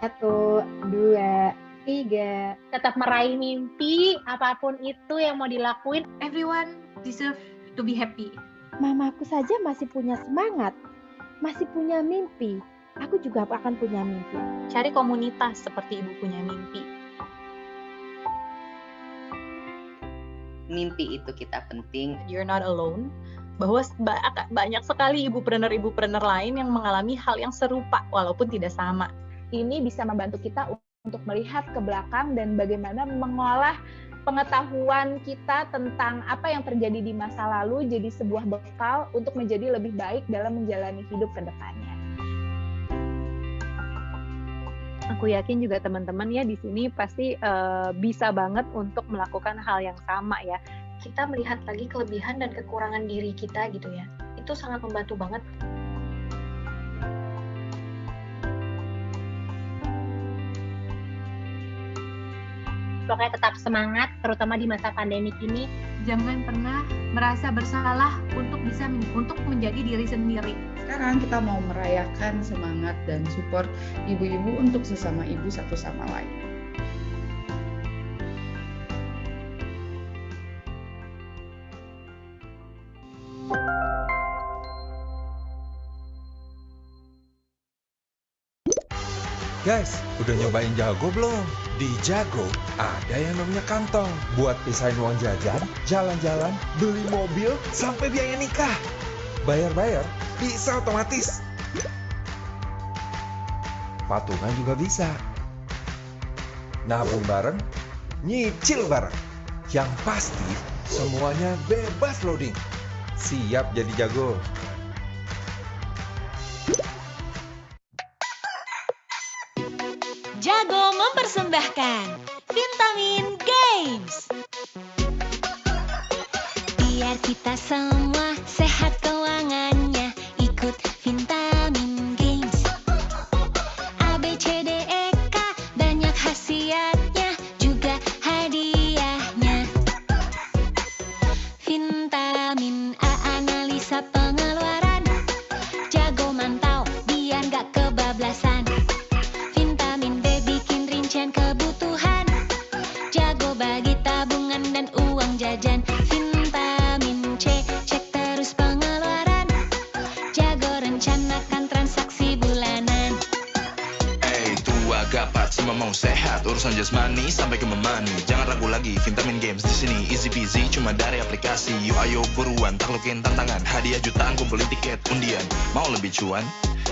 1, 2, 3. Tetap meraih mimpi, apapun itu yang mau dilakuin. Everyone deserve to be happy. Mamaku saja masih punya semangat, masih punya mimpi. Aku juga akan punya mimpi. Cari komunitas seperti ibu punya mimpi. Mimpi itu kita penting. You're not alone. Bahwa banyak sekali ibu-preneur lain yang mengalami hal yang serupa walaupun tidak sama. Ini bisa membantu kita untuk melihat ke belakang dan bagaimana mengolah pengetahuan kita tentang apa yang terjadi di masa lalu jadi sebuah bekal untuk menjadi lebih baik dalam menjalani hidup ke depannya. Aku yakin juga teman-teman ya di sini pasti bisa banget untuk melakukan hal yang sama ya. Kita melihat lagi kelebihan dan kekurangan diri kita gitu ya. Itu sangat membantu banget. Pokoknya tetap semangat, terutama di masa pandemik ini. Jangan pernah merasa bersalah untuk menjadi diri sendiri. Sekarang kita mau merayakan semangat dan support ibu-ibu untuk sesama ibu satu sama lain. Guys, udah nyobain Jago belum? Di Jago, ada yang namanya kantong. Buat pisahin uang jajan, jalan-jalan, beli mobil, sampai biaya nikah. Bayar-bayar, bisa otomatis. Patungan juga bisa. Nabung bareng, nyicil bareng. Yang pasti, semuanya bebas loading. Siap jadi jago. Jago mempersembahkan Vitamin Games. Biar kita semua sehat keuangannya, ikut Vitamin Games. A, B, C, D, E, K, banyak khasiatnya, juga hadiahnya. Vitamin A, analisa pengeluaran. Jago mantau, biar gak kebablasan. Kebutuhan, jago bagi tabungan dan uang jajan. Vitamin C, cek terus pengeluaran. Jago rencanakan transaksi bulanan. Hey, tua gapat semua mau sehat, urusan jasmani sampai ke memani. Jangan ragu lagi, Vitamin Games di sini easy peasy, cuma dari aplikasi. Yuk ayo buruan, taklukin tantangan. Hadiah jutaan, kumpulin tiket undian. Mau lebih cuan?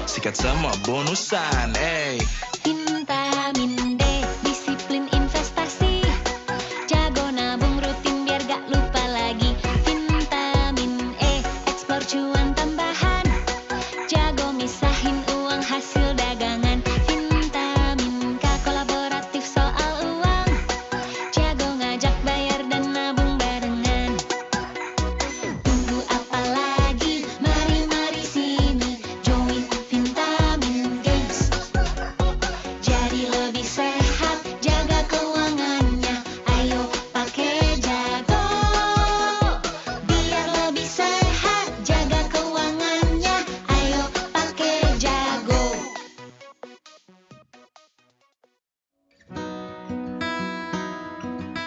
Sikat semua bonusan. Hey, Vitamin D, disiplin investasi. Jago nabung rutin biar gak lupa lagi. Vitamin E, ekspor cuan tambahan. Jago misahin uang hasil dagangan. Vitamin K, kolaboratif soal uang. Jago ngajak bayar dan nabung barengan. Tunggu apa lagi? Mari sini, join Vitamin Games.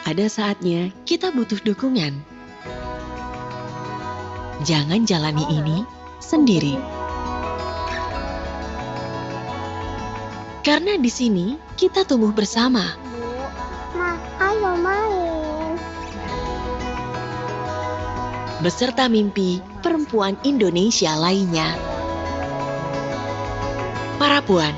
ada saatnya kita butuh dukungan. Jangan jalani ini sendiri. Karena di sini kita tumbuh bersama. Ma, ayo main. Beserta mimpi perempuan Indonesia lainnya. Para Puan,